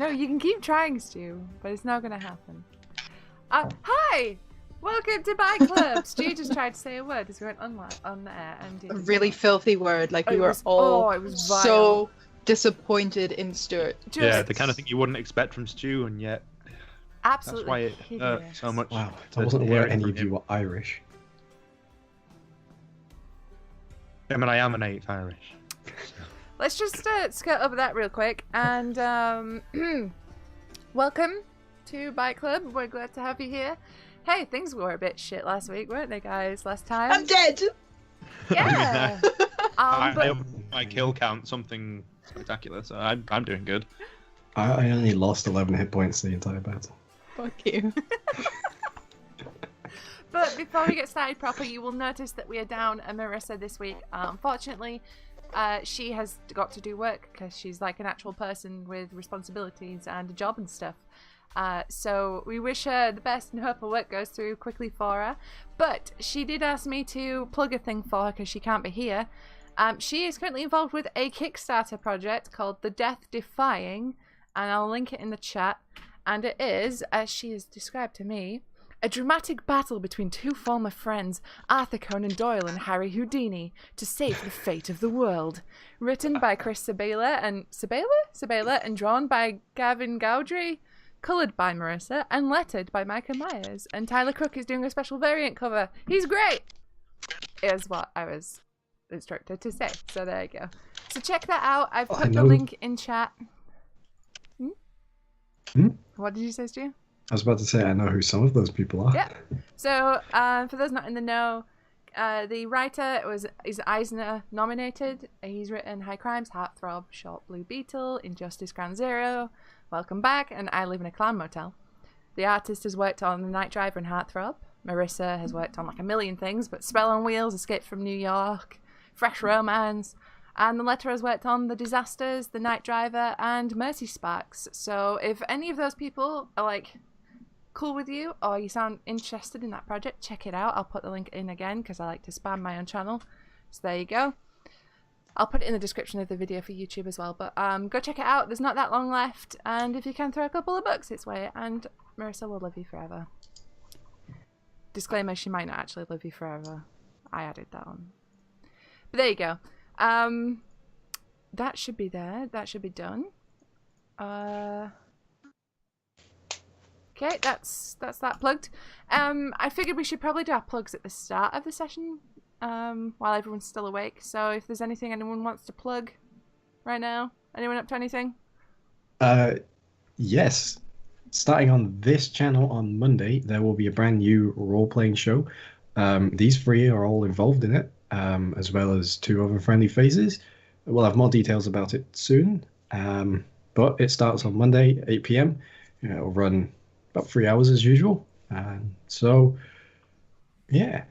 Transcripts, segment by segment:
No, you can keep trying, Stu, but it's not going to happen. Hi! Welcome to Bike Club! Stu just tried to say a word as we went on the air. And A really filthy word. Like, we were it was vile. so disappointed in Stuart. Yeah, the kind of thing you wouldn't expect from Stu, and yet absolutely that's why it hurt so much. Wow, I wasn't aware any of you were Irish. I mean, I am an 8th Irish. So. Let's just skirt over that real quick, and welcome to Bike Club. We're glad to have you here. Hey, things were a bit shit last week, weren't they, guys? Last time. I'm dead! Yeah! I my kill count something spectacular, so I'm doing good. I only lost 11 hit points the entire battle. Fuck you. But before we get started proper, you will notice that we are down a Marissa this week. Unfortunately, she has got to do work because she's like an actual person with responsibilities and a job and stuff. So we wish her the best and hope her work goes through quickly for her. But she did ask me to plug a thing for her because she can't be here. She is currently involved with a Kickstarter project called The Death Defying, and I'll link it in the chat. And it is, as she has described to me, a dramatic battle between two former friends, Arthur Conan Doyle and Harry Houdini, to save the fate of the world. Written by Chris Sabela and drawn by Gavin Gowdry, coloured by Marissa, and lettered by Micah Myers. And Tyler Cook is doing a special variant cover. He's great! Is what I was instructed to say. So there you go. So check that out. I've put the link in chat. What did you say, Stu? I was about to say, I know who some of those people are. Yeah. So, for those not in the know, the writer is Eisner nominated. He's written High Crimes, Heartthrob, Short Blue Beetle, Injustice Ground Zero, Welcome Back, and I Live in a Clown Motel. The artist has worked on The Night Driver and Heartthrob. Marissa has worked on like a million things, but Spell on Wheels, Escape from New York, Fresh Romance. And the letter has worked on The Disasters, The Night Driver, and Mercy Sparks. So if any of those people are like cool with you, or you sound interested in that project, check it out. I'll put the link in again because I like to spam my own channel. So there you go. I'll put it in the description of the video for YouTube as well. But go check it out. There's not that long left. And if you can throw a couple of bucks its way, and Marissa will love you forever. Disclaimer, she might not actually love you forever. I added that on. But there you go. That should be there. That should be done. Okay, that's that plugged. I figured we should probably do our plugs at the start of the session, while everyone's still awake. So if there's anything anyone wants to plug right now, anyone up to anything? Yes. Starting on this channel on Monday, there will be a brand new role-playing show. These three are all involved in it, as well as 2 other friendly faces. We'll have more details about it soon, but it starts on Monday, 8 p.m. It'll run about 3 hours as usual. So, yeah.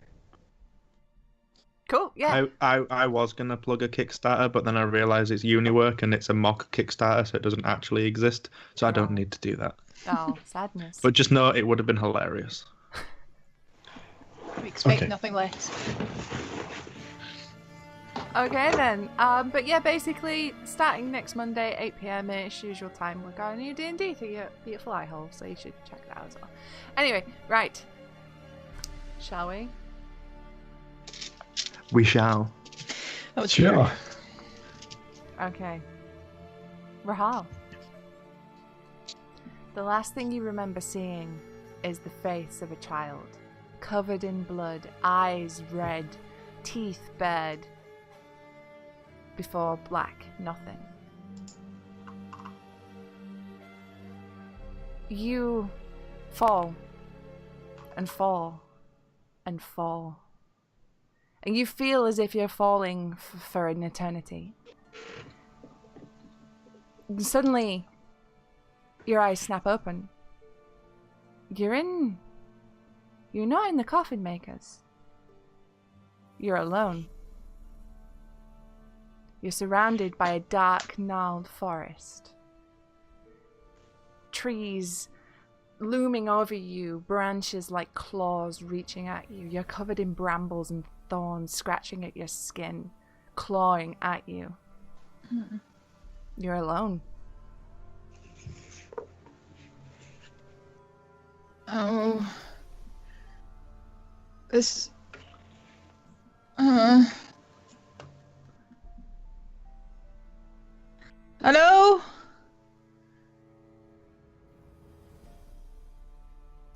Cool, yeah. I was going to plug a Kickstarter, but then I realised it's uni work and it's a mock Kickstarter, so it doesn't actually exist. So I don't need to do that. Oh, sadness. But just know it would have been hilarious. We expect nothing less. Okay then, but yeah, basically starting next Monday, 8 p.m. ish usual time, we're going to new D&D for your beautiful eye hole, so you should check that out as well. Anyway, right, shall we? We shall. That was Sure. Okay. Rahal. The last thing you remember seeing is the face of a child, covered in blood, eyes red, teeth bared. Before black, nothing. You fall and fall and fall. And you feel as if you're falling for an eternity. And suddenly, your eyes snap open. You're not in the coffin makers. You're alone. You're surrounded by a dark, gnarled forest. Trees looming over you, branches like claws reaching at you. You're covered in brambles and thorns scratching at your skin, clawing at you. You're alone. Oh. This... Hello?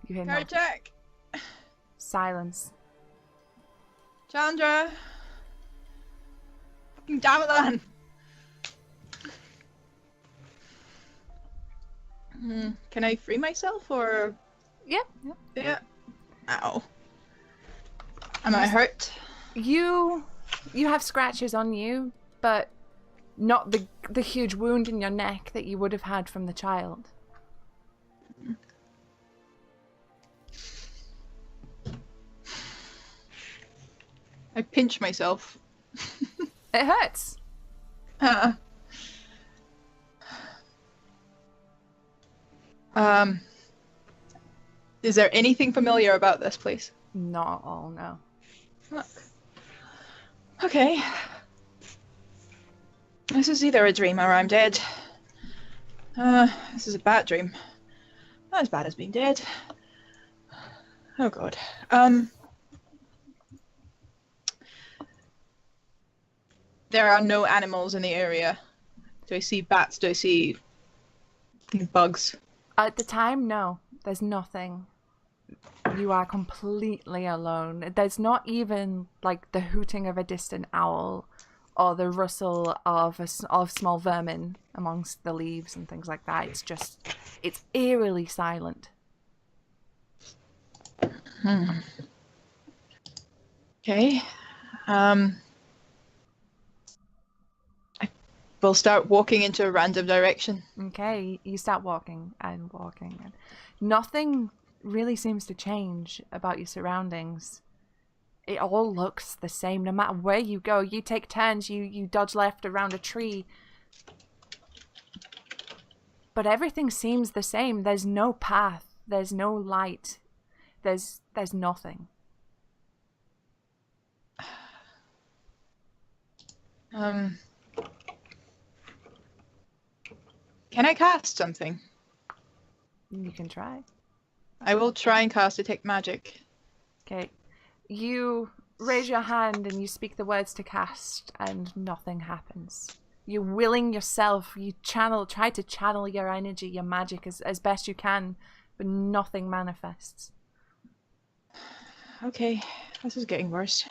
You hear Care no check. silence. Chandra. Fucking damn it, then. Can I free myself, or... Yeah. Yeah. Ow. Am I hurt? You have scratches on you, but not the huge wound in your neck that you would have had from the child. I pinch myself. It hurts. Is there anything familiar about this place? Not all, no. Look. Okay. This is either a dream or I'm dead. This is a bad dream. Not as bad as being dead. Oh god. There are no animals in the area. Do I see bats? Do I see bugs? At the time, no. There's nothing. You are completely alone. There's not even like the hooting of a distant owl or the rustle of small vermin amongst the leaves and things like that. It's eerily silent. Okay. I will start walking into a random direction. Okay, you start walking and walking, and nothing really seems to change about your surroundings. It all looks the same no matter where you go. You take turns, you dodge left around a tree, but everything seems the same. There's no path, there's no light, there's nothing. Can I cast something? You can try. I will try and cast Detect Magic. Okay. You raise your hand and you speak the words to cast, and nothing happens. You're willing yourself, you try to channel your energy, your magic as best you can, but nothing manifests. Okay, this is getting worse.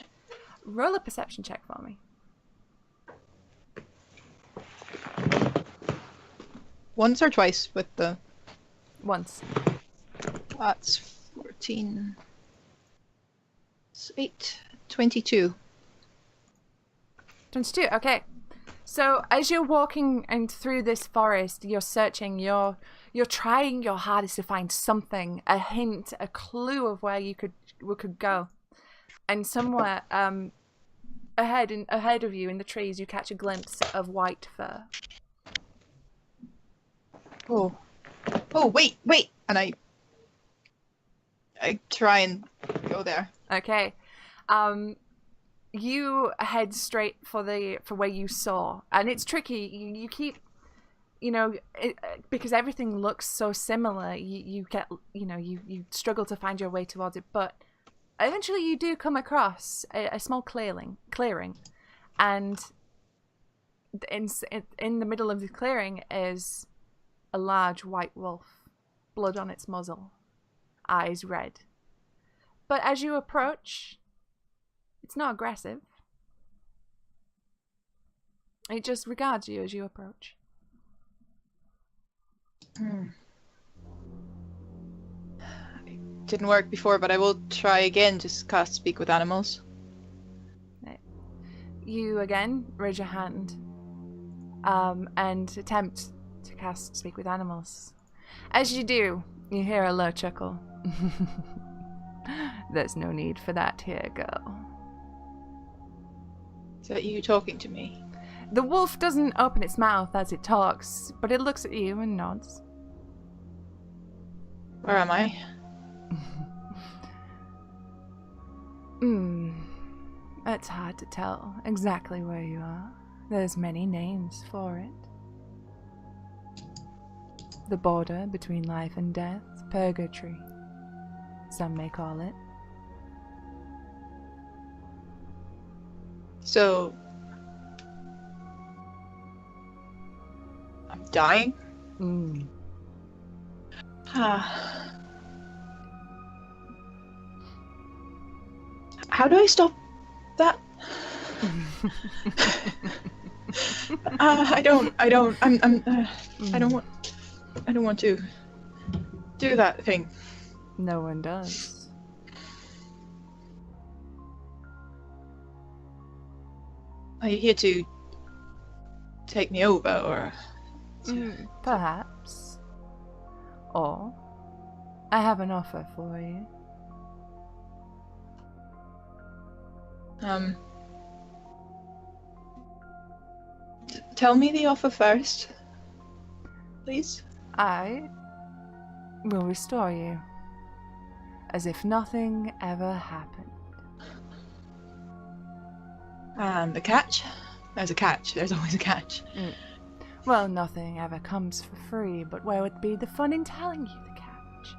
Roll a perception check for me. Once or twice with the... Once. That's 14... 8, 22. 22, okay. So as you're walking and through this forest, you're searching, you're trying your hardest to find something, a hint, a clue of where you could go. And somewhere ahead of you in the trees, you catch a glimpse of white fur. Oh, wait! And I try and go there. Okay. You head straight for where you saw, and it's tricky. You keep, because everything looks so similar. You get, you struggle to find your way towards it, but eventually you do come across a small clearing, and in the middle of the clearing is a large white wolf, blood on its muzzle, eyes red. But as you approach, it's not aggressive. It just regards you as you approach. It didn't work before, but I will try again. Just cast Speak with Animals. You again raise your hand and attempt to cast Speak with Animals. As you do, you hear a low chuckle. There's no need for that here, girl. Is that you talking to me? The wolf doesn't open its mouth as it talks, but it looks at you and nods. Where am I? It's hard to tell exactly where you are. There's many names for it. The border between life and death, purgatory, some may call it. So... I'm dying? Mm. How do I stop that? I don't want to do that thing. No one does. Are you here to take me over, or? Perhaps. Or I have an offer for you. Tell me the offer first, please. I will restore you, as if nothing ever happened. And the catch? There's a catch. There's always a catch. Well, nothing ever comes for free, but where would be the fun in telling you the catch?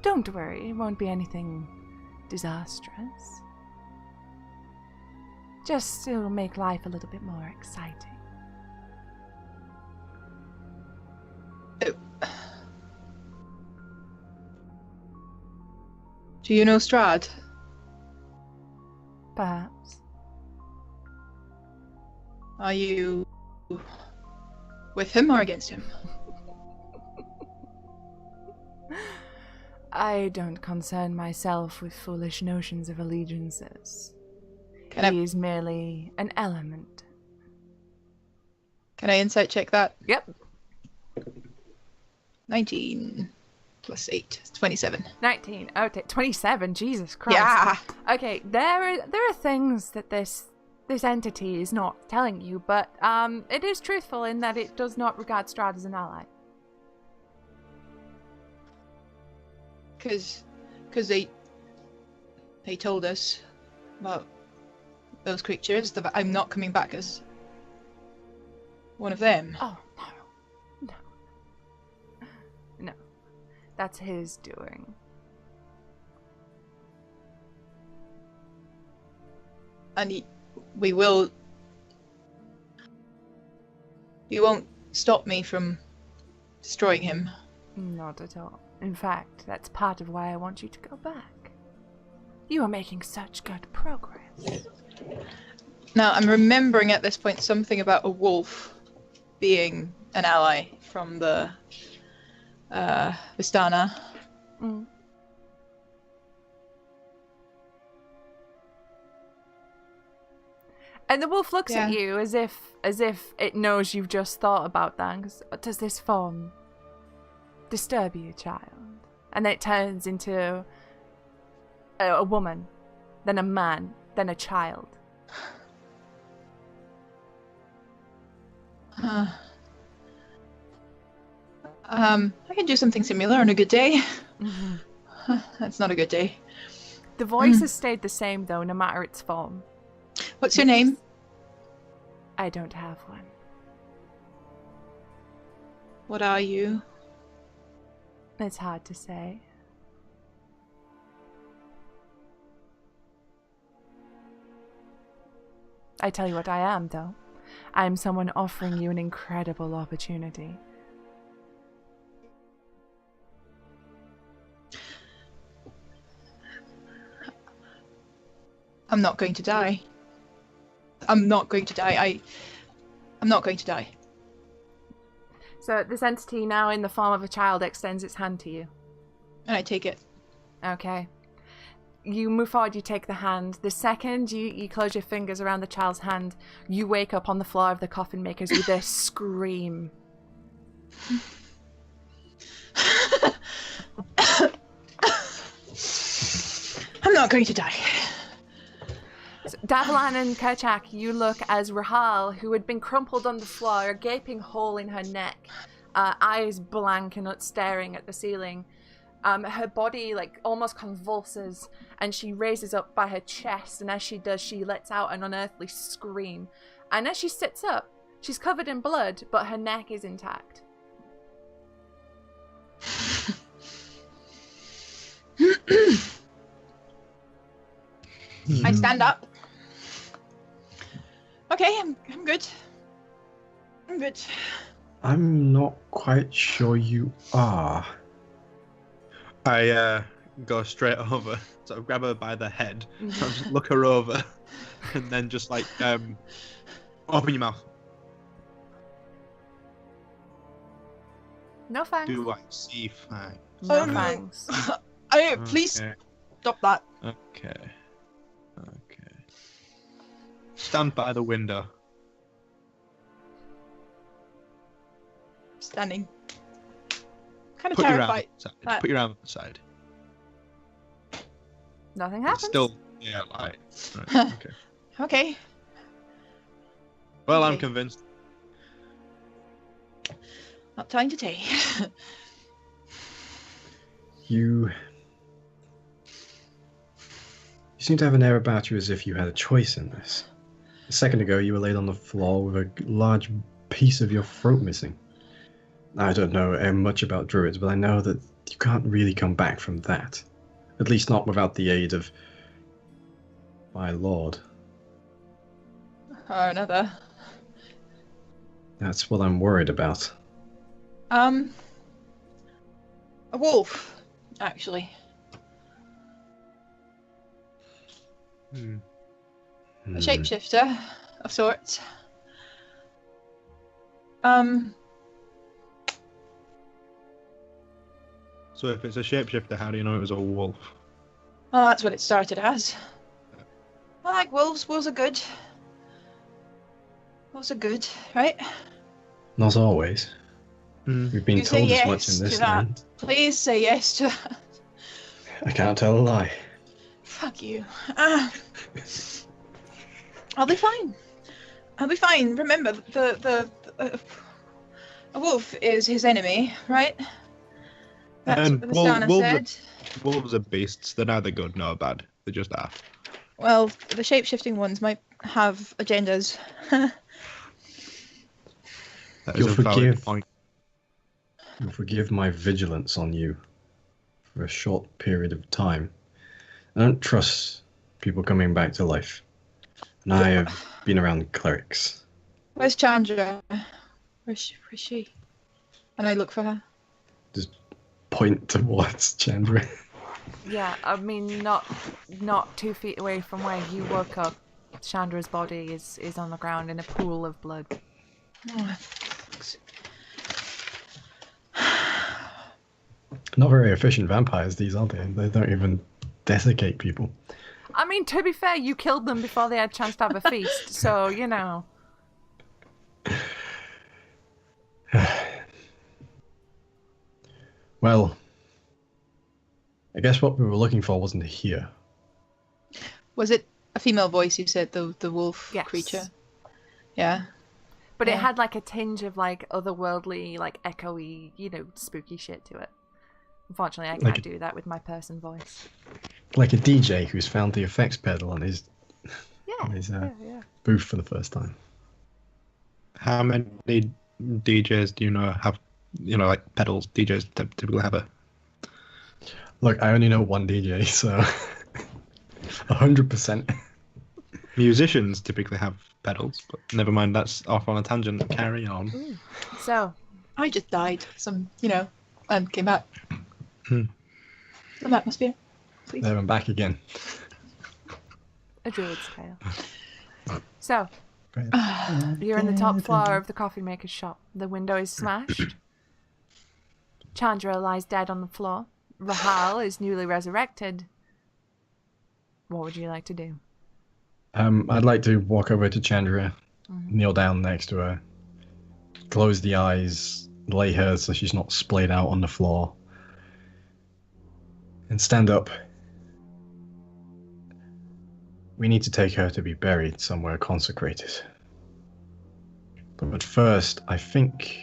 Don't worry, it won't be anything disastrous. Just it'll make life a little bit more exciting. Do you know Strahd? Perhaps. Are you with him or against him? I don't concern myself with foolish notions of allegiances. He is merely an element. Can I insight check that? Yep. 19 plus 8 is 27. 19. Okay, 27. Jesus Christ. Yeah. Okay, there are things that this entity is not telling you, but it is truthful in that it does not regard Strahd as an ally. Because they told us about those creatures that I'm not coming back as one of them. Oh, no. No. That's his doing. And you won't stop me from destroying him. Not at all. In fact, that's part of why I want you to go back. You are making such good progress. Now, I'm remembering at this point something about a wolf being an ally from the Vistana. Mm. And the wolf looks at you as if it knows you've just thought about that. And goes, does this form disturb you, child? And then it turns into a woman, then a man, then a child. I can do something similar on a good day. Mm-hmm. That's not a good day. The voice has stayed the same, though, no matter its form. What's your name? I don't have one. What are you? It's hard to say. I tell you what I am, though. I am someone offering you an incredible opportunity. I'm not going to die. I'm not going to die. I'm not going to die. So this entity, now in the form of a child, extends its hand to you. And I take it. Okay. You move forward, you take the hand. The second you close your fingers around the child's hand, you wake up on the floor of the coffin makers with a scream. I'm not going to die. So, Davalan and Kerchak, you look as Rahal, who had been crumpled on the floor, a gaping hole in her neck, eyes blank and staring at the ceiling. Her body almost convulses, and she raises up by her chest, and as she does, she lets out an unearthly scream. And as she sits up, she's covered in blood, but her neck is intact. I stand up. Okay, I'm good. I'm good. I'm not quite sure you are. I go straight over, sort of grab her by the head, sort of just look her over, and then just like, open your mouth. No thanks. Do I see fine? No thanks. Please Okay. stop that. Okay. Stand by the window. Standing. Kind of Put your arm terrified. outside. that- Put your arm outside. Nothing It's happens. still, yeah, like. Right, okay. Okay. Well, I'm Okay. convinced. Not time to tell. You seem to have an air about you as if you had a choice in this. A second ago, you were laid on the floor with a large piece of your throat missing. I don't know much about druids, but I know that you can't really come back from that. At least not without the aid of my lord. Or another. That's what I'm worried about. A wolf, actually. Hmm. A shapeshifter of sorts. So if it's a shapeshifter, how do you know it was a wolf? Well, that's what it started as. I like wolves. Wolves are good. Wolves are good, right? Not always. We've been You say told as much yes in to this that. land. Please say yes to that. I can't tell a lie. Fuck you. I'll be fine. I'll be fine. Remember, a wolf is his enemy, right? That's And what the Stana said. Wolves are beasts. They're neither good nor bad. They just are. Well, the shape-shifting ones might have agendas. That is You'll a valid forgive. point. You'll forgive my vigilance on you for a short period of time. I don't trust people coming back to life. And I have been around clerics. Where's Chandra? Where's she? And I look for her. Point towards Chandra. Yeah, I mean, not 2 feet away from where you woke up. Chandra's body is on the ground in a pool of blood. Oh, Not very efficient vampires, these, aren't they? They don't even desiccate people. I mean, to be fair, you killed them before they had a chance to have a feast, so, you know. Well, I guess what we were looking for wasn't here. was it a female voice you said, the wolf Yes. creature? Yeah. But it Yeah. had, like, a tinge of, like, otherworldly, like, echoey, you know, spooky shit to it. Unfortunately, I Like can't do that with my person voice. Like a DJ who's found the effects pedal on his Yeah, yeah. booth for the first time. How many DJs do you know have, like pedals? DJs typically have a. Look, I only know one DJ, so 100%. Musicians typically have pedals, but never mind. That's off on a tangent. Carry on. Ooh. So, I just died. And came back. Some atmosphere, please. There I'm back again. a druid's tale. So, you're in the top floor of the coffee maker's shop. The window is smashed. Chandra lies dead on the floor. Rahal is newly resurrected. What would you like to do? I'd like to walk over to Chandra, kneel down next to her, close the eyes, lay her so she's not splayed out on the floor, and stand up. We need to take her to be buried somewhere consecrated. But first, I think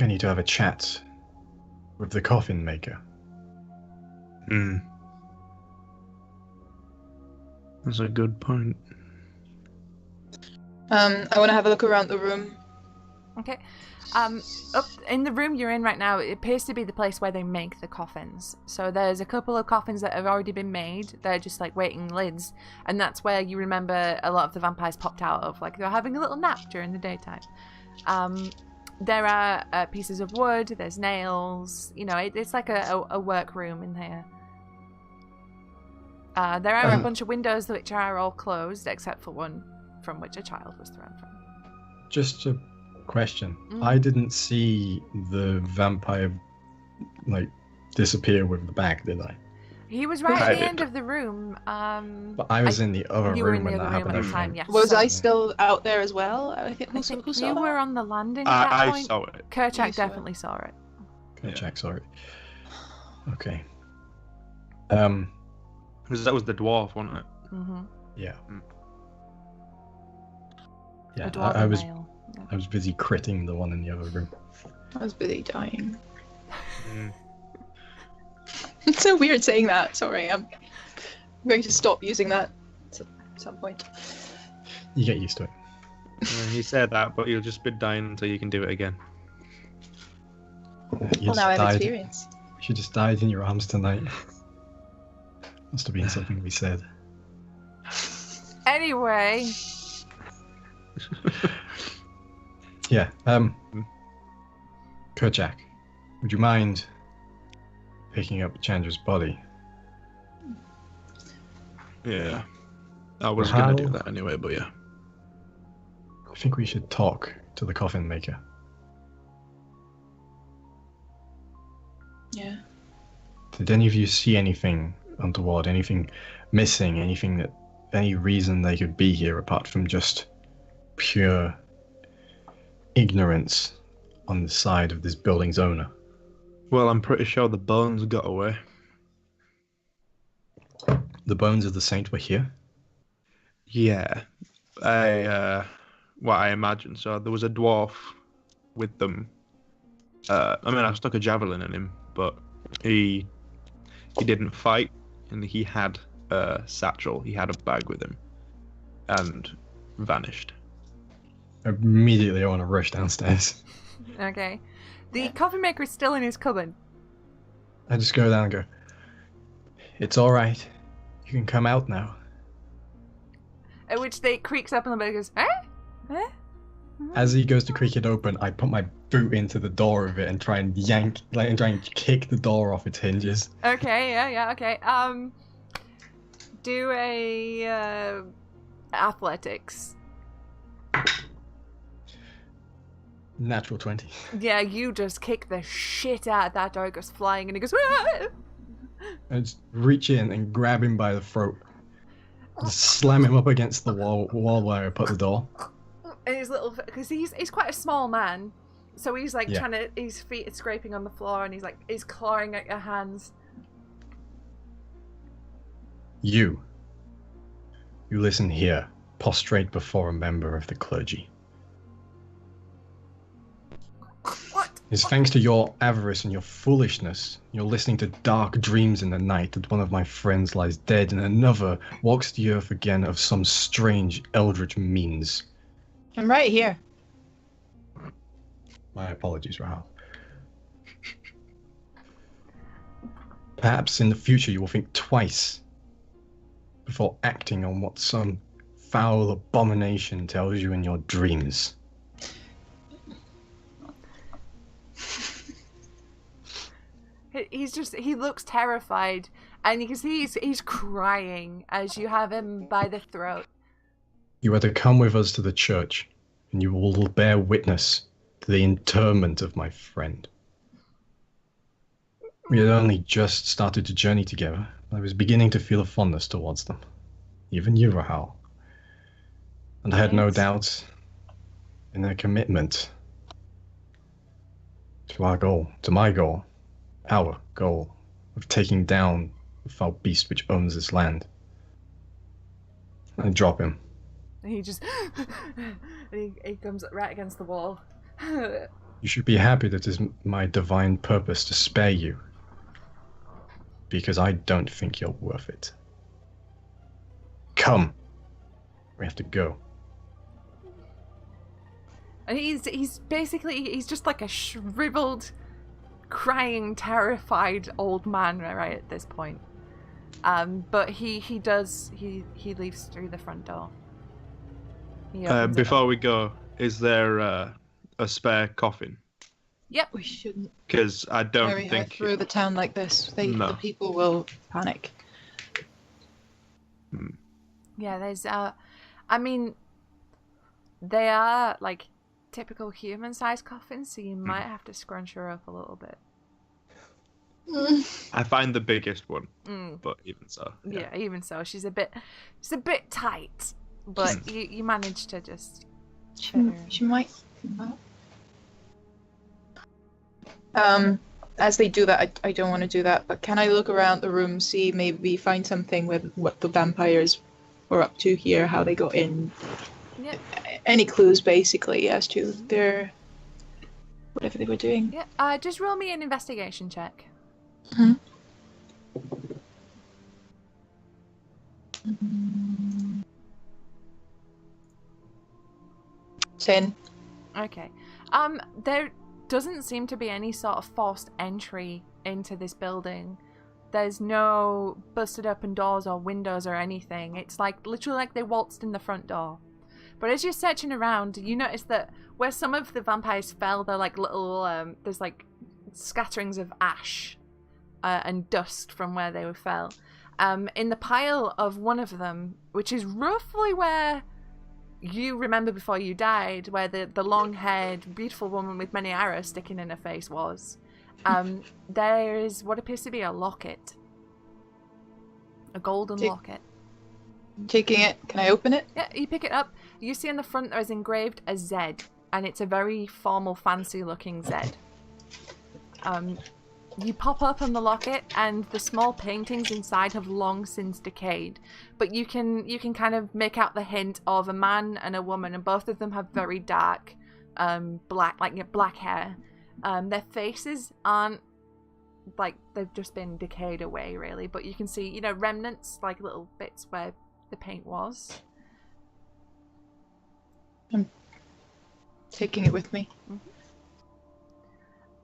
I need to have a chat with the coffin maker. That's a good point. I want to have a look around the room. Okay. Up in the room you're in right now, it appears to be the place where they make the coffins. So there's a couple of coffins that have already been made. They're just like waiting lids, and that's where you remember a lot of the vampires popped out of. Like they're having a little nap during the daytime. There are pieces of wood. There's nails. You know, it's like a workroom in here. There are a bunch of windows which are all closed, except for one from which a child was thrown from. Just a question. I didn't see the vampire like disappear with the bag, did I? He was right at the end of the room. But I was in the other You were in room the when other that room happened. at the time, yes. Was I still out there as well? I think I think who saw you that? were on the landing at that I point. saw it. Kerchak You saw it. definitely saw it. Okay, Jack, sorry. Okay. Because that was the dwarf, wasn't it? Mm-hmm. Yeah. Mm. Yeah, dwarven I was male. Yeah. I was busy critting the one in the other room. I was busy dying. Mm. It's so weird saying that. Sorry, I'm going to stop using that at some point. You get used to it. Yeah, you said that, but you'll just be dying until you can do it again. Well, now I have experience. She just died in your arms tonight. Must have been something we said. Anyway, Yeah. Kerchak, would you mind picking up Chandra's body? Yeah. I was How- gonna do that anyway, but yeah. I think we should talk to the coffin maker. Yeah. Did any of you see anything untoward? Anything missing? Any reason they could be here apart from just pure ignorance on the side of this building's owner? Well, I'm pretty sure the bones got away. The bones of the saint were here? Yeah. What I imagine. So there was a dwarf with them. I stuck a javelin in him, but he didn't fight, and he had a satchel. He had a bag with him, and vanished. Immediately I want to rush downstairs. okay. The coffee maker is still in his cupboard. I just go down and go, "It's alright. You can come out now." At which they creaks up and the bed goes, eh? Eh? As he goes to creak it open, I put my boot into the door of it and try and kick the door off its hinges. Okay, yeah, okay. Do a athletics. Natural 20. Yeah, you just kick the shit out of that door. It goes flying and it goes, "Ah!" I just reach in and grab him by the throat. Just slam him up against the wall where I put the door. And his little, because he's quite a small man, so he's like Yeah. trying to, his feet are scraping on the floor and he's clawing at your hands. You listen here, prostrate before a member of the clergy. What? It's thanks to your avarice and your foolishness. You're listening to dark dreams in the night that one of my friends lies dead and another walks the earth again of some strange eldritch means. I'm right here. My apologies, Rahul. Perhaps in the future you will think twice before acting on what some foul abomination tells you in your dreams. He looks terrified, and you can see he's crying as you have him by the throat. You are to come with us to the church, and you will bear witness to the interment of my friend. We had only just started to journey together. I was beginning to feel a fondness towards them. Even you, Rahul. And I had no doubts in their commitment to our goal, to my goal, our goal of taking down the foul beast which owns this land. I drop him. And he just, and he comes right against the wall. You should be happy that it is my divine purpose to spare you. Because I don't think you're worth it. Come. We have to go. And he's just like a shriveled, crying, terrified old man right at this point. But he leaves through the front door. Before we go, is there a spare coffin? Yep. We shouldn't Because I don't carry her think through the town like this. No. The people will panic. Yeah, there's I mean, they are like typical human-sized coffins, so you might have to scrunch her up a little bit. I find the biggest one, Mm. but even so. Yeah, even so, she's a bit tight, but you managed to just. She might. As they do that, I don't want to do that, but can I look around the room, see maybe find something with what the vampires were up to here, how they got in? Yeah. Any clues, basically, as to their whatever they were doing. Yeah. Just roll me an investigation check. Mm-hmm. 10. Okay. There doesn't seem to be any sort of forced entry into this building. There's no busted open doors or windows or anything. It's like literally like they waltzed in the front door. But as you're searching around, you notice that where some of the vampires fell, they're like little, there's like scatterings of ash and dust from where they fell. In the pile of one of them, which is roughly where you remember before you died, where the long-haired, beautiful woman with many arrows sticking in her face was, there is what appears to be a locket. A golden locket. Taking it. Can I open it? Yeah, you pick it up. You see on the front there is engraved a Z, and it's a very formal, fancy-looking Z. You pop open the locket, and the small paintings inside have long since decayed. But you can kind of make out the hint of a man and a woman, and both of them have very dark, black hair. Their faces aren't like they've just been decayed away, really. But you can see, remnants, like little bits where the paint was. I'm taking it with me. Mm-hmm.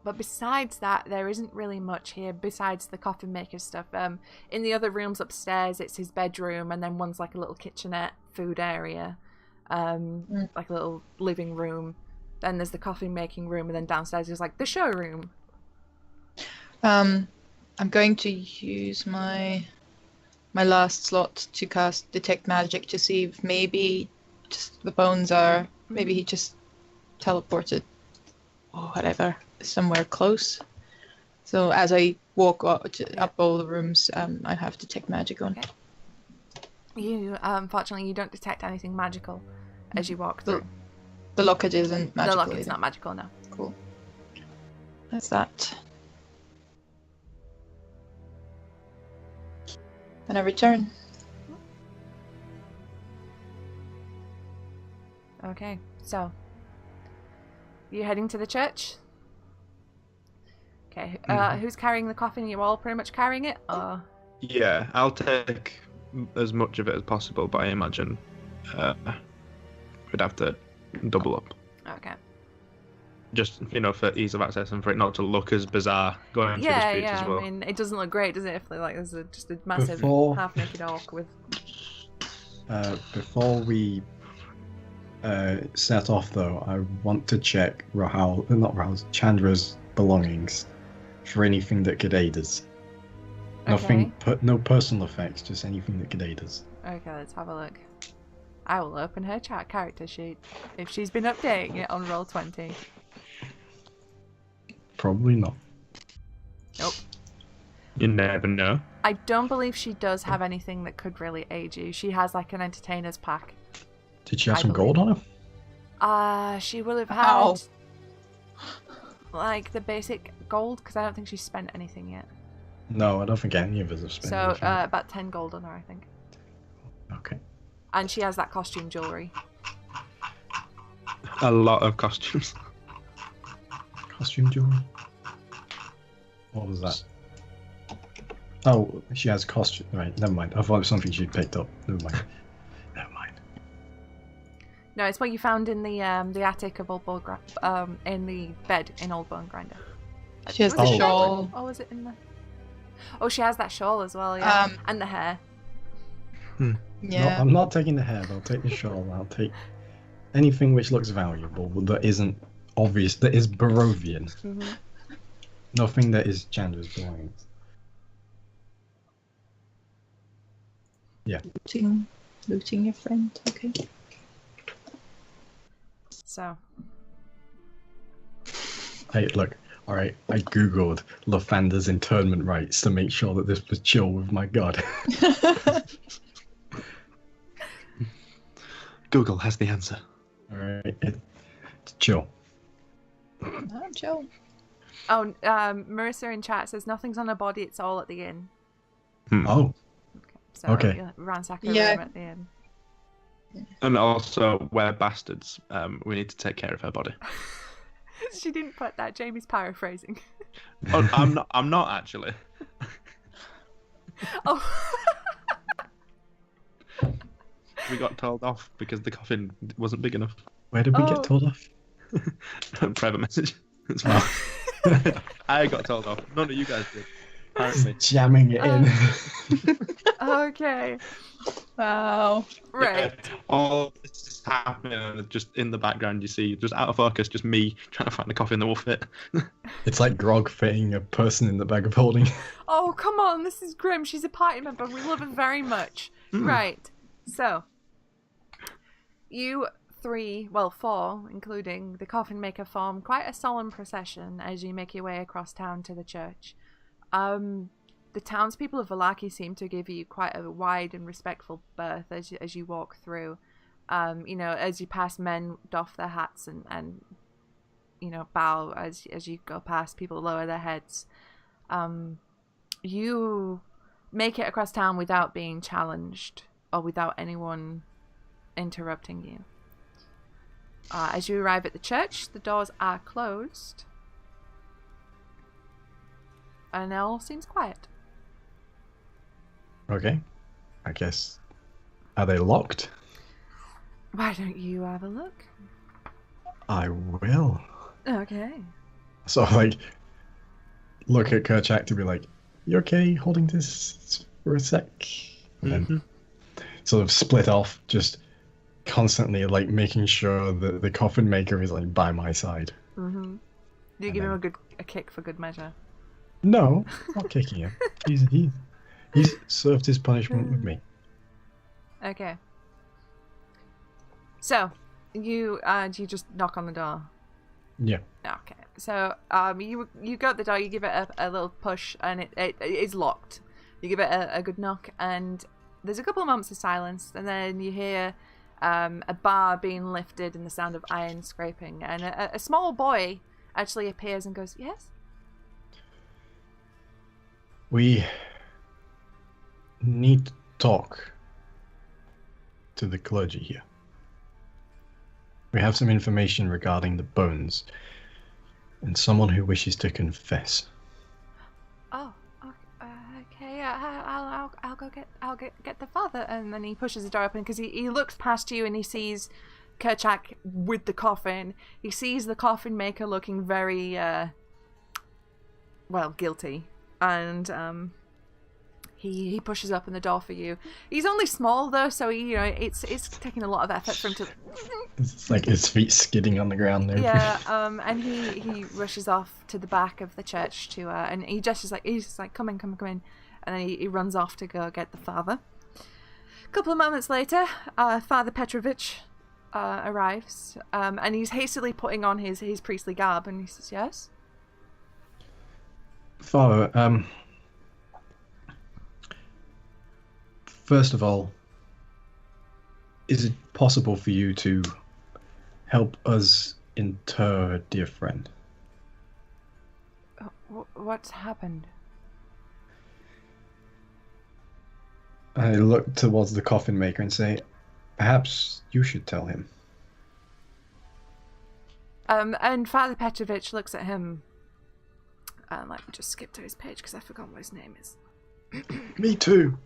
But besides that, there isn't really much here besides the coffin maker stuff. In the other rooms upstairs, it's his bedroom, and then one's like a little kitchenette, food area, like a little living room. Then there's the coffin making room, and then downstairs is like the showroom. I'm going to use my last slot to cast Detect Magic to see if maybe just the bones are... Maybe he just teleported or whatever, somewhere close. So as I walk up all the rooms, I have Detect Magic on. Okay. You, unfortunately, you don't detect anything magical as you walk through. The locket isn't magical. The locket's not magical, no. Cool. That's that. Then I return. Okay, so you heading to the church? Okay, who's carrying the coffin? You all pretty much carrying it, or? Yeah, I'll take as much of it as possible, but I imagine we'd have to double up. Okay. Just, for ease of access and for it not to look as bizarre going through the streets as well. I mean, it doesn't look great, does it? If there's just a massive half-naked orc with. Before we set off, though, I want to check Chandra's belongings for anything that could aid us. Okay. No personal effects, just anything that could aid us. Okay, let's have a look. I will open her character sheet if she's been updating it on Roll20. Probably not. Nope. You never know. I don't believe she does have anything that could really aid you. She has like an entertainer's pack. Did she have some gold on her? She will have had like the basic gold, because I don't think she's spent anything yet. No, I don't think any of us have spent anything. So about 10 gold on her, I think. Okay. And she has that costume jewelry. A lot of costumes. Costume jewelry? What was that? Oh, she has costume. Right, never mind. I thought it was something she'd picked up. Never mind. No, it's what you found in the attic of Old Bone in the bed in Old Bone Grinder. She has Was the it shawl. Or was it in the? Oh, she has that shawl as well, yeah, and the hair. No, Yeah. I'm not taking the hair. I'll take the shawl. I'll take anything which looks valuable but that isn't obvious. That is Barovian. Mm-hmm. Nothing that is Chandra's belongings. Yeah. Looting your friend. Okay. So. Hey, look. All right. I googled Lathander's internment rites to make sure that this was chill with my god. Google has the answer. All right. It's chill. I'm chill. Oh, Marissa in chat says nothing's on her body. It's all at the inn. Oh. So Okay. you'll ransack her Yeah. room at the inn. And also, we're bastards. We need to take care of her body. She didn't put that. Jamie's paraphrasing. Oh, I'm not actually. Oh. We got told off because the coffin wasn't big enough. Where did we Oh. get told off? Private message. It's fine. I got told off. None of you guys did. Apparently. Jamming it in. Okay. Wow. Right. All this is happening, and just in the background, you see, just out of focus, just me trying to find the coffin that will fit. It's like Grog fitting a person in the bag of holding. Oh, come on. This is grim. She's a party member. We love her very much. Right. So, you three, well, four, including the coffin maker, form quite a solemn procession as you make your way across town to the church. The townspeople of Vallaki seem to give you quite a wide and respectful berth as you walk through. As you pass, men doff their hats and bow as you go past. People lower their heads. You make it across town without being challenged or without anyone interrupting you. As you arrive at the church, the doors are closed. And it all seems quiet. Okay. I guess. Are they locked? Why don't you have a look? I will. Okay. So, look at Kerchak to be like, you okay holding this for a sec? And then sort of split off, just constantly, making sure that the coffin maker is, by my side. Mm-hmm. You give him a kick for good measure. No, not kicking him. He's served his punishment with me. Okay. So, you just knock on the door. Yeah. Okay. So, you go at the door, you give it a little push, and it is locked. You give it a good knock, and there's a couple of moments of silence, and then you hear a bar being lifted and the sound of iron scraping, and a small boy actually appears and goes, "Yes?" We need to talk to the clergy here. We have some information regarding the bones and someone who wishes to confess. Oh, okay. I'll go get the father. And then he pushes the door open because he looks past you and he sees Kerchak with the coffin. He sees the coffin maker looking very guilty, and he pushes open the door for you. He's only small though, so it's taking a lot of effort for him to. It's like his feet skidding on the ground there. Yeah, and he rushes off to the back of the church and he gestures he's just like, come in, and then he runs off to go get the father. A couple of moments later, Father Petrovich arrives, and he's hastily putting on his priestly garb, and he says, "Yes." Father, first of all, is it possible for you to help us inter a dear friend? What's happened? I look towards the coffin maker and say, perhaps you should tell him. And Father Petrovich looks at him. Let me just skip to his page because I forgot what his name is. Me too.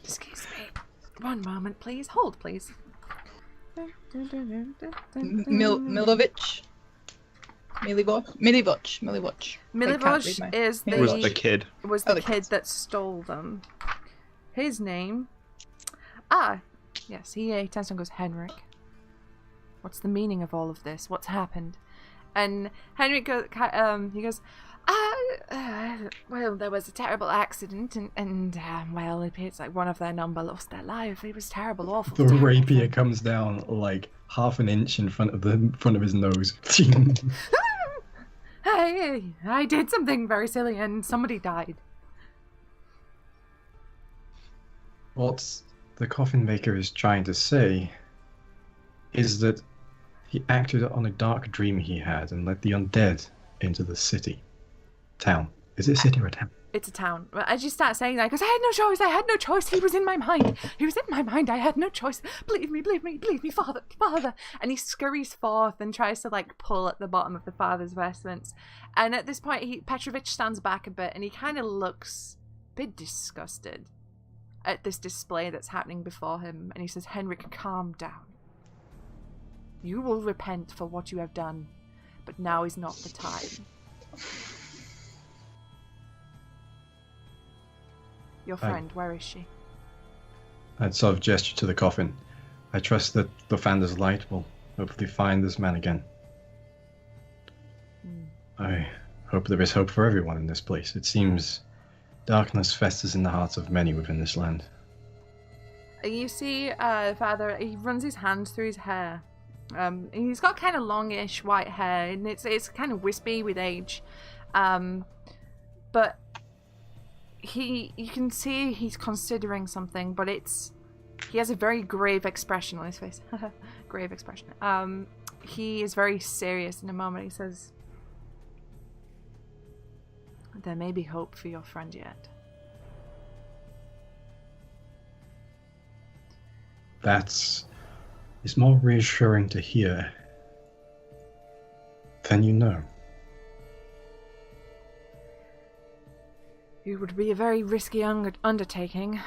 Excuse me. One moment, please. Hold, please. Milovic? Milivoc. Milivoc is It was the kid. the kid that stole them. His name. Yes, he turns and goes, Henrik. What's the meaning of all of this? What's happened? And Henrik he goes, well, there was a terrible accident, and well, it appears like one of their number lost their life. It was terrible, awful. The terrible rapier thing. comes down like half an inch in front of his nose. I did something very silly, and somebody died. What the coffin maker is trying to say is that he acted on a dark dream he had and let the undead into the town. Is it a city or a town? It's a town. As you start saying that, because I had no choice. He was in my mind. I had no choice. Believe me, father. And he scurries forth and tries to like pull at the bottom of the father's vestments. And at this point, Petrovich stands back a bit and he kind of looks a bit disgusted at this display that's happening before him. And he says, Henrik, calm down. You will repent for what you have done, but now is not the time. Your friend, where is she? I'd sort of gesture to the coffin. I trust that the Fander's light will hopefully find this man again. I hope there is hope for everyone in this place. It seems darkness festers in the hearts of many within this land. You see, Father, he runs his hands through his hair. He's got kind of longish white hair, and it's kind of wispy with age. But you can see he's considering something, but he has a very grave expression on his face. Grave expression. He is very serious in a moment. He says, there may be hope for your friend yet. It's more reassuring to hear than you know. It would be a very risky undertaking,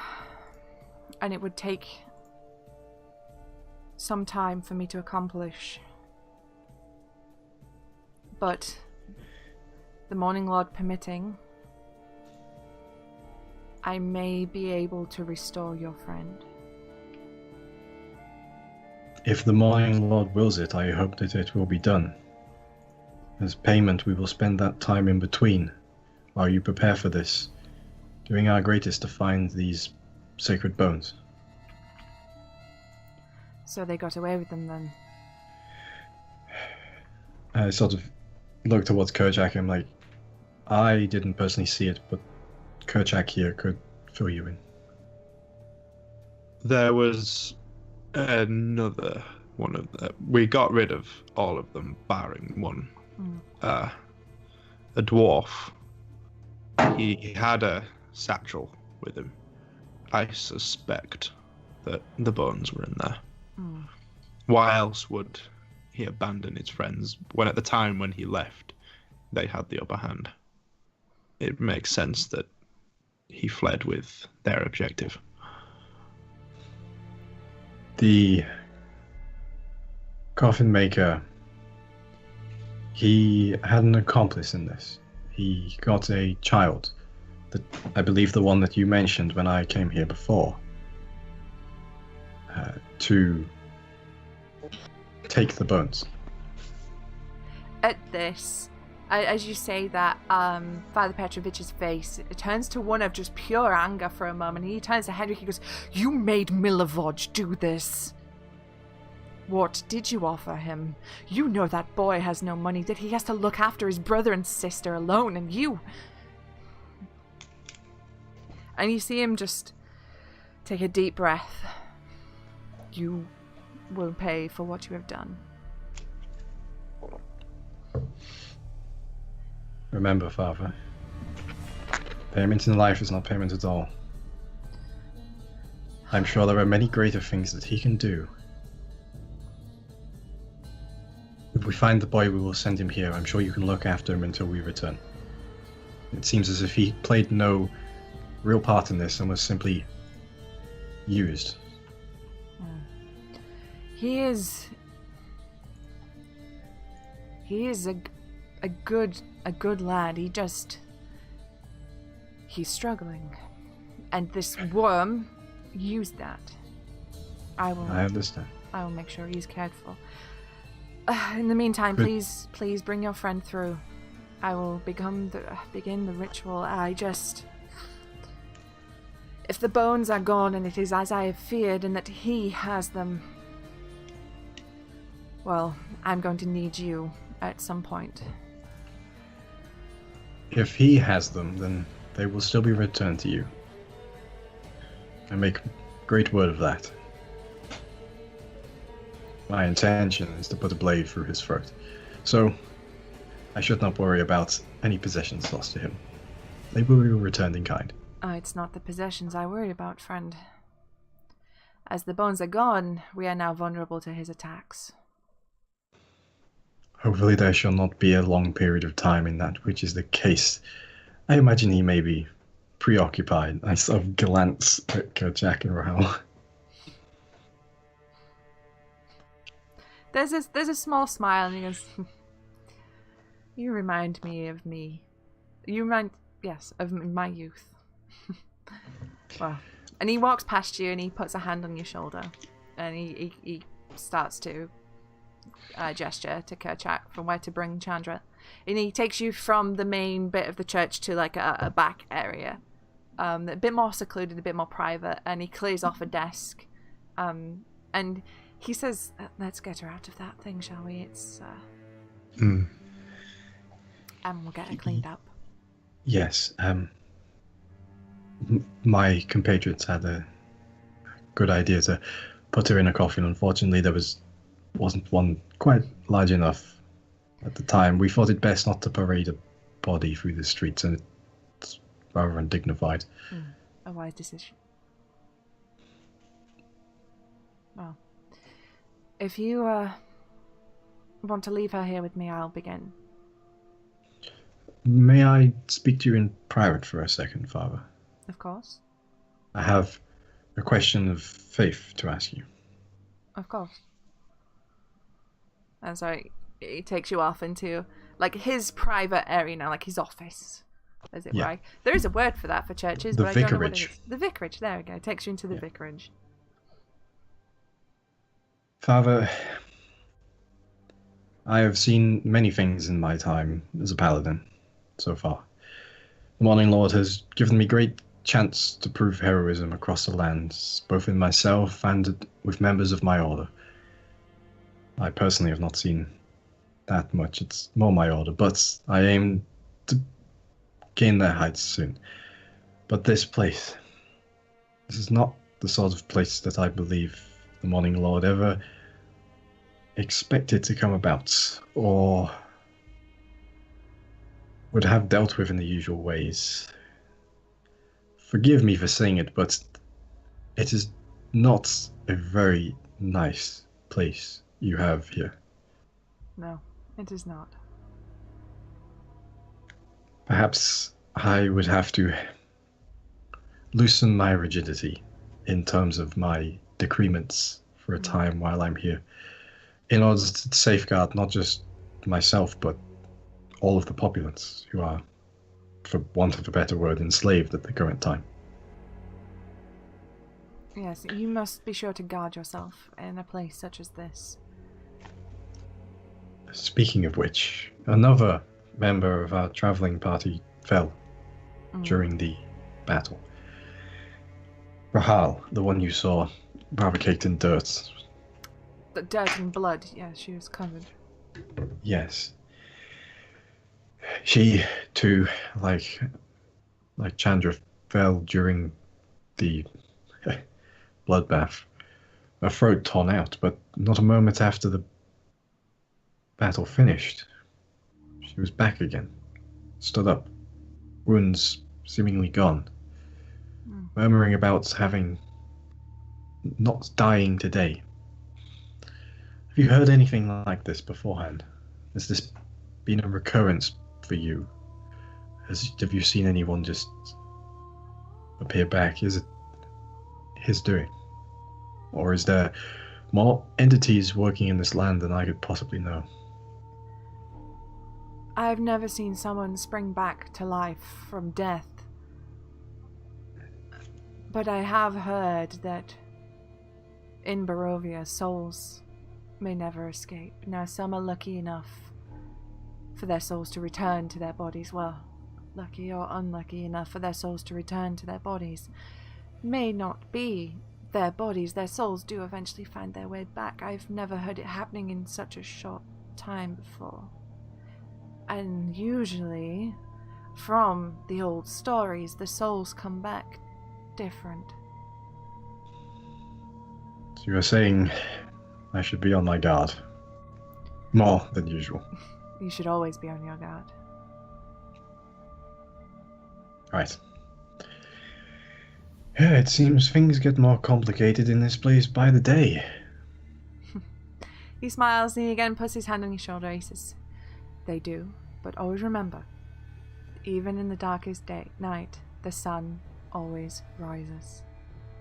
and it would take some time for me to accomplish. But the Morning Lord permitting, I may be able to restore your friend. If the Morning Lord wills it, I hope that it will be done. As payment, we will spend that time in between, while you prepare for this, doing our greatest to find these sacred bones. So they got away with them then? I sort of look towards Kerchak and I'm like, I didn't personally see it, but Kerchak here could fill you in. There was another one of them. We got rid of all of them, barring one. A dwarf. He had a satchel with him. I suspect that the bones were in there. Why else would he abandon his friends when at the time when he left, they had the upper hand? It makes sense that he fled with their objective. The coffin maker, he had an accomplice in this. He got a child, that I believe the one that you mentioned when I came here before, to take the bones. At this, as you say that, Father Petrovich's face, it turns to one of just pure anger for a moment. He turns to Henrik, he goes, you made Milovoc do this. What did you offer him? You know that boy has no money, that he has to look after his brother and sister alone, and you... And you see him just take a deep breath. You will pay for what you have done. Remember, Father, payment in life is not payment at all. I'm sure there are many greater things that he can do. If we find the boy, we will send him here. I'm sure you can look after him until we return. It seems as if he played no real part in this and was simply used. He is a good lad. He's struggling. And this worm used that. I understand. I will make sure he's cared for. In the meantime, please bring your friend through. I will begin the ritual. If the bones are gone and it is as I have feared and that he has them, well, I'm going to need you at some point. If he has them, then they will still be returned to you. I make great word of that. My intention is to put a blade through his throat. So, I should not worry about any possessions lost to him. They will be returned in kind. It's not the possessions I worry about, friend. As the bones are gone, we are now vulnerable to his attacks. Hopefully there shall not be a long period of time in that which is the case. I imagine he may be preoccupied. I sort of glance at Jack and Rahal. There's a small smile and he goes, you remind me of me. Of my youth. Well, and he walks past you and he puts a hand on your shoulder and he starts to gesture to Kerchak from where to bring Chandra. And he takes you from the main bit of the church to like a back area. A bit more secluded, a bit more private, and he clears off a desk. And he says, let's get her out of that thing, shall we? It's and we'll get her cleaned up. Yes, my compatriots had a good idea to put her in a coffin. Unfortunately, there wasn't one quite large enough at the time. We thought it best not to parade a body through the streets, and it's rather undignified. A wise decision. Well, if you want to leave her here with me, I'll begin. May I speak to you in private for a second, Father? Of course. I have a question of faith to ask you. Of course. And so he takes you off into like his private area now, like his office, as it were. There is a word for that for churches, but I don't know what it is. The vicarage. There we go. Takes you into the vicarage. Father, I have seen many things in my time as a paladin so far. The Morning Lord has given me great chance to prove heroism across the lands, both in myself and with members of my order. I personally have not seen that much. It's more my order, but I aim to gain their heights soon. But this place, this is not the sort of place that I believe the Morning Lord ever expected to come about, or would have dealt with in the usual ways. Forgive me for saying it, but it is not a very nice place you have here. No, it is not. Perhaps I would have to loosen my rigidity in terms of my decrements for a time while I'm here, in order to safeguard not just myself, but all of the populace who are, for want of a better word, enslaved at the current time. Yes, you must be sure to guard yourself in a place such as this. Speaking of which, another member of our traveling party fell during the battle. Rahal, the one you saw, rather caked in dirt. The dirt and blood, yeah, she was covered. Yes. She, too, like Chandra, fell during the bloodbath. Her throat torn out, but not a moment after the battle finished. She was back again, stood up, wounds seemingly gone, murmuring about not dying today. Have you heard anything like this beforehand? Has this been a recurrence for you? Have you seen anyone just appear back? Is it his doing? Or is there more entities working in this land than I could possibly know. I've never seen someone spring back to life from death. But I have heard that in Barovia, souls may never escape. Now, some are lucky enough for their souls to return to their bodies. Well, lucky or unlucky enough for their souls to return to their bodies. May not be their bodies. Their souls do eventually find their way back. I've never heard it happening in such a short time before. And usually, from the old stories, the souls come back different. So you're saying I should be on my guard. More than usual. You should always be on your guard. Right. Yeah, it seems things get more complicated in this place by the day. He smiles and he again puts his hand on your shoulder. He says, "They do, but always remember, even in the darkest night, the sun always rises."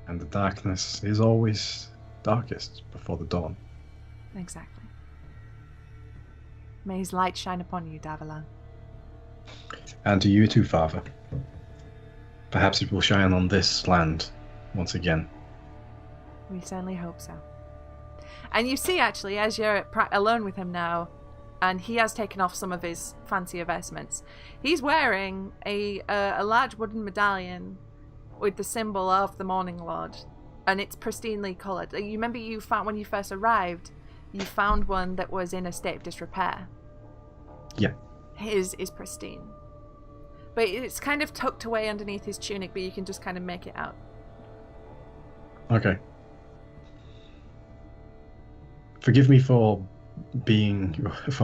And the darkness is always darkest before the dawn. Exactly. May his light shine upon you, Davilan. And to you too, Father. Perhaps it will shine on this land once again. We certainly hope so. And you see, actually, as you're alone with him now, and he has taken off some of his fancier vestments, he's wearing a large wooden medallion with the symbol of the Morning Lord, and it's pristinely coloured. You remember you found when you first arrived, you found one that was in a state of disrepair. Yeah. His is pristine. But it's kind of tucked away underneath his tunic, but you can just kind of make it out. Okay. Forgive me for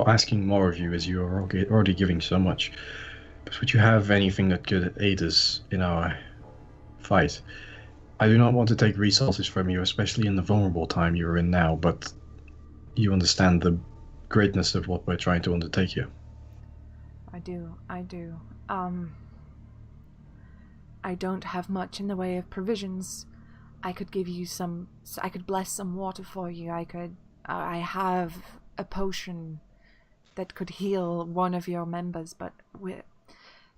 asking more of you, as you are already giving so much. But would you have anything that could aid us in our fight? I do not want to take resources from you, especially in the vulnerable time you are in now, but you understand the greatness of what we're trying to undertake here. I do. I don't have much in the way of provisions. I could give you I could bless some water for you. I have a potion that could heal one of your members, but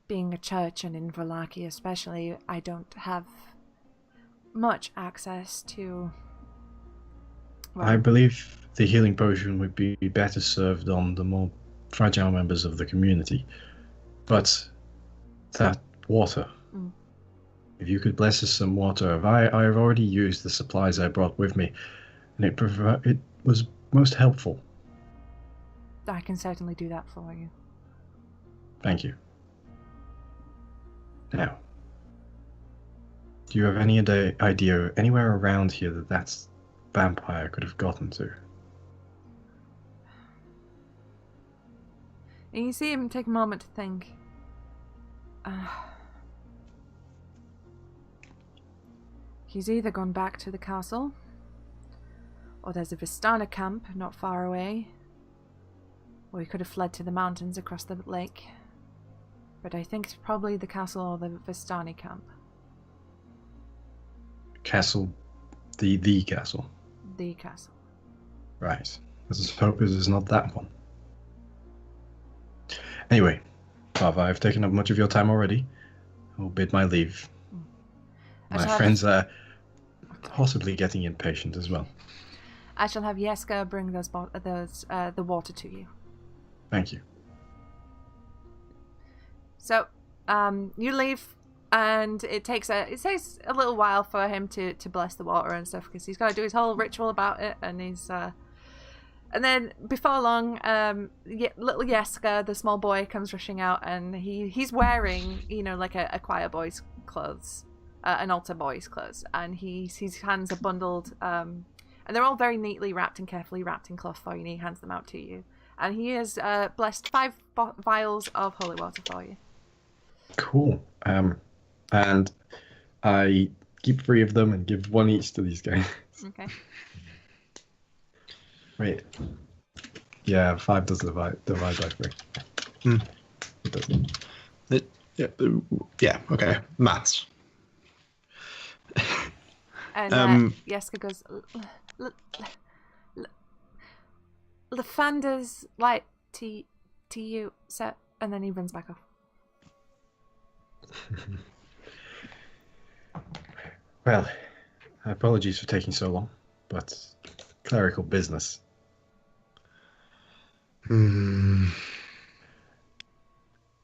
being a church and in Vallaki especially, I don't have much access to... Well, I believe the healing potion would be better served on the more fragile members of the community. But that water, if you could bless us some water, I've already used the supplies I brought with me, and it was most helpful. I can certainly do that for you. Thank you. Now, do you have any idea anywhere around here that vampire could have gotten to? And you see him take a moment to think. He's either gone back to the castle, or there's a Vistana camp not far away, or he could have fled to the mountains across the lake. But I think it's probably the castle or the Vistani camp. Castle? The castle? The castle. Right. Let's hope it is not that one. Anyway, Father, I've taken up much of your time already. I will bid my leave. My friends are possibly getting impatient as well. I shall have Yeska bring the water to you. Thank you. So, you leave, and it takes a little while for him to bless the water and stuff, because he's got to do his whole ritual about it, and and then before long, little Yeska, the small boy, comes rushing out, and he's wearing, like a choir boy's clothes, an altar boy's clothes, and his hands are bundled, and they're all very neatly wrapped and carefully wrapped in cloth for you, and he hands them out to you. And he has blessed 5 vials of holy water for you. Cool. And I keep 3 of them and give 1 each to these guys. Okay. Wait. Yeah, 5 does divide by 3. It doesn't. Yeah, okay. Maths. And Yeska goes, Lathander's light to you, sir. And then he runs back off. Well, apologies for taking so long, but clerical business.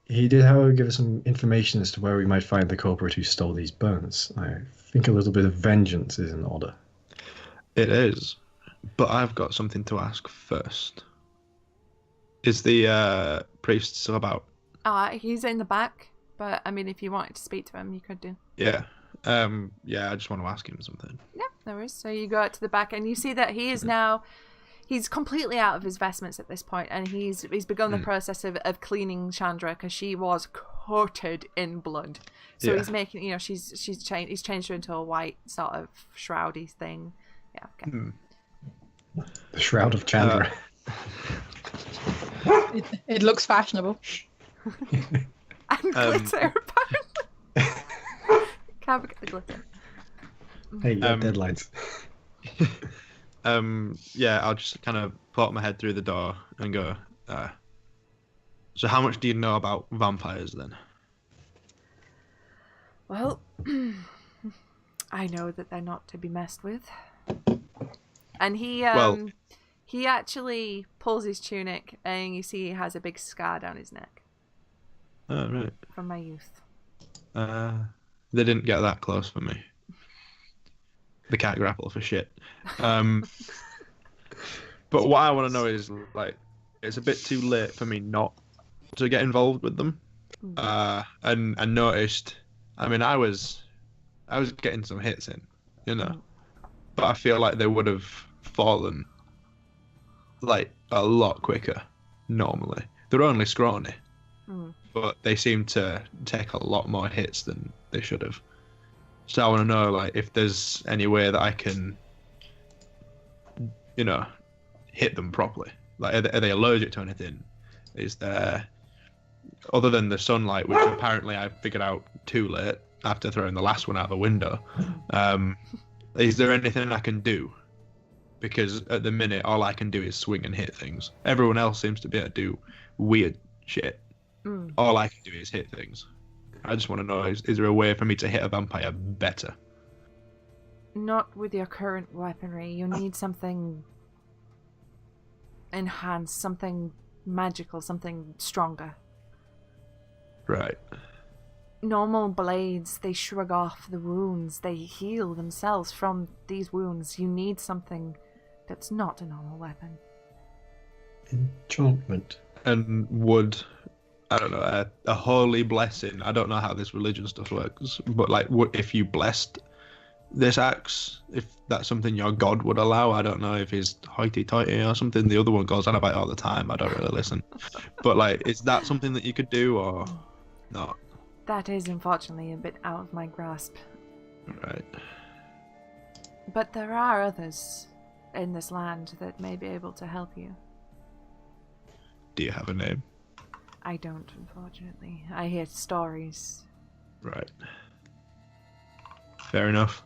He did, however, give us some information as to where we might find the culprit who stole these bones. I think a little bit of vengeance is in order. It is, but I've got something to ask first. Is the priest still about? He's in the back, but I mean, if you wanted to speak to him, you could do. Yeah. Yeah, I just want to ask him something. Yeah, no worries. So you go out to the back, and you see that he is now... He's completely out of his vestments at this point, and he's begun the process of cleaning Chandra, because she was coated in blood. So he's making, he's changed her into a white sort of shroudy thing. Yeah, okay. The Shroud of Chandra. It looks fashionable. And glitter, apparently. Can't forget the glitter. Hey, you got deadlines. Yeah, I'll just kind of pop my head through the door and go, so how much do you know about vampires then? Well, I know that they're not to be messed with. And he actually pulls his tunic, and you see he has a big scar down his neck. Oh, right. From my youth. They didn't get that close for me. They can't grapple for shit. But what I want to know is, like, it's a bit too late for me not to get involved with them. And I noticed, I mean, I was getting some hits in, but I feel like they would have fallen, like, a lot quicker normally. They're only scrawny, but they seem to take a lot more hits than they should have. So I want to know, like, if there's any way that I can, hit them properly. Like, are they allergic to anything? Is there, other than the sunlight, which apparently I figured out too late after throwing the last one out the window, is there anything I can do? Because at the minute, all I can do is swing and hit things. Everyone else seems to be able to do weird shit. All I can do is hit things. I just want to know, is there a way for me to hit a vampire better? Not with your current weaponry. You need something enhanced, something magical, something stronger. Right. Normal blades, they shrug off the wounds. They heal themselves from these wounds. You need something that's not a normal weapon. Enchantment. And would... I don't know, a holy blessing. I don't know how this religion stuff works, but like, what if you blessed this axe? If that's something your god would allow, I don't know if he's hoity-toity or something. The other one goes on about it all the time. I don't really listen. But like, is that something that you could do or not? That is unfortunately a bit out of my grasp. Right. But there are others in this land that may be able to help you. Do you have a name? I don't, unfortunately. I hear stories. Right. Fair enough.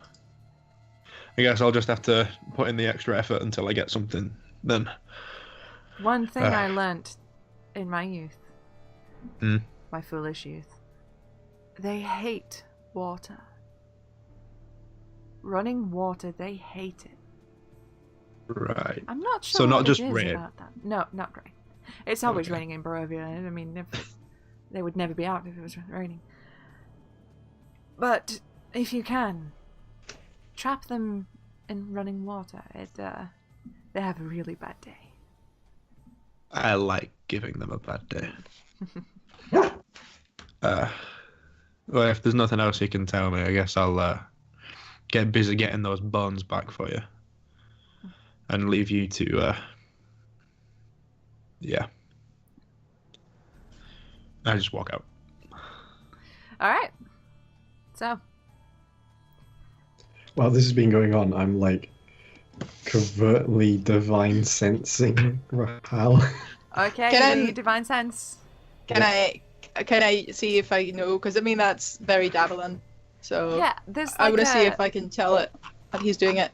I guess I'll just have to put in the extra effort until I get something, then. One thing I learnt in my youth, my foolish youth, they hate water. Running water, they hate it. Right. I'm not sure so not what just it is rain. about that. No, not great. It's always raining in Barovia. I mean, they would never be out if it was raining. But if you can, trap them in running water. They have a really bad day. I like giving them a bad day. Well, if there's nothing else you can tell me, I guess I'll get busy getting those bones back for you. And leave you to... Yeah. I just walk out. Alright. So. While this has been going on, I'm like covertly divine sensing Rahal. Okay, Can you I- divine sense. Can I see if I know? Because I mean that's very Davalin. So Yeah, there's like I want to see if I can tell it that he's doing it.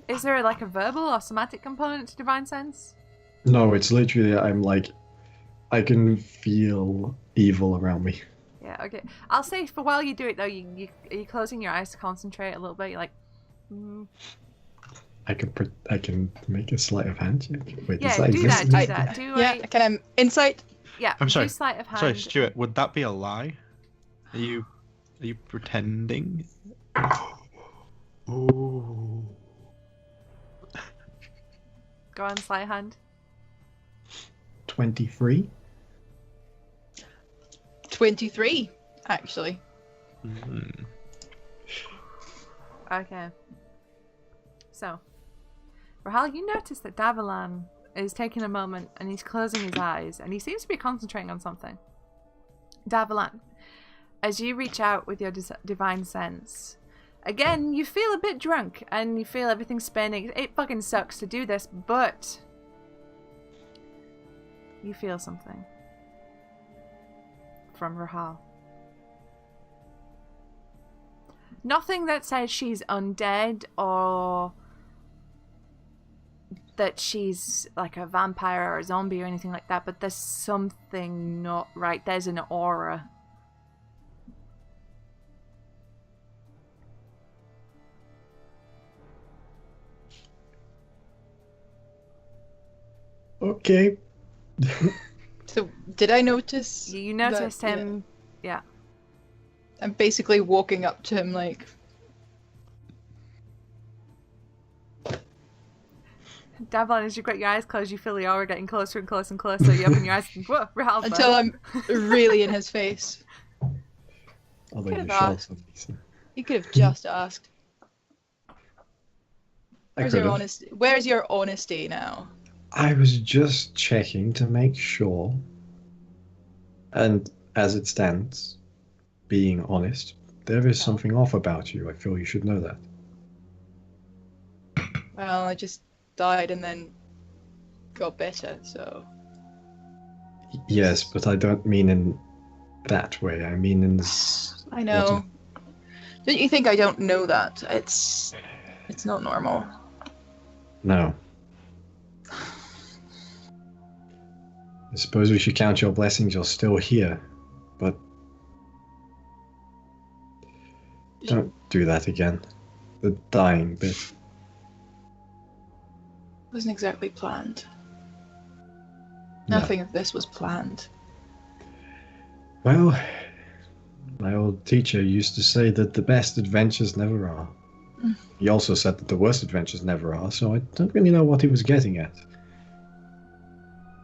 Is there like a verbal or somatic component to divine sense? No, it's literally, I'm like, I can feel evil around me. Yeah, okay. I'll say for while you do it though, are you closing your eyes to concentrate a little bit? You're like, I can make a sleight of hand check. Wait, yeah, does that do exist? that, do that. Do Yeah, can I insight? Yeah, I'm sorry. do sleight of hand. Sorry, Stuart. Would that be a lie? Are you pretending? Oh. Go on, sleight of hand. 23. 23, actually. Mm. Okay. So, Rahal, you notice that Davalan is taking a moment and he's closing his eyes and he seems to be concentrating on something. Davalan, as you reach out with your divine sense, again, you feel a bit drunk and you feel everything spinning. It fucking sucks to do this, but you feel something from Rahal. Nothing that says she's undead or that she's like a vampire or a zombie or anything like that, but there's something not right. There's an aura. Okay. So, did I notice? You noticed that, him, yeah. I'm basically walking up to him like, Davlin, as you've got your eyes closed, you feel the aura getting closer and closer and closer. You open your eyes and whoa, Rahal. until I'm really in his face. Although Could've you shall asked. something, so. You could have just asked. I Where's your could've. honesty? Where's your honesty now? I was just checking to make sure. And as it stands, being honest, there is something off about you. I feel you should know that. Well, I just died and then got better, so. Yes, but I don't mean in that way. I mean in this. I know. Don't you think I don't know that? It's not normal. No. I suppose we should count your blessings. You're still here, but don't do that again. The dying bit. Wasn't exactly planned. No. Nothing of this was planned. Well, my old teacher used to say that the best adventures never are. He also said that the worst adventures never are, so I don't really know what he was getting at.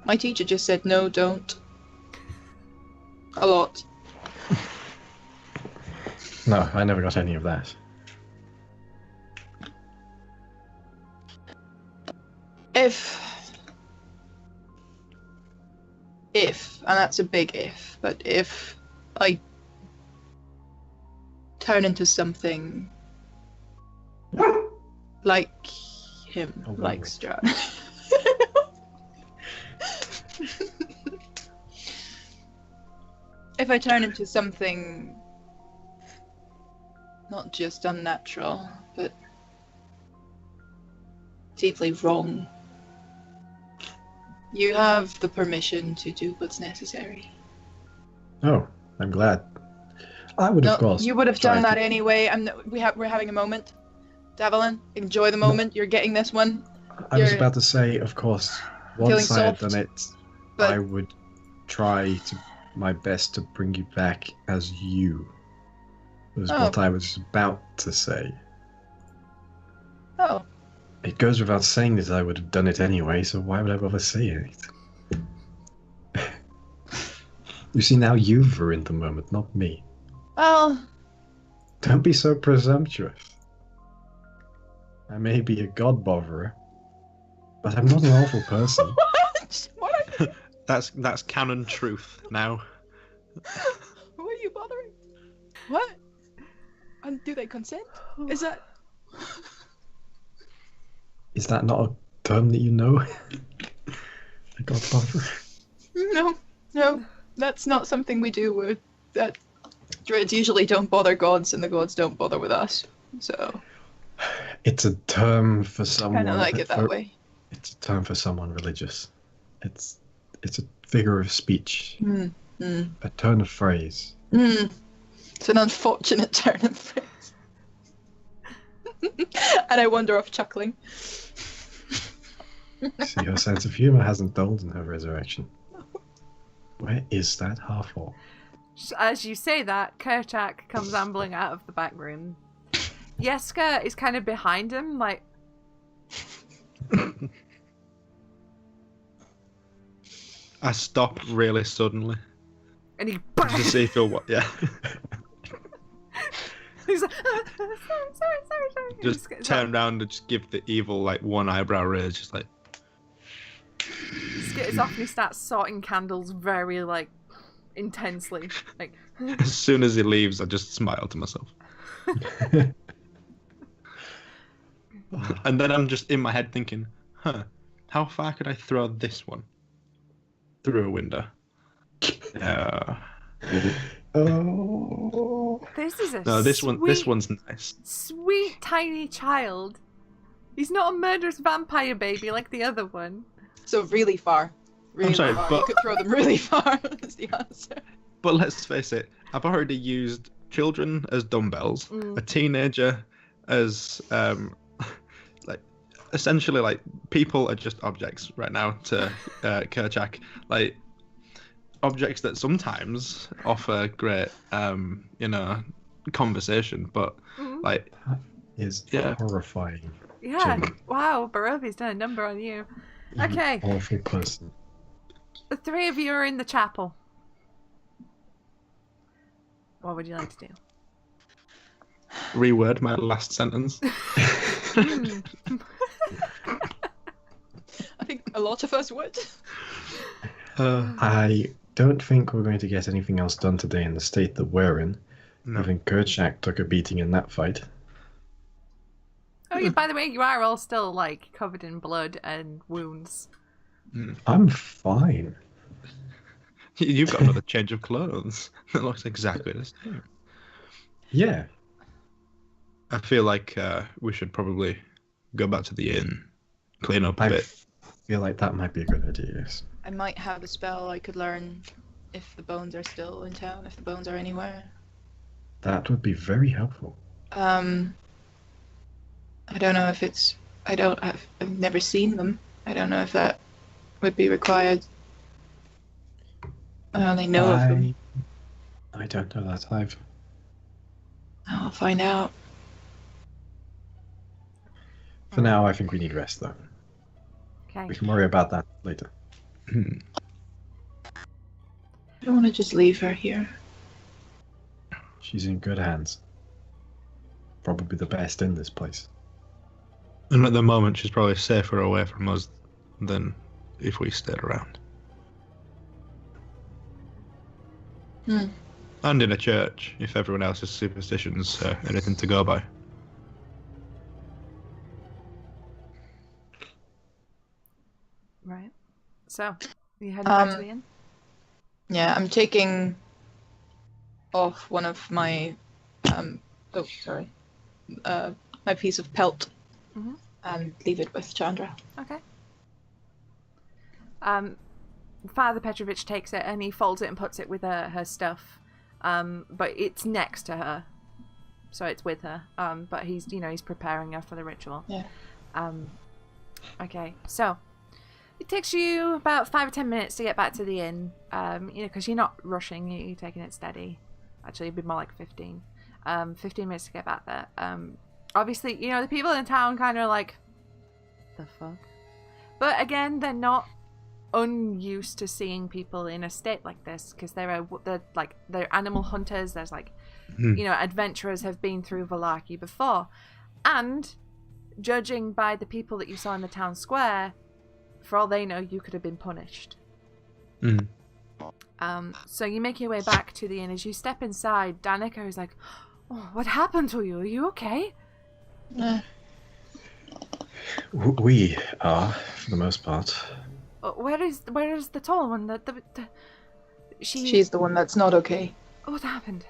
My teacher just said, no, don't. A lot. No, I never got any of that. If, and that's a big if, but if I turn into something like him, Oh, like wow. Strahd. If I turn into something not just unnatural, but deeply wrong, you have the permission to do what's necessary. Oh, I'm glad. I would, of course. You would have try done to- that anyway. We're having a moment. Davalin, enjoy the moment. You're getting this one. I was You're about to say, of course, feeling once I had soft, done it, but I would try to my best to bring you back as you. Was Oh. what I was about to say. oh, It goes without saying that I would have done it anyway, so why would I bother saying it? You see, now you've ruined the moment, not me. well, Don't be so presumptuous. I may be a god botherer, but I'm not an awful person. what? What That's canon truth now. are you bothering? What? And do they consent? Is that? Is that not a term that you know? A god botherer? No, that's not something we do. That Druids usually don't bother gods, and the gods don't bother with us. So It's a term for someone. kind of like it that way. It's a term for someone religious. It's a figure of speech, Mm, mm, a turn of phrase. mm. It's an unfortunate turn of phrase. And I wander off chuckling. See, her sense of humor hasn't dulled in her resurrection. Where is that half-orc? As you say that, Kerchak comes ambling out of the back room. Yeska is kind of behind him, like... I stop really suddenly. And he... To see if he'll what? Yeah. He's like, sorry. Just turn around and just give the evil like one eyebrow raise, just like. Skitters off and he starts sorting candles very like intensely. Like As soon as he leaves, I just smile to myself. And then I'm just in my head thinking, how far could I throw this one? Through a window. Oh. this is a No, this one's nice. sweet tiny child. He's not a murderous vampire baby like the other one. So really far. Really sorry, far. but- You could throw them really far, is the answer. But let's face it, I've already used children as dumbbells, a teenager as like essentially like people are just objects right now to Kerchak. Like objects that sometimes offer great conversation, but like Is Yeah. horrifying. Yeah. Jim. Wow, Barovi's done a number on you. Okay. You awful person. The three of you are in the chapel. What would you like to do? reword my last sentence. I think a lot of us would. I don't think we're going to get anything else done today in the state that we're in. No. Even Kerchak took a beating in that fight. Oh, yeah, by the way, you are all still, like, covered in blood and wounds. I'm fine. You've got another change of clothes. That looks exactly the same. Yeah. I feel like we should probably go back to the inn, clean up a I bit. feel like that might be a good idea, yes. I might have a spell I could learn if the bones are still in town, if the bones are anywhere. That would be very helpful. I don't know if it's... I've never seen them. I don't know if that would be required. I only know of them. I don't know that either. I'll find out. For now, I think we need rest, though. Okay. We can worry about that later. I don't want to just leave her here. She's in good hands. Probably the best in this place. And at the moment, she's probably safer away from us than if we stayed around. And in a church, if everyone else's superstitions are anything to go by. Right. So, you heading back to the inn? Yeah, I'm taking off one of my... my piece of pelt. Mhm. And leave it with Chandra. Okay. Father Petrovich takes it and he folds it and puts it with her stuff. But it's next to her. So it's with her. But he's preparing her for the ritual. Yeah. Okay, so it takes you about 5 or 10 minutes to get back to the inn. Because you're not rushing, you're taking it steady. Actually, it'd be more like 15. 15 minutes to get back there. Obviously, the people in town kind of like, the fuck? But again, they're not unused to seeing people in a state like this because they're animal hunters. There's adventurers have been through Vallaki before, and judging by the people that you saw in the town square, for all they know, you could have been punished. So you make your way back to the inn. As you step inside, Danica is like, "Oh, what happened to you? Are you okay?" We are, for the most part. Where is the tall one? She's the one that's not okay. What happened?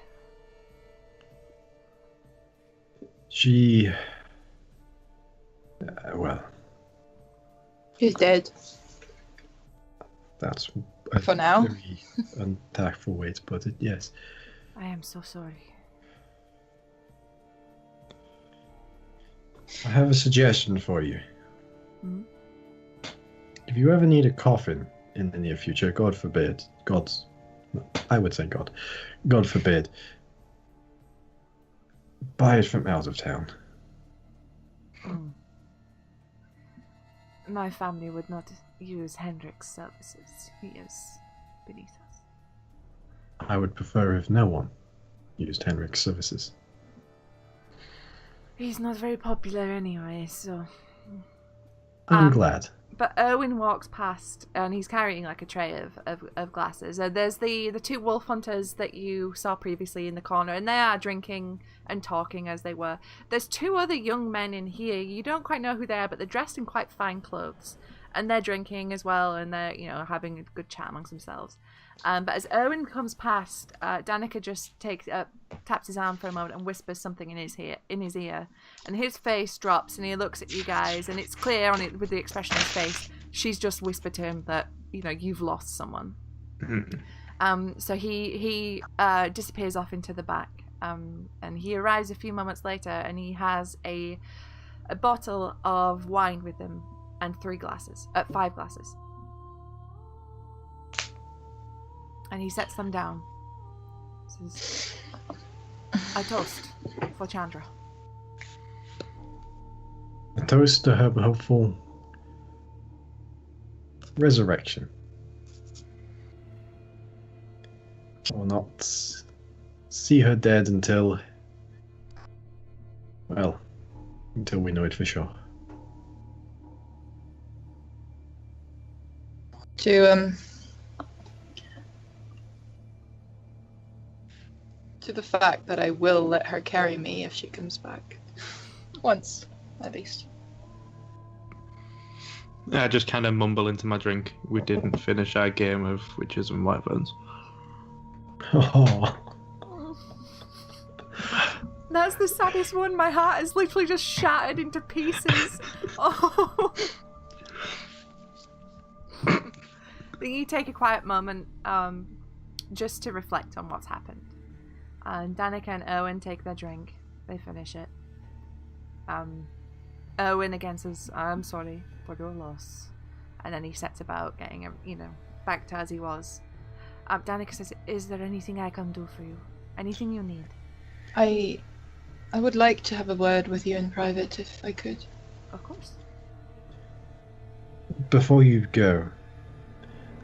She... well... She's dead. That's a For now. very untactful way to put it. Yes. I am so sorry. I have a suggestion for you. Hmm? If you ever need a coffin in the near future, God forbid, I would say God forbid, buy it from out of town. Hmm. My family would not use Hendrik's services. He is beneath us. I would prefer if no one used Henrik's services. He's not very popular anyway, so... I'm glad. But Erwin walks past, and he's carrying like a tray of glasses. There's the two wolf hunters that you saw previously in the corner, and they are drinking and talking as they were. There's two other young men in here. You don't quite know who they are, but they're dressed in quite fine clothes. And they're drinking as well, and they're, having a good chat amongst themselves. But as Erwin comes past, Danica just taps his arm for a moment and whispers something in his ear, and his face drops, and he looks at you guys, and it's clear on it with the expression on his face. She's just whispered to him that you've lost someone. So he disappears off into the back, and he arrives a few moments later, and he has a bottle of wine with him and 5 glasses. And he sets them down. Says, "I toast for Chandra." A toast to her hopeful resurrection. I will not see her dead until we know it for sure. To the fact that I will let her carry me if she comes back. Once, at least. I just kind of mumble into my drink. We didn't finish our game of witches and wyverns. Oh. That's the saddest one. My heart is literally just shattered into pieces. Oh. But you take a quiet moment just to reflect on what's happened. And Danica and Owen take their drink. They finish it. Owen again says, "I'm sorry for your loss." And then he sets about getting, back to as he was. Danica says, "Is there anything I can do for you? Anything you need?" I would like to have a word with you in private, if I could. Of course. Before you go,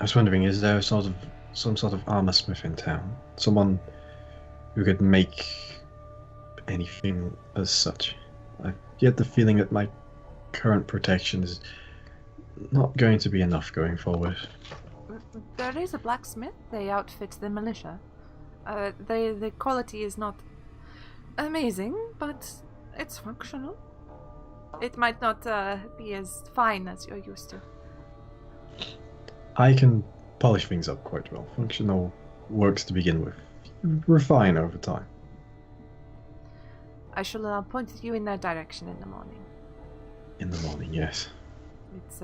I was wondering, is there some sort of armor smith in town? Someone who could make anything as such? I get the feeling that my current protection is not going to be enough going forward. There is a blacksmith. They outfit the militia. The quality is not amazing, but it's functional. It might not be as fine as you're used to. I can polish things up quite well. Functional works to begin with. Refine over time. I shall point you in that direction in the morning. In the morning, yes. It's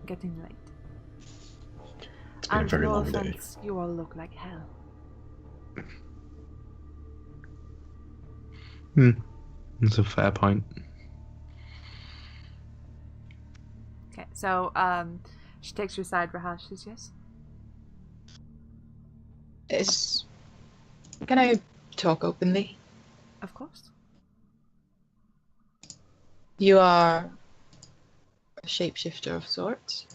getting late. It's been a very long day. Offense, you all look like hell. That's a fair point. Okay, so she takes you aside, Rahal. She says, "Yes." Can I talk openly? Of course. You are a shapeshifter of sorts.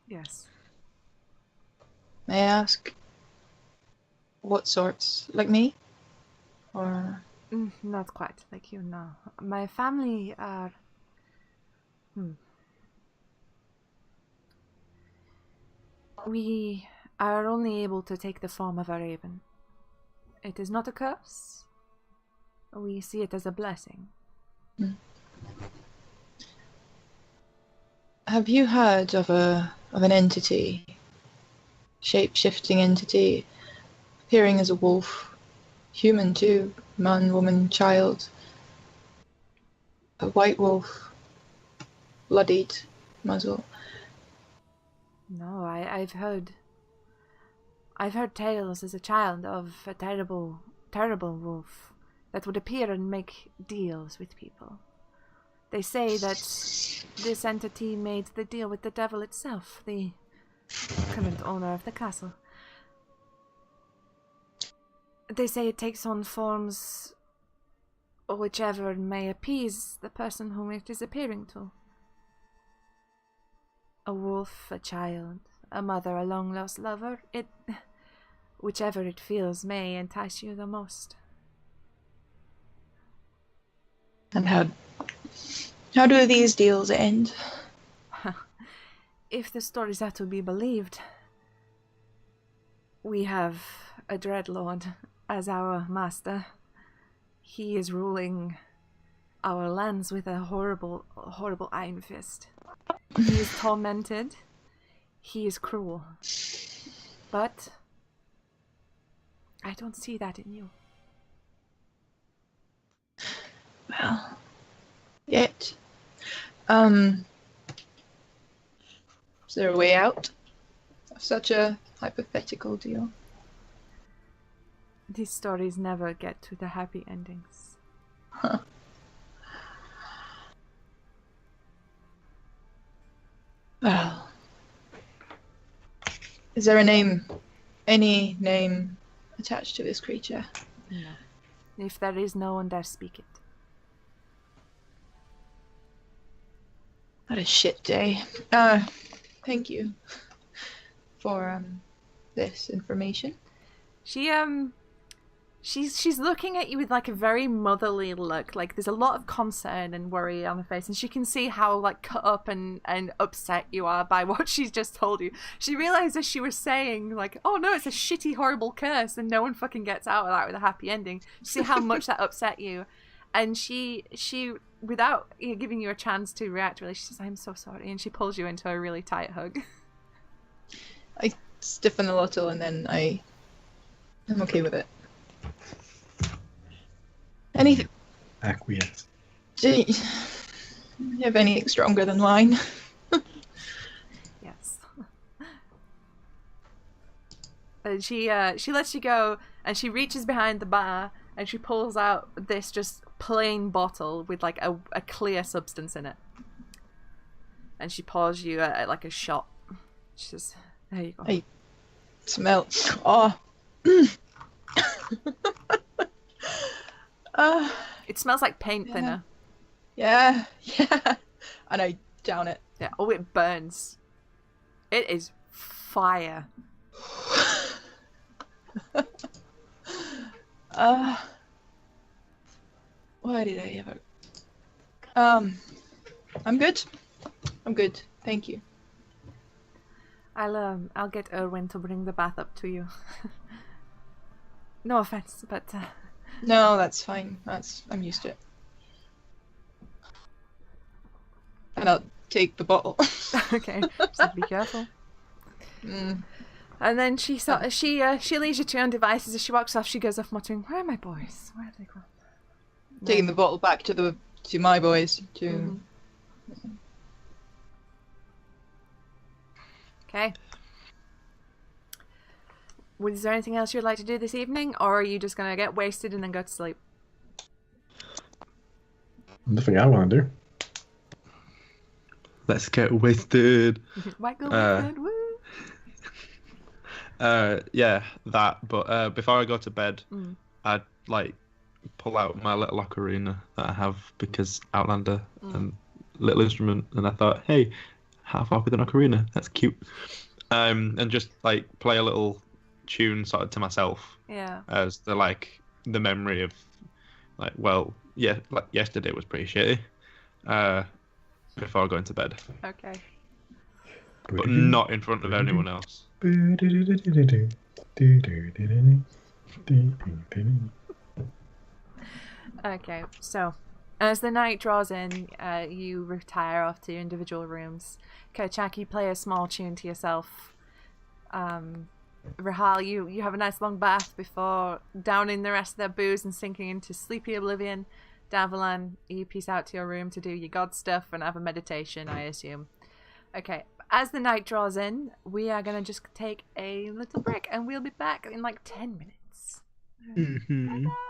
Yes. May I ask what sorts? Like me? Or... Not quite like you, no. My family are... We are only able to take the form of a raven. It is not a curse. We see it as a blessing. Have you heard of an entity, shape-shifting entity, appearing as a wolf, human too, man, woman, child, a white wolf, bloodied muzzle? No, I've heard tales as a child of a terrible, terrible wolf that would appear and make deals with people. They say that this entity made the deal with the devil itself, the current owner of the castle. They say it takes on forms whichever may appease the person whom it is appearing to. A wolf, a child, a mother, a long-lost lover, whichever it feels may entice you the most. And how do these deals end? If the stories are to be believed, we have a Dreadlord as our master. He is ruling our lands with a horrible, horrible iron fist. He is tormented. He is cruel. But I don't see that in you. Well, yet. Is there a way out of such a hypothetical deal? These stories never get to the happy endings. Huh. Well, is there a name, any name attached to this creature? No. If there is, no one dare speak it. What a shit day. Thank you for this information. She's looking at you with like a very motherly look. Like there's a lot of concern and worry on her face, and she can see how like cut up and upset you are by what she's just told you. She realized as she was saying like, oh no, it's a shitty horrible curse and no one fucking gets out of that with a happy ending. See how much that upset you. And she without giving you a chance to react really, she says, I'm so sorry, and she pulls you into a really tight hug. I stiffen a little and then I'm okay with it. Anything? Acquiesce. Do you have anything stronger than wine? Yes. And she lets you go, and she reaches behind the bar, and she pulls out this just plain bottle with like a clear substance in it. And she pours you like a shot. She says, there you go. I smell. Oh. It smells like paint thinner. Yeah. And I down it. Yeah. Oh, it burns. It is fire. Why did I ever? I'm good. Thank you. I'll get Erwin to bring the bath up to you. No offense, but No, that's fine. I'm used to it. And I'll take the bottle. okay. Just be careful. Mm. And then she leaves you to your own devices. As she walks off, she goes off muttering, "Where are my boys? Where have they gone?" Taking the bottle back to my boys. Okay. Was there anything else you'd like to do this evening, or are you just gonna get wasted and then go to sleep? Nothing I want to do. Let's get wasted. Might go wasted. Woo. Yeah, that. But before I go to bed, I'd like pull out my little ocarina that I have because Outlander and little instrument, and I thought, hey, half off with an ocarina. That's cute. And just like play a little tune sort of to myself. Yeah. As the memory of like yesterday was pretty shitty. Before going to bed. Okay. But not in front of anyone else. Okay, so as the night draws in, you retire off to your individual rooms. Kochak, you play a small tune to yourself. Rahal, you have a nice long bath before downing the rest of their booze and sinking into sleepy oblivion. Davalan, you peace out to your room to do your god stuff and have a meditation, I assume. Okay, as the night draws in, we are gonna just take a little break, and we'll be back in like 10 minutes. Mm-hmm. Bye-bye.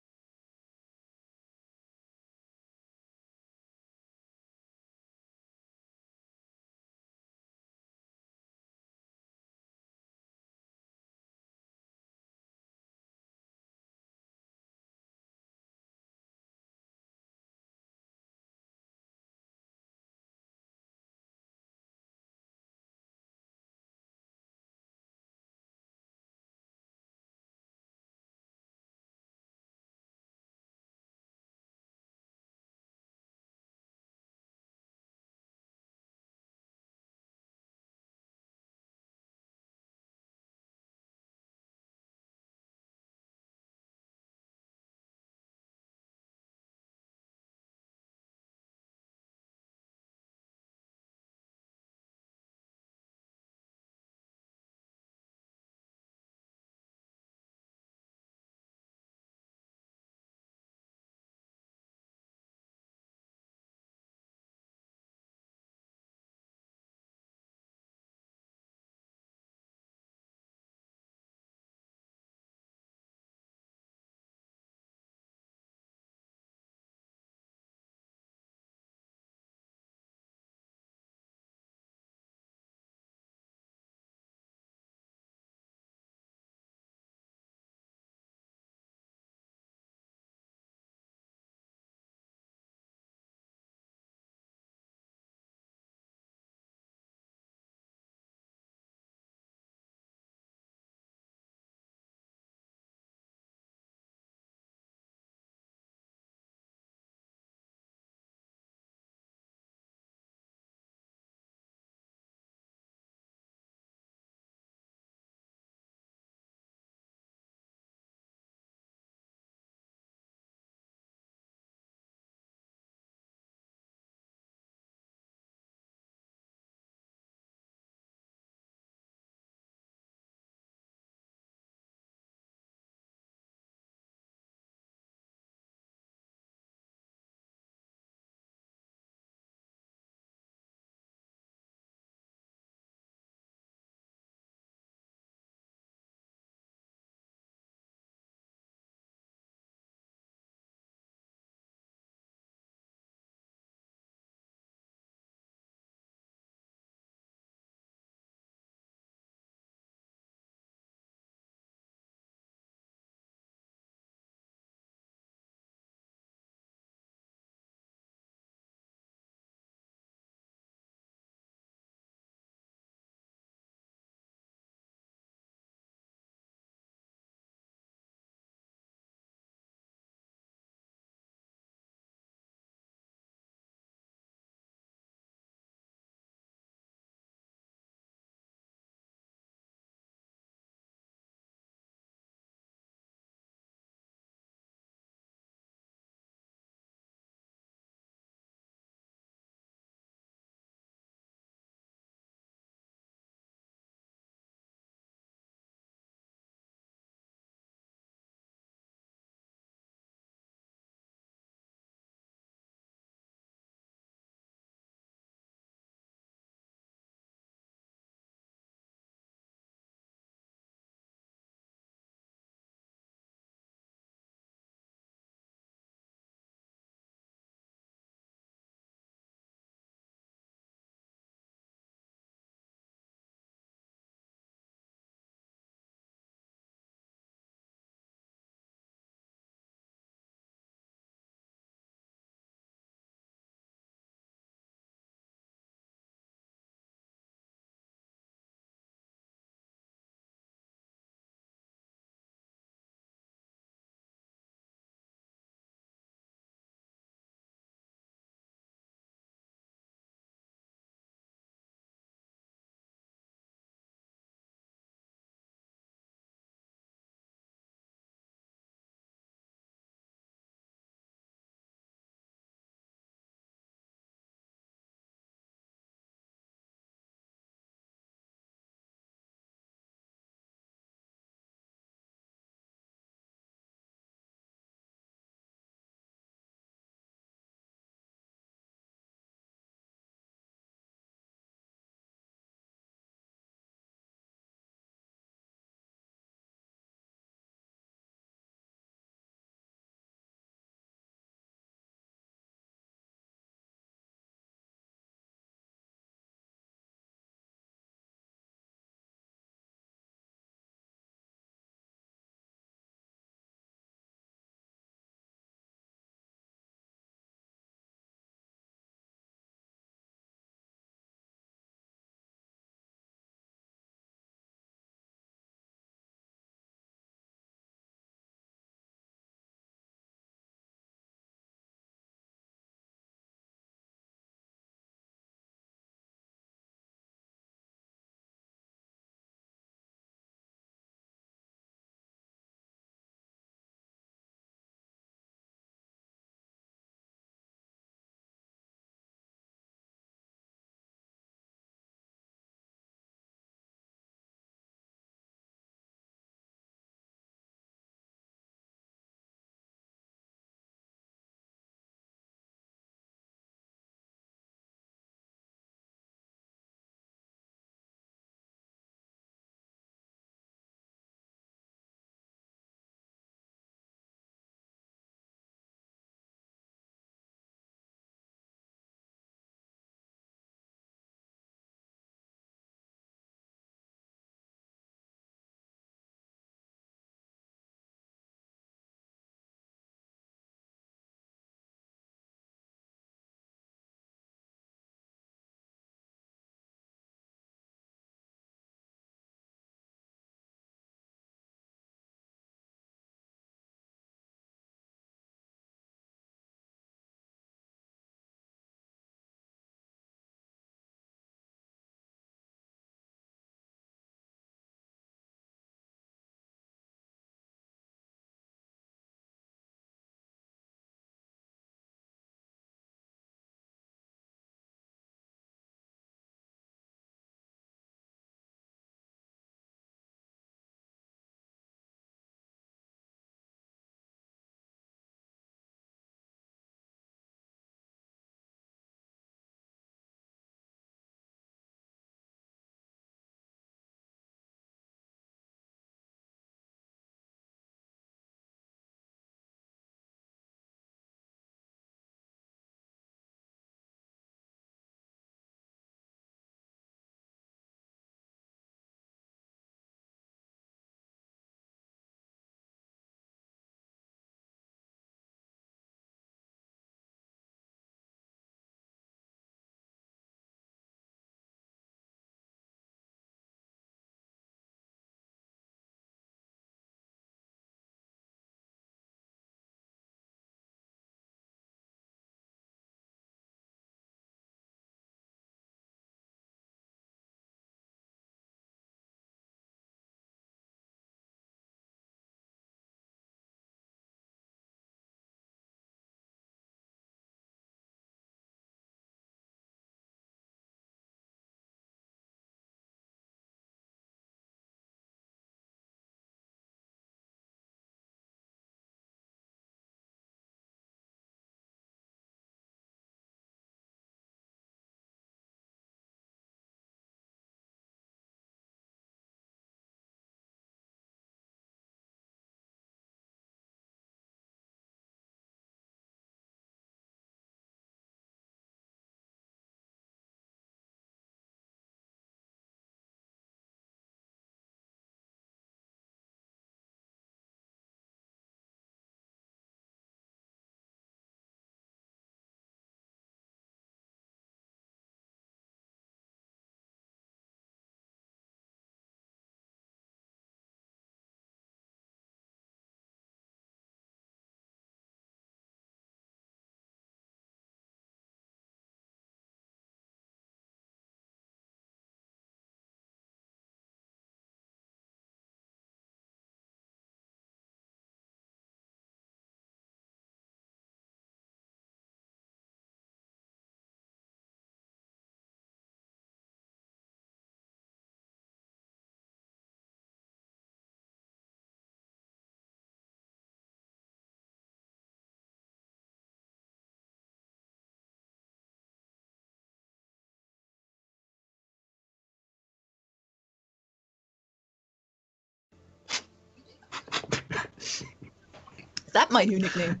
that my new nickname?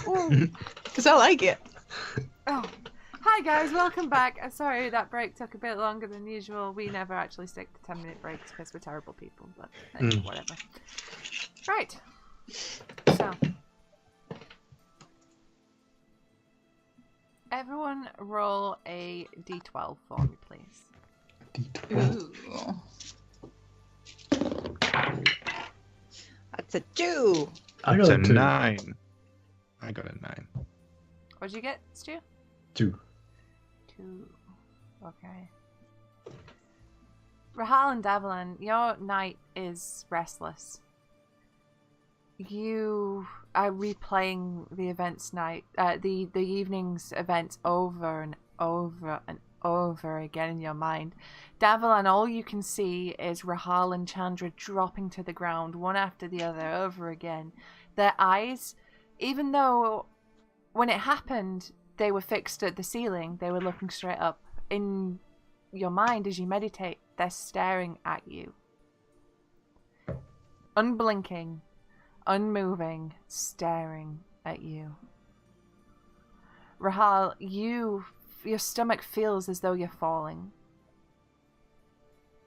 Ooh. Because I like it. Oh. Hi guys, welcome back. Sorry that break took a bit longer than usual. We never actually stick to 10-minute breaks because we're terrible people, but whatever. Right. So. Everyone roll a d12 for me, please. D12. Ooh. That's a 2. I That's got a a 2. 9. I got a 9. What'd you get, Stu? 2. 2. Okay. Rahal and Davalin, your night is restless. You are replaying the events night, the evening's events over and over and over again in your mind. Davalin, all you can see is Rahal and Chandra dropping to the ground, one after the other, over again. Their eyes, even though when it happened, they were fixed at the ceiling, they were looking straight up. In your mind, as you meditate, they're staring at you. Unblinking, unmoving, staring at you. Rahal, your stomach feels as though you're falling.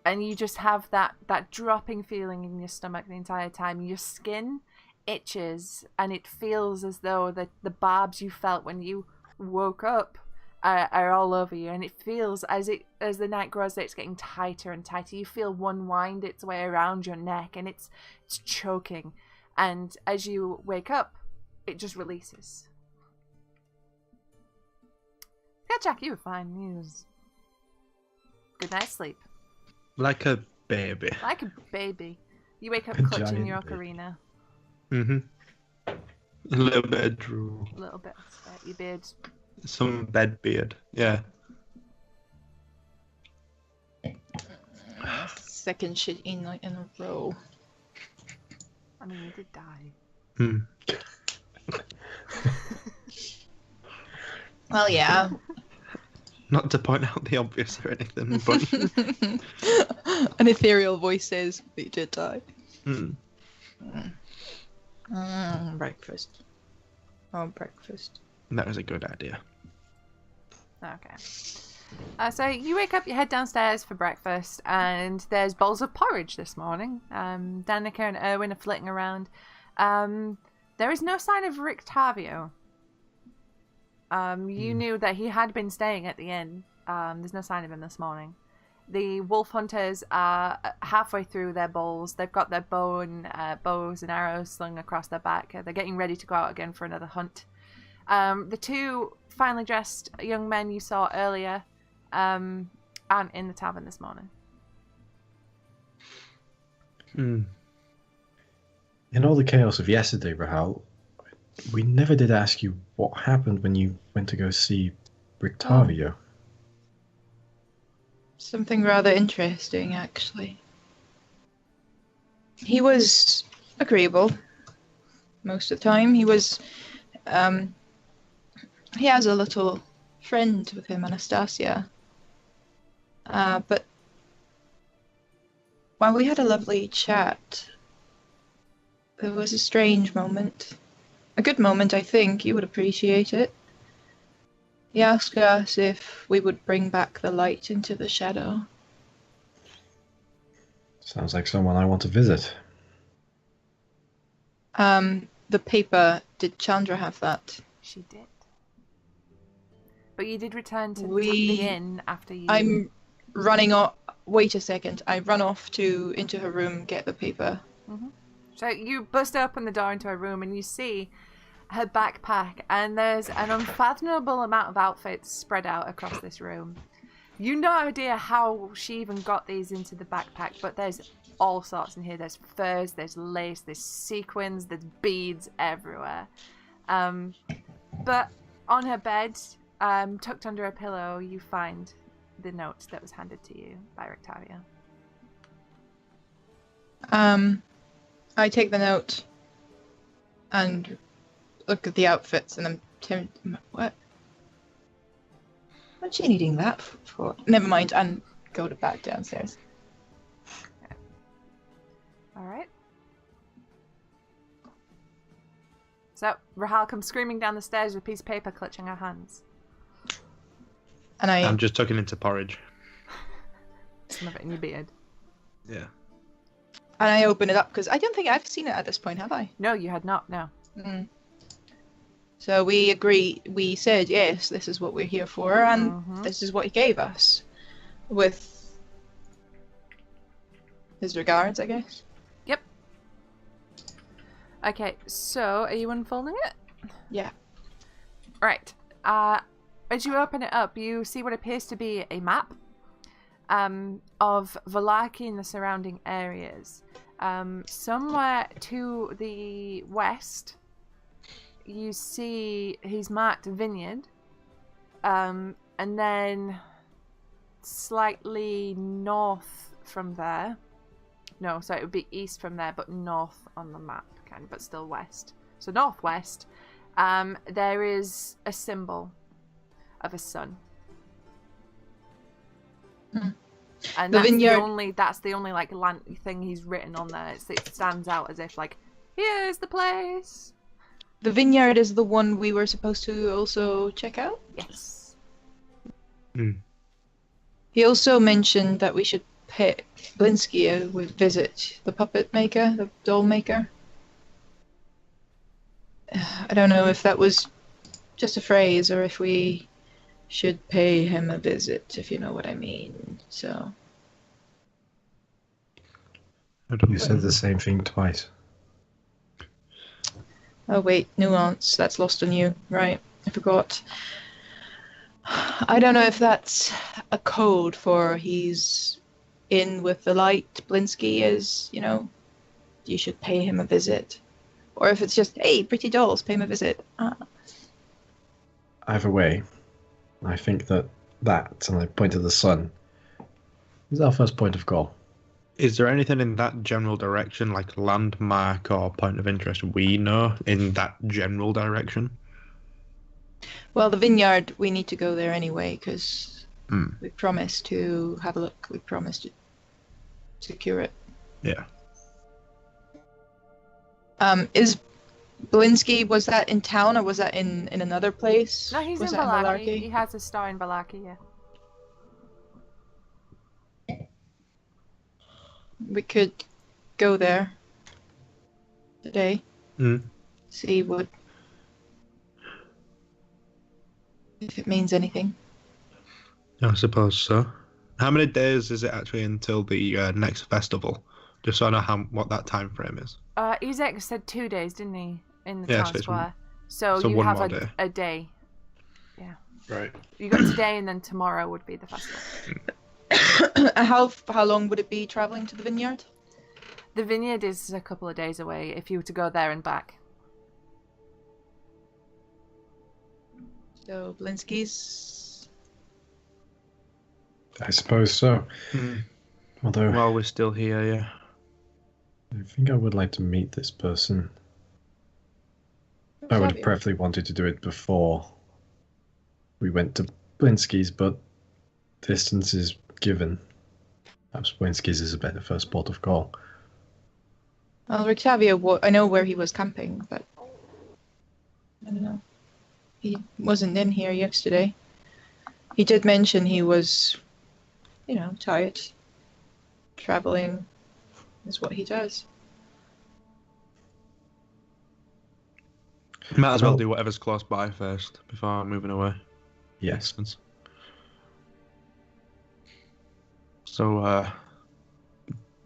And you just have that dropping feeling in your stomach the entire time. Your skin itches, and it feels as though the barbs you felt when you woke up are all over you, and it feels as the night grows, it's getting tighter and tighter. You feel one wind its way around your neck, and it's choking. And as you wake up, it just releases. Yeah, Jack, you were fine. You was good night's sleep. Like a baby. Like a baby. You wake up A clutching giant your baby. ocarina. A little bit of drool. A little bit of sweat. Your beard. Some bed beard. Yeah. Second shit in a row. I mean, you did die. Hmm. Well, yeah. Not to point out the obvious or anything, but An ethereal voice says that you did die. Breakfast. Oh, breakfast. that was a good idea. Okay. So you wake up, you head downstairs for breakfast, and there's bowls of porridge this morning. Danica and Erwin are flitting around. There is no sign of Rick Tavio. You knew that he had been staying at the inn. There's no sign of him this morning. The wolf hunters are halfway through their bowls. They've got their bows and arrows slung across their back. They're getting ready to go out again for another hunt. The two finely dressed young men you saw earlier aren't in the tavern this morning. In all the chaos of yesterday, Rahal, we never did ask you what happened when you went to go see Rictavio. Something rather interesting, actually. He was agreeable most of the time. He was, he has a little friend with him, Anastasia. But while we had a lovely chat, there was a strange moment. A good moment, I think. You would appreciate it. He asked us if we would bring back the light into the shadow. Sounds like someone I want to visit. The paper, did Chandra have that? She did. But you did return to the inn after you... I'm running off. Wait a second. I run off into her room, get the paper. Mm-hmm. So you bust open the door into her room and you see her backpack, and there's an unfathomable amount of outfits spread out across this room. You no idea how she even got these into the backpack, but there's all sorts in here. There's furs, there's lace, there's sequins, there's beads everywhere. But on her bed, tucked under a pillow, you find the note that was handed to you by Rictavio. I take the note and look at the outfits, and I'm what? What's she needing that for? Never mind, and go back downstairs. All right. So Rahal comes screaming down the stairs with a piece of paper clutching her hands. And I'm just tucking into porridge. Some of it in your beard. Yeah. I open it up because I don't think I've seen it at this point, have I? No, you had not, no. Mm. So we agree. We said, yes, this is what we're here for, and this is what he gave us. With his regards, I guess. Yep. Okay, so are you unfolding it? Yeah. Right. As you open it up, you see what appears to be a map of Vallaki and the surrounding areas. Somewhere to the west, you see he's marked Vineyard, and then slightly north from there. No, so it would be east from there, but north on the map, kind of, but still west. So northwest, there is a symbol of a sun. And that's the only like land thing he's written on there. It stands out as if like, here's the place. The vineyard is the one we were supposed to also check out? Yes. He also mentioned that we should pay Blinsky a visit, the puppet maker, the doll maker. I don't know if that was just a phrase or if we should pay him a visit, if you know what I mean. So. You said the same thing twice. Oh wait, nuance. That's lost on you. Right, I forgot. I don't know if that's a code for he's in with the light. Blinsky is, you know, you should pay him a visit. Or if it's just, hey, pretty dolls, pay him a visit. Either way, I think that, and I point to the sun, is our first point of call. Is there anything in that general direction, like landmark or point of interest we know in that general direction? Well, the vineyard, we need to go there anyway, because we promised to have a look. We promised to secure it. Yeah. Is Blinsky, was that in town or was that in another place? No, he's was in that Vallaki. He has a star in Vallaki, yeah. We could go there today. See what if it means anything. I suppose so. How many days is it actually until the next festival? Just so I know what that time frame is. Izek said 2 days, didn't he? In the Yeah, town so square. So you one have more a day. Yeah. Right. You got today and then tomorrow would be the festival. How long would it be traveling to the vineyard? The vineyard is a couple of days away if you were to go there and back. So Blinsky's. I suppose so. Although, While we're still here, yeah. I think I would like to meet this person. I would have preferably wanted to do it before we went to Blinsky's, but distance is given. Perhaps Blinsky's is a better first port of call. Well, Rictavio, I know where he was camping, but I don't know. He wasn't in here yesterday. He did mention he was, you know, tired. Traveling is what he does. Might as well do whatever's close by first before moving away. Yes. So,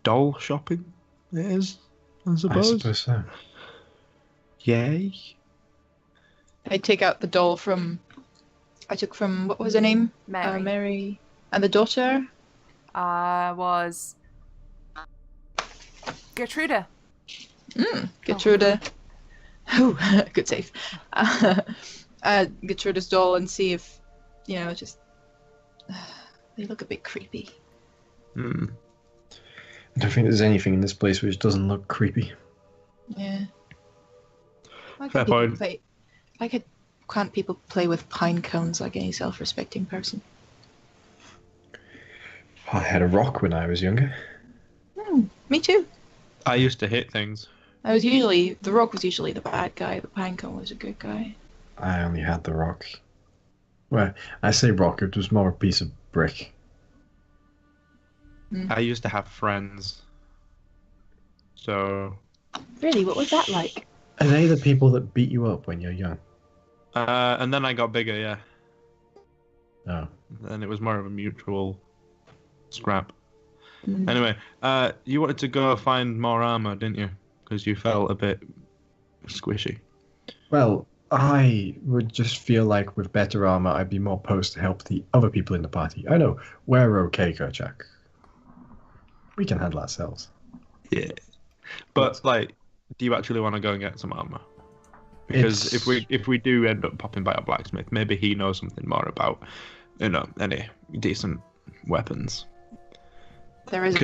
doll shopping it is, I suppose. I suppose so. Yay. I take out the doll I took from, what was her name? Mary. Mary. And the daughter? Was Gertruda. Gertruda. Oh, good save. Gertruda's doll and see if, you know, just... they look a bit creepy. I don't think there's anything in this place which doesn't look creepy. Yeah. Fair point. Can't people play with pine cones like any self-respecting person? I had a rock when I was younger. Me too. I used to hit things. The Rock was usually the bad guy. The Pinecone was a good guy. I only had the rock. Well, I say rock, it was more a piece of brick. I used to have friends. So. Really, what was that like? Are they the people that beat you up when you're young? And then I got bigger, yeah. Oh. And it was more of a mutual scrap. Anyway, you wanted to go find more armor, didn't you? Because you felt a bit squishy. Well, I would just feel like with better armor, I'd be more posed to help the other people in the party. I know, we're okay, Kerchak. We can handle ourselves. Yeah. But, like, do you actually want to go and get some armor? Because if we do end up popping by a blacksmith, maybe he knows something more about, any decent weapons. They're as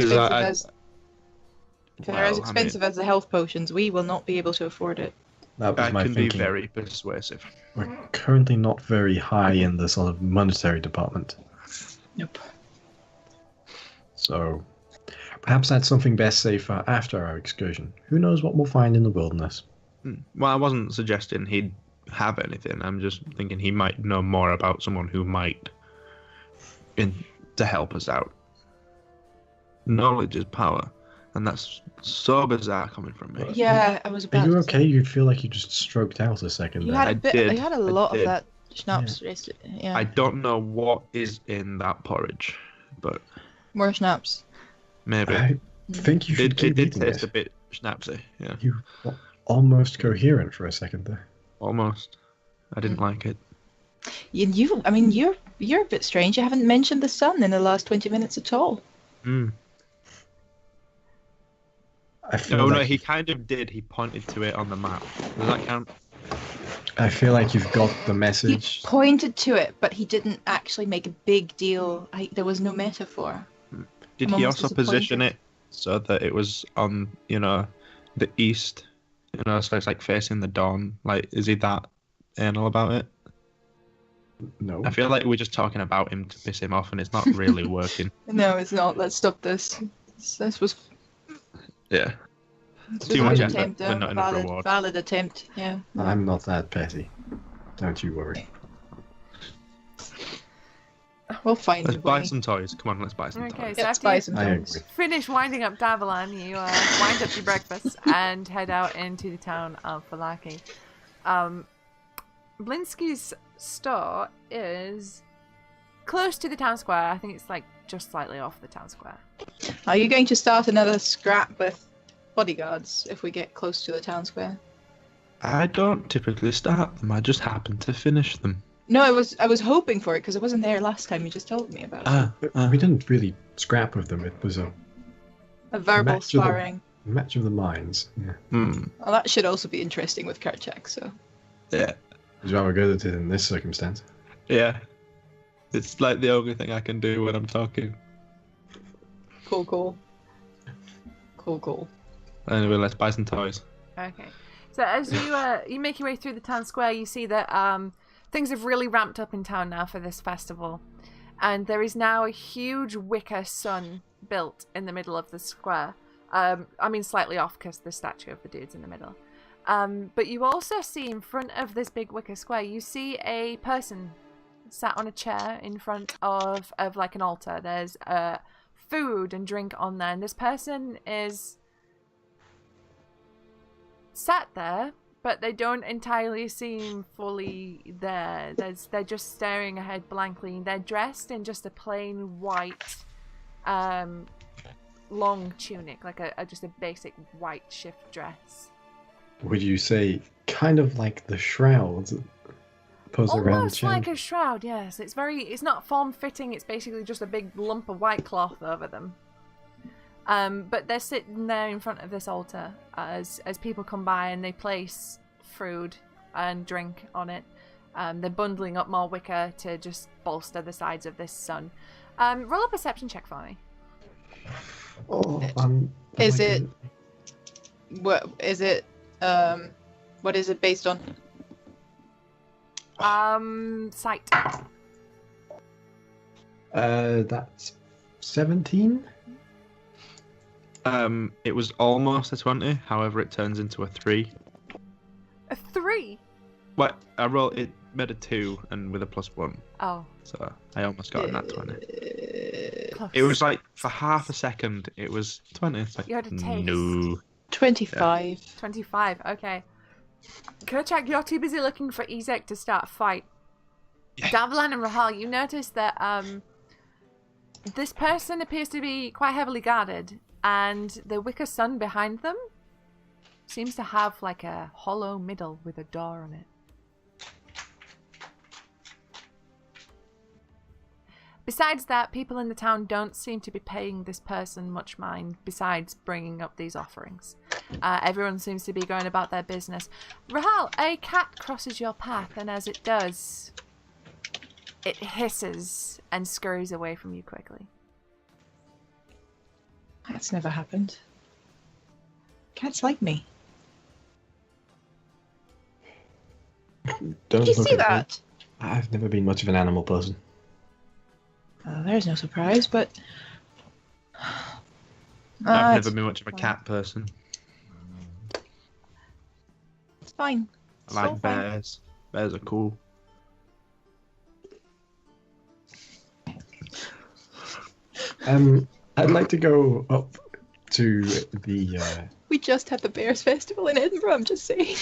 expensive as the health potions. We will not be able to afford it. That was my can thinking. Be very persuasive. We're currently not very high in the sort of monetary department. Nope. So, perhaps that's something best saved for after our excursion. Who knows what we'll find in the wilderness? Well, I wasn't suggesting he'd have anything. I'm just thinking he might know more about someone who might to help us out. Knowledge is power, and that's so bizarre coming from me. Yeah, I was about. Are you to okay? You'd feel like you just stroked out a second You there. had a bit. did. You had a lot did. of that schnapps. Yeah. I don't know what is in that porridge, but More schnapps. maybe. I think you should It keep did eating taste it. a bit schnapsy, yeah. You were almost coherent for a second there. Almost. I didn't like it. You're a bit strange. You haven't mentioned the sun in the last 20 minutes at all. I feel No, like he kind of did. He pointed to it on the map. Does that count? I feel like you've got the He message. pointed to it, but he didn't actually make a big deal. There was no metaphor. Did I'm he almost also position disappointed. it so that it was on, the east? So it's like facing the dawn. Like, is he that anal about it? No. I feel like we're just talking about him to piss him off, and it's not really working. No, it's not. Let's stop this. This was Yeah. Too much effort, attempt, but not enough reward. valid attempt. Yeah. I'm not that petty. Don't you worry. We'll find Let's a buy way. some toys. Come on, let's buy some Okay, toys. so Let's after buy you some I toys. agree. finish winding up Davalan, you wind up your breakfast and head out into the town of Falaki. Blinsky's store is close to the town square. I think it's like just slightly off the town square. Are you going to start another scrap with bodyguards if we get close to the town square? I don't typically start them. I just happen to finish them. No, I was hoping for it because I wasn't there last time. You just told me about it. We didn't really scrap with them. It was a A verbal match of the- sparring. match of the minds. Yeah. Well, that should also be interesting with Kerchak. So Yeah. Would you rather go to it in this circumstance? Yeah. It's like the only thing I can do when I'm talking. cool. Anyway, let's buy some toys. Okay. So as you make your way through the town square, you see that things have really ramped up in town now for this festival. And there is now a huge wicker sun built in the middle of the square. Slightly off because the statue of the dude's in the middle. But you also see in front of this big wicker square, you see a person sat on a chair in front of like an altar. There's food and drink on there. And this person is sat there, but they don't entirely seem fully there. They're just staring ahead blankly. They're dressed in just a plain white long tunic, like just a basic white shift dress. Would you say kind of like the shrouds pose around the Almost chair? like a shroud, yes. It's not form-fitting, it's basically just a big lump of white cloth over them. But they're sitting there in front of this altar as people come by and they place food and drink on it. They're bundling up more wicker to just bolster the sides of this sun. Roll a perception check for me. Oh, Is it? What is it? What is it based on? Sight. That's 17. It was almost a 20. However, it turns into a 3. A 3? What? I rolled it. Made a 2 and with a +1. Oh. So I almost got in that 20. Close. It was like for half a second. It was 20. It's like You had a taste. no. 25. 25, okay. Kerchak, you're too busy looking for Ezek to start a fight. Yeah. Davalan and Rahal, you notice that this person appears to be quite heavily guarded, and the wicker sun behind them seems to have like a hollow middle with a door on it. Besides that, people in the town don't seem to be paying this person much mind besides bringing up these offerings. Everyone seems to be going about their business. Rahal, a cat crosses your path, and as it does, it hisses and scurries away from you quickly. That's never happened. Cats like me. Don't Did you look see at me. that? I've never been much of an animal person. There's no surprise, but... I've it's never been much of a cat person. fine. I like So fine. bears. Bears are cool. I'd like to go up to the. We just had the Bears Festival in Edinburgh, I'm just saying.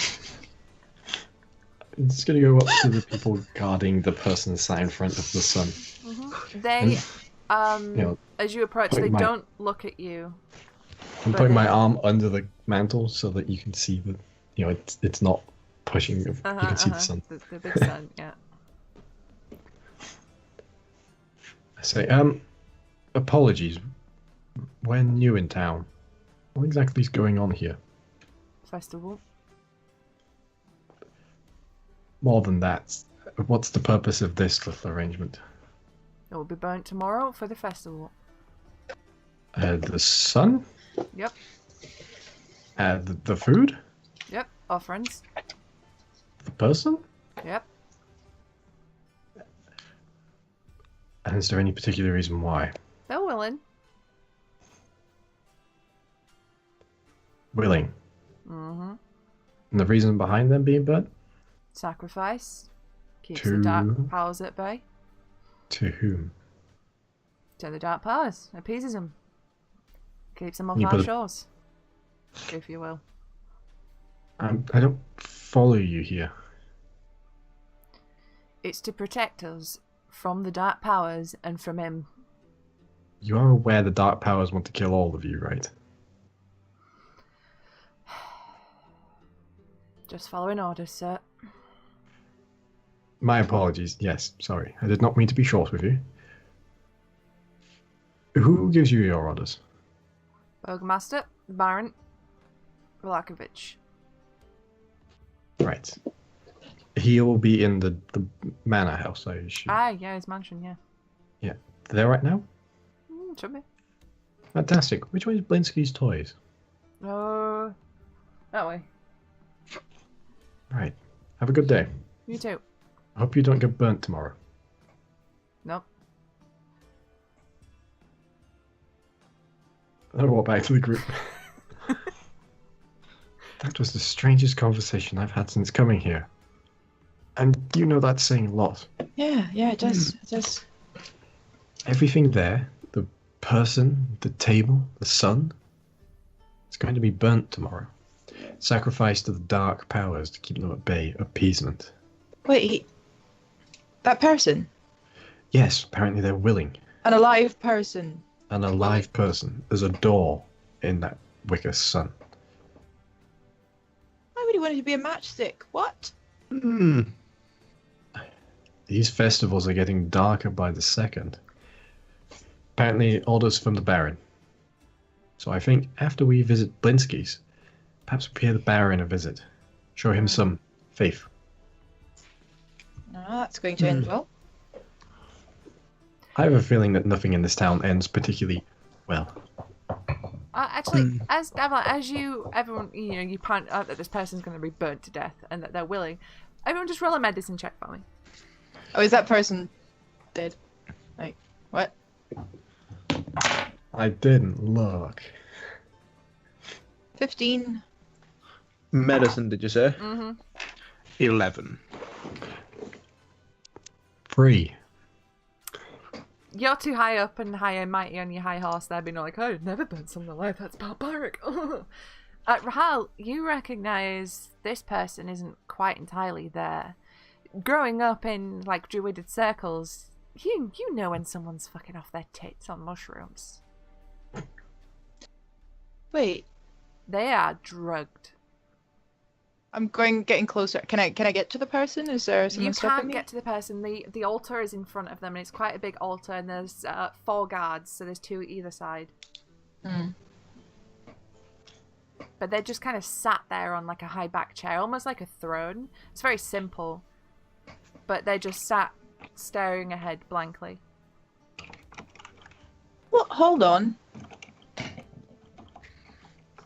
I'm just gonna go up to the people guarding the person sat in front of the sun. They, You know, as you approach, putting they my- don't look at you. I'm But putting my then- arm under the mantle so that you can see the. You know, it's not pushing. You can see the sun. The big sun, yeah. I say, apologies. We're new in town. What exactly is going on here? Festival. More than that, what's the purpose of this little arrangement? It will be burnt tomorrow for the festival. The sun? Yep. The food? Yep. Offerings. The person? Yep. And is there any particular reason why? They're willing. Willing. Mm-hmm. And the reason behind them being burnt? Sacrifice. Keeps To- the dark powers at bay. To whom? To the dark powers. Appeases them. Keeps them off You our put a- shores. If you will. I don't follow you here. It's to protect us from the dark powers and from him. You are aware the Dark Powers want to kill all of you, right? Just following orders, sir. My apologies. Yes, sorry. I did not mean to be short with you. Who gives you your orders? Burgomaster, Baron, Vlakovic. Right. He will be in the manor house, I assume. Ah, yeah, his mansion, yeah. Yeah. There right now? Should be. Fantastic. Which way is Blinsky's toys? That way. Right. Have a good day. You too. I hope you don't get burnt tomorrow. Nope. I walk back to the group. That was the strangest conversation I've had since coming here. And you know that's saying a lot. Yeah, it does. It does. Everything there, the person, the table, the sun, it's going to be burnt tomorrow. Sacrificed to the dark powers to keep them at bay. Appeasement. Wait, that person? Yes, apparently they're willing. An alive person. An alive person. There's a door in that wicker sun. Why would he want it to be a matchstick? What? Hmm. These festivals are getting darker by the second. Apparently, orders from the Baron. So I think after we visit Blinsky's, perhaps we pay the Baron a visit. Show him some faith. No, that's going to end well. I have a feeling that nothing in this town ends particularly well. Actually, as Davila, everyone, you point out that this person's going to be burnt to death and that they're willing. Everyone, just roll a medicine check for me. Oh, is that person dead? Like, what? I didn't look. 15. Medicine, did you say? Mm-hmm. 11. 3. You're too high up and high and mighty on your high horse there, being like, I've never burnt something alive, that's barbaric. Rahal, you recognise this person isn't quite entirely there. Growing up in, like, druided circles, you know when someone's fucking off their tits on mushrooms. Wait, They are drugged. I'm getting closer. Can I get to the person? Is there someone You stopping can't me? get to the person. The altar is in front of them, and it's quite a big altar, and there's 4 guards, so there's 2 either side. Mm. But they're just kind of sat there on like a high back chair, almost like a throne. It's very simple, but they're just sat staring ahead blankly. Well, hold on.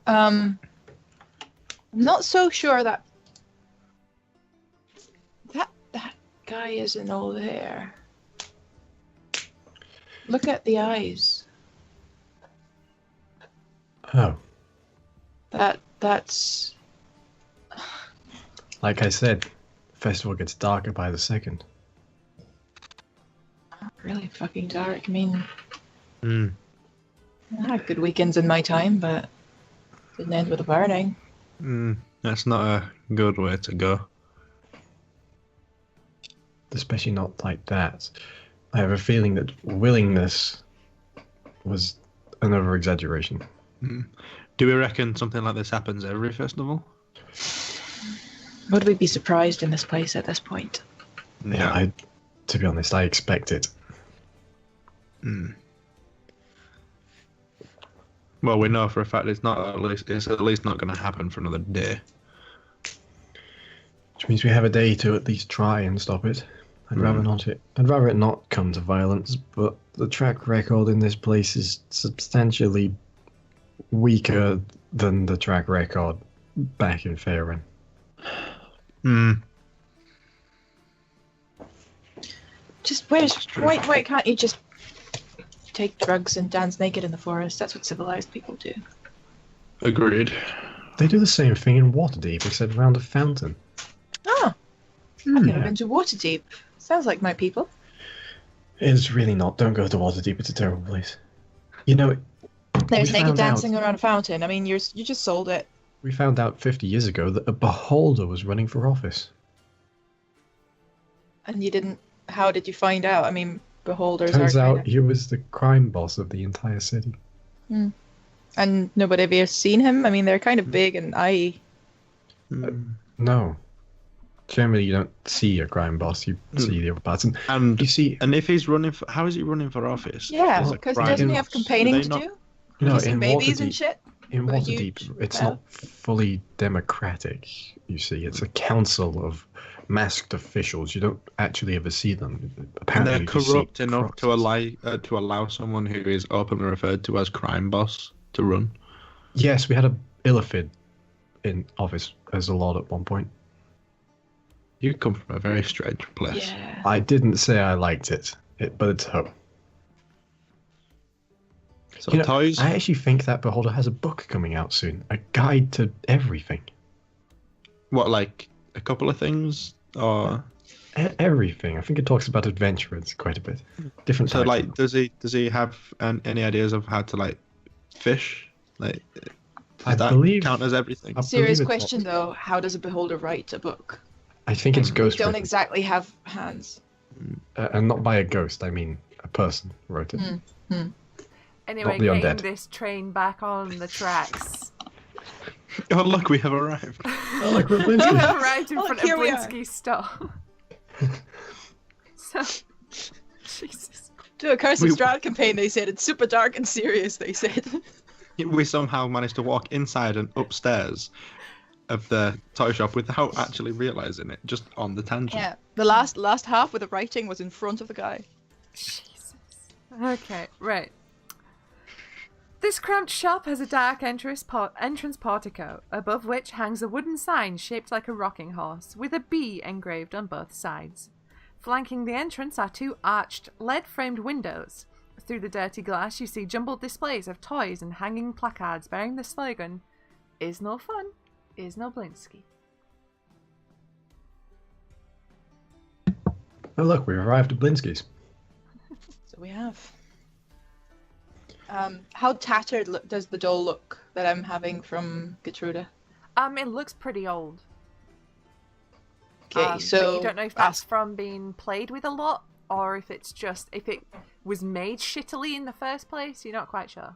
I'm not so sure that guy isn't all there. Look at the eyes. Oh, That's like I said, the festival gets darker by the second. really fucking dark. I mean, Hmm. I had good weekends in my time, but didn't end with a burning. That's not a good way to go. Especially not like that. I have a feeling that willingness was an over-exaggeration. Do we reckon something like this happens every festival? Would we be surprised in this place at this point? Yeah, to be honest, I expect it. Well, we know for a fact it's at least not going to happen for another day. Which means we have a day to at least try and stop it. I'd rather it not come to violence, but the track record in this place is substantially weaker than the track record back in Faerun. Just why can't you just take drugs and dance naked in the forest? That's what civilized people do. Agreed. They do the same thing in Waterdeep, except around a fountain. Oh, I've never been to Waterdeep. Sounds like my people. It's really not. Don't go to Waterdeep. It's a terrible place. You know, There's we naked found dancing out- around a fountain. I mean, you just sold it. we found out 50 years ago that a beholder was running for office. And you didn't. How did you find out? I mean, beholders Turns are. out he was the crime boss of the entire city. And nobody ever seen him. I mean, they're kind of big, and No. Generally, you don't see a crime boss. You see the other person. And You see, if he's running for, how is he running for office? yeah, As a because crime doesn't he have boss? campaigning Do to they do? you know, Kissing in babies and Waterdeep, shit. in Got a Waterdeep, huge it's bell. not fully democratic. You see, it's a council of masked officials. You don't actually ever see them. And Apparently, they're you see corrupt enough to crooks. allow someone who is openly referred to as crime boss to run. Yes, we had a Illithid in office as a lord at one point. You come from a very strange place. Yeah. I didn't say I liked it, but it's home. So You know, toys. I actually think that Beholder has a book coming out soon, a guide to everything. What, like a couple of things, or Everything. I think it talks about adventurers quite a bit. Different so types. like does he have any ideas of how to like fish? Like, I does that believe- count as everything? I Serious believe it's question though. How does a beholder write a book? I think it's We ghost don't written. exactly have hands. And not by a ghost, I mean a person wrote it. Anyway, Not the getting undead. this train back on the tracks. Oh look, we have arrived. Oh, like we're We Blinsky. have arrived in Oh, front of here we are. Blinsky's stop. So, Jesus. Do a Curse of We- Strahd campaign, they said. It's super dark and serious, they said. We somehow managed to walk inside and upstairs of the toy shop without actually realizing it, just on the tangent. Yeah. The last half with the writing was in front of the guy. Jesus. Okay, right. This cramped shop has a dark entrance portico, above which hangs a wooden sign shaped like a rocking horse, with a B engraved on both sides. Flanking the entrance are 2 arched, lead-framed windows. Through the dirty glass you see jumbled displays of toys and hanging placards bearing the slogan, is no fun, is no Blinsky. Oh look, we've arrived at Blinsky's. So we have. How tattered does the doll look that I'm having from Gertruda? It looks pretty old. Okay, But so you don't know if that's from being played with a lot, or if it's just if it was made shittily in the first place. You're not quite sure.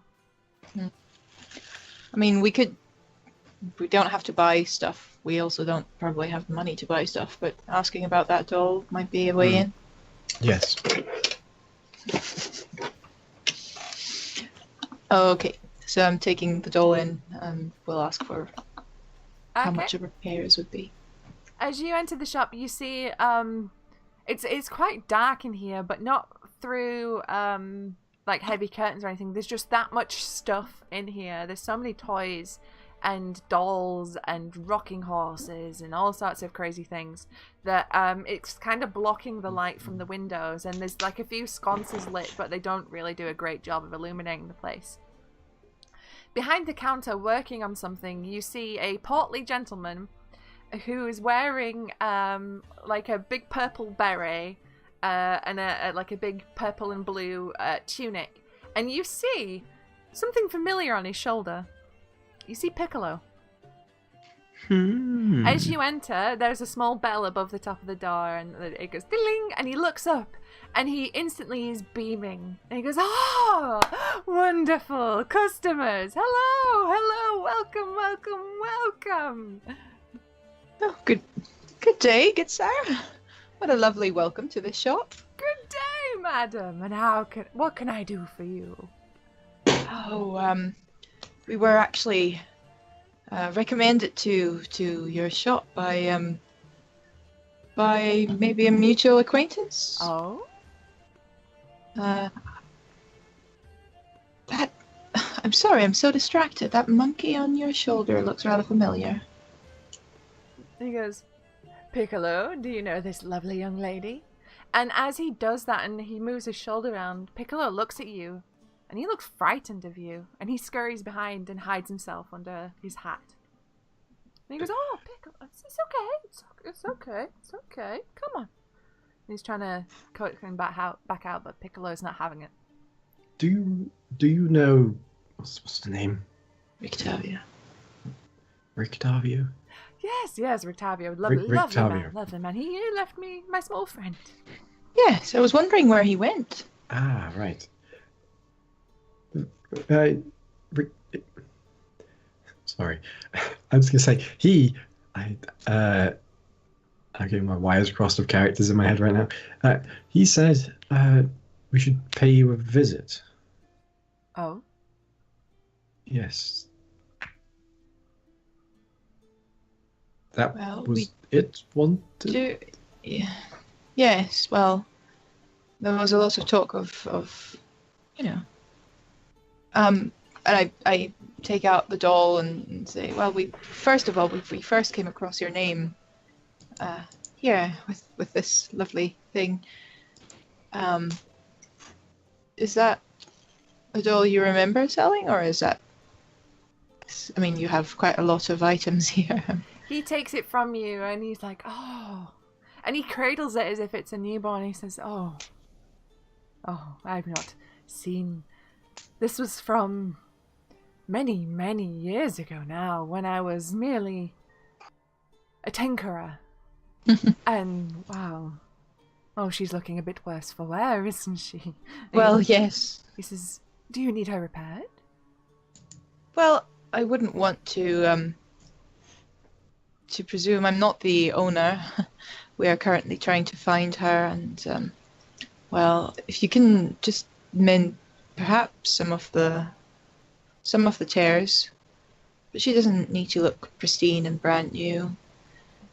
I mean, we don't have to buy stuff. We also don't probably have money to buy stuff, but asking about that doll might be a way in. Yes. Okay, so I'm taking the doll in, and we'll ask for how Okay. much a repairs would be. As you enter the shop, you see it's quite dark in here, but not through like heavy curtains or anything. There's just that much stuff in here. There's so many toys and dolls and rocking horses and all sorts of crazy things that it's kind of blocking the light from the windows, and there's like a few sconces lit, but they don't really do a great job of illuminating the place. Behind the counter, working on something, you see a portly gentleman who is wearing like a big purple beret and like a big purple and blue tunic, and you see something familiar on his shoulder. You see Piccolo. As you enter, there's a small bell above the top of the door, and it goes ding, and he looks up, and he instantly is beaming, and he goes, "Oh, wonderful customers! Hello, welcome." Oh, good day, good sir. What a lovely welcome to this shop. Good day, madam, and what can I do for you? Oh, we were actually recommended to your shop by maybe a mutual acquaintance. Oh? That I'm sorry, I'm so distracted. That monkey on your shoulder looks rather familiar. He goes, Piccolo, do you know this lovely young lady? And as he does that and he moves his shoulder around, Piccolo looks at you, and he looks frightened of you, and he scurries behind and hides himself under his hat. And he goes, "Oh, Piccolo, it's okay, it's okay, come on." And he's trying to coax him back out, but Piccolo's not having it. Do you know what's the name? Rictavia. Rictavio? Yes, Rictavio, lovely man. He left me my small friend. Yes, I was wondering where he went. Ah, right. Sorry, I was gonna say I'm getting my wires crossed of characters in my head right now. He said we should pay you a visit. Oh? Yes. That Well, was it. Wanted. Yeah. Yes. Well, there was a lot of talk of and I take out the doll and say, well, we first came across your name here with this lovely thing. Is that a doll you remember selling, or is that? I mean, you have quite a lot of items here. He takes it from you and he's like, "Oh," and he cradles it as if it's a newborn. He says, "Oh, I've not seen. This was from many, many years ago now, when I was merely a tinkerer." And wow, oh, she's looking a bit worse for wear, isn't she? Well, yes. He says, "Do you need her repaired?" Well, I wouldn't want to presume. I'm not the owner. We are currently trying to find her, and well, if you can just mend perhaps some of the tears, but she doesn't need to look pristine and brand new.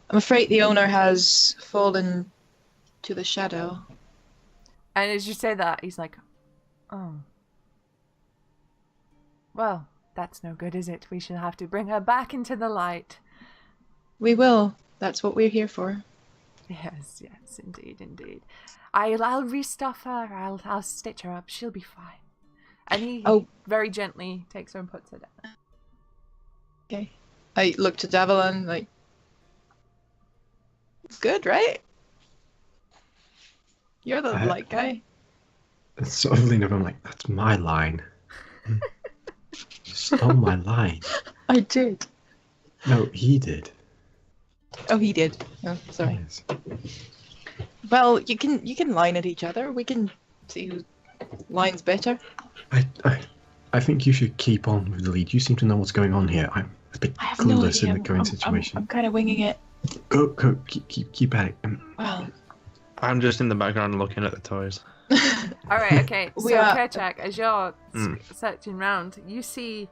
I'm afraid the owner has fallen to the shadow. And as you say that, he's like, "Oh. Well, that's no good, is it? We shall have to bring her back into the light." We will. That's what we're here for. Yes, indeed. I'll restuff her. I'll stitch her up. She'll be fine. And he very gently takes her and puts her down. Okay. I look to Javelin, like, it's good, right? You're the light guy. Sort of lean over, I'm like, that's my line. You stole my line. I did. No, he did. Oh, he did. Oh, sorry. Yes. Well, you can line at each other. We can see who lines better. I think you should keep on with the lead. You seem to know what's going on here. I'm a bit I have no clueless idea. in the current situation. I'm kind of winging it. Go, keep at it. Well, I'm just in the background looking at the toys. All right, okay. So, We are- Kerchak, as you're searching around, you see.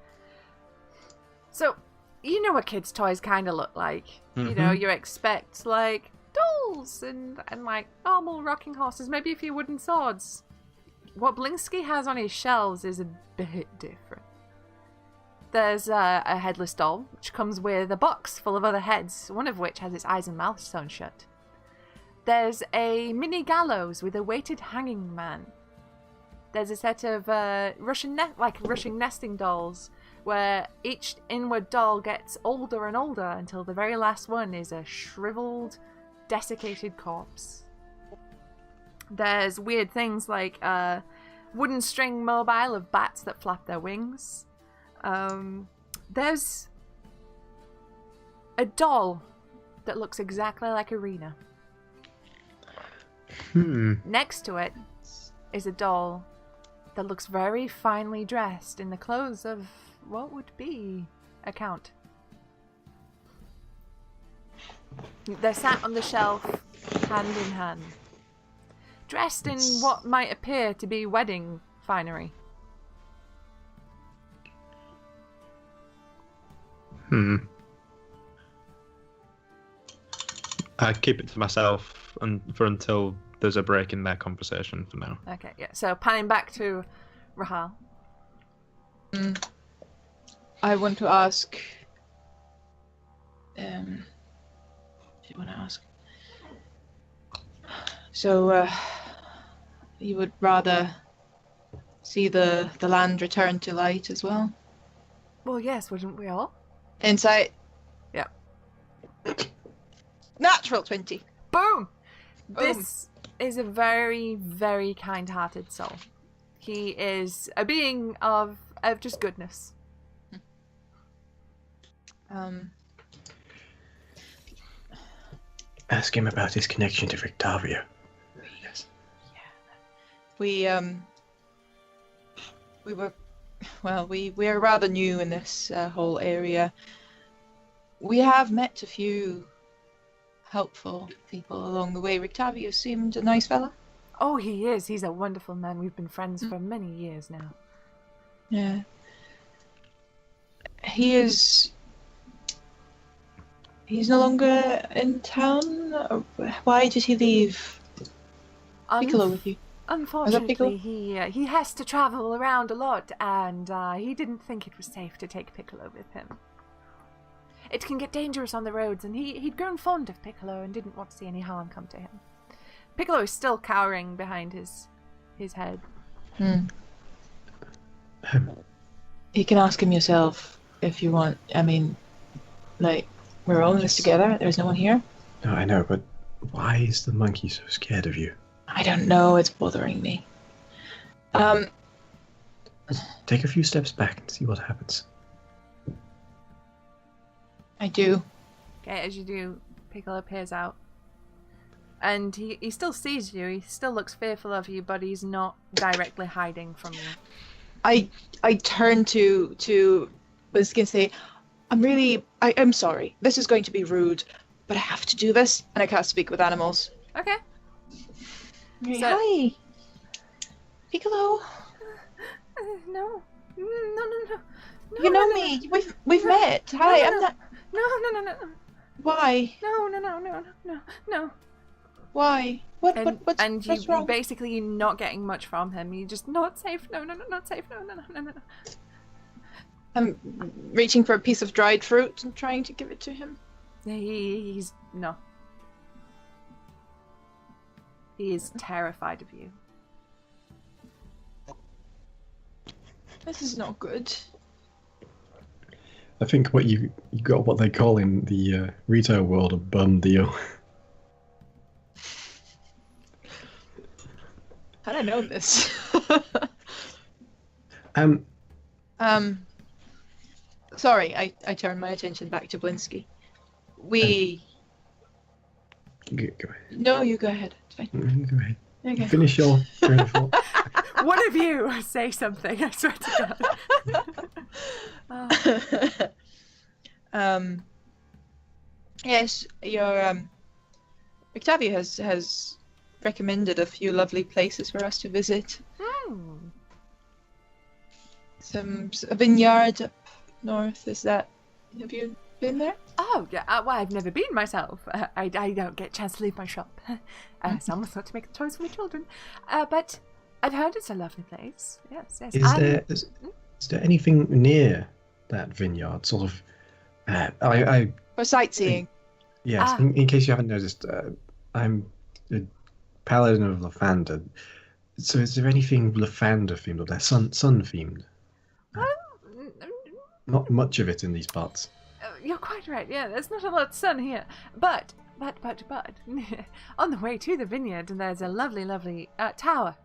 So, you know what kids' toys kind of look like. You know, you expect like dolls and like normal rocking horses, maybe a few wooden swords. What Blinsky has on his shelves is a bit different. There's a headless doll, which comes with a box full of other heads, one of which has its eyes and mouth sewn shut. There's a mini gallows with a weighted hanging man. There's a set of Russian nesting dolls, where each inward doll gets older and older until the very last one is a shriveled, desiccated corpse. There's weird things like a wooden string mobile of bats that flap their wings. There's a doll that looks exactly like Irina. Next to it is a doll that looks very finely dressed in the clothes of what would be a count. They're sat on the shelf, hand in hand, dressed in what might appear to be wedding finery. I keep it to myself until there's a break in their conversation for now. Okay, yeah. So panning back to Rahal. I want to ask. Do you want to ask? So, you would rather see the land return to light as well? Well, yes, wouldn't we all? Insight. Yeah. Natural 20. Boom! Boom. This is a very, very kind-hearted soul. He is a being of just goodness. Ask him about his connection to Victavia. Yes. We are rather new in this whole area. We have met a few helpful people along the way. Rictavio seemed a nice fella. Oh, he is. He's a wonderful man. We've been friends for many years now. Yeah. He's no longer in town? Why did he leave Piccolo with you? Unfortunately, he has to travel around a lot, and he didn't think it was safe to take Piccolo with him. It can get dangerous on the roads, and he'd grown fond of Piccolo and didn't want to see any harm come to him. Piccolo is still cowering behind his head. You can ask him yourself if you want. I mean, like, we're all in this together. There's no one here. No, I know, but why is the monkey so scared of you? I don't know. It's bothering me. Take a few steps back and see what happens. I do. Okay, as you do, Piccolo peers out. And he still sees you, he still looks fearful of you, but he's not directly hiding from you. I turn to Blinsky and say, I'm sorry. This is going to be rude, but I have to do this, and I can't speak with animals. Okay. Hi. Piccolo. No. You know me. We've met. Hi, I'm not. No. Why? No. Why? What's wrong? Basically not getting much from him. You just not safe. No, not safe. No. I'm reaching for a piece of dried fruit and trying to give it to him. He's no. He is terrified of you. This is not good. I think what you got what they call in the retail world a bum deal. How did I know this? Um, Sorry, I turned my attention back to Blinsky. We. go ahead. No, you go ahead. It's fine. Go ahead. Okay. Finish your train of thought. One of you say something, I swear to God. Yes, your Octavio has recommended a few lovely places for us to visit. A vineyard up north. Is that? Have you been there? Oh, yeah. Well, I've never been myself. I don't get a chance to leave my shop. So almost not to make a choice for my children. But I've heard it's a lovely place. Yes, yes. Is there anything near that vineyard? Sort of. For sightseeing. Yes. In case you haven't noticed, I'm a paladin of Lathander. So is there anything Lathander themed or that sun themed? Not much of it in these parts. You're quite right. Yeah, there's not a lot of sun here. But, on the way to the vineyard, there's a lovely tower.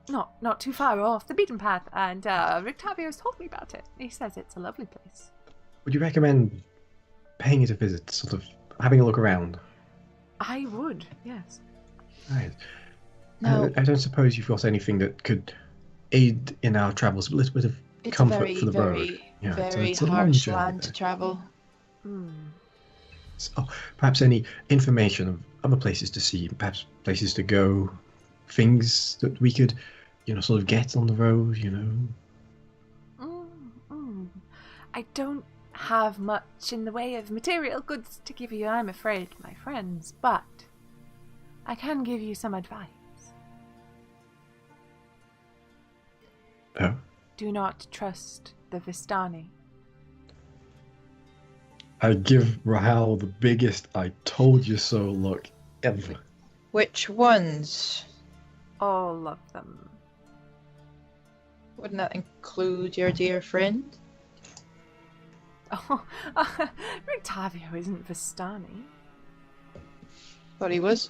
Not too far off the beaten path, and Octavio's told me about it. He says it's a lovely place. Would you recommend paying it a visit, sort of having a look around? I would, yes. Right. No. I don't suppose you've got anything that could aid in our travels, a little bit of comfort for the road. Yeah, very it's a long harsh journey land there. to travel. So, perhaps any information of other places to see, perhaps places to go, things that we could, sort of get on the road, I don't have much in the way of material goods to give you, I'm afraid, my friends, but I can give you some advice. Oh? Do not trust the Vistani. I give Rahal the biggest I told you so look ever. Which ones? All of them. Wouldn't that include your dear friend? Oh, Octavio isn't Vistani. Thought he was.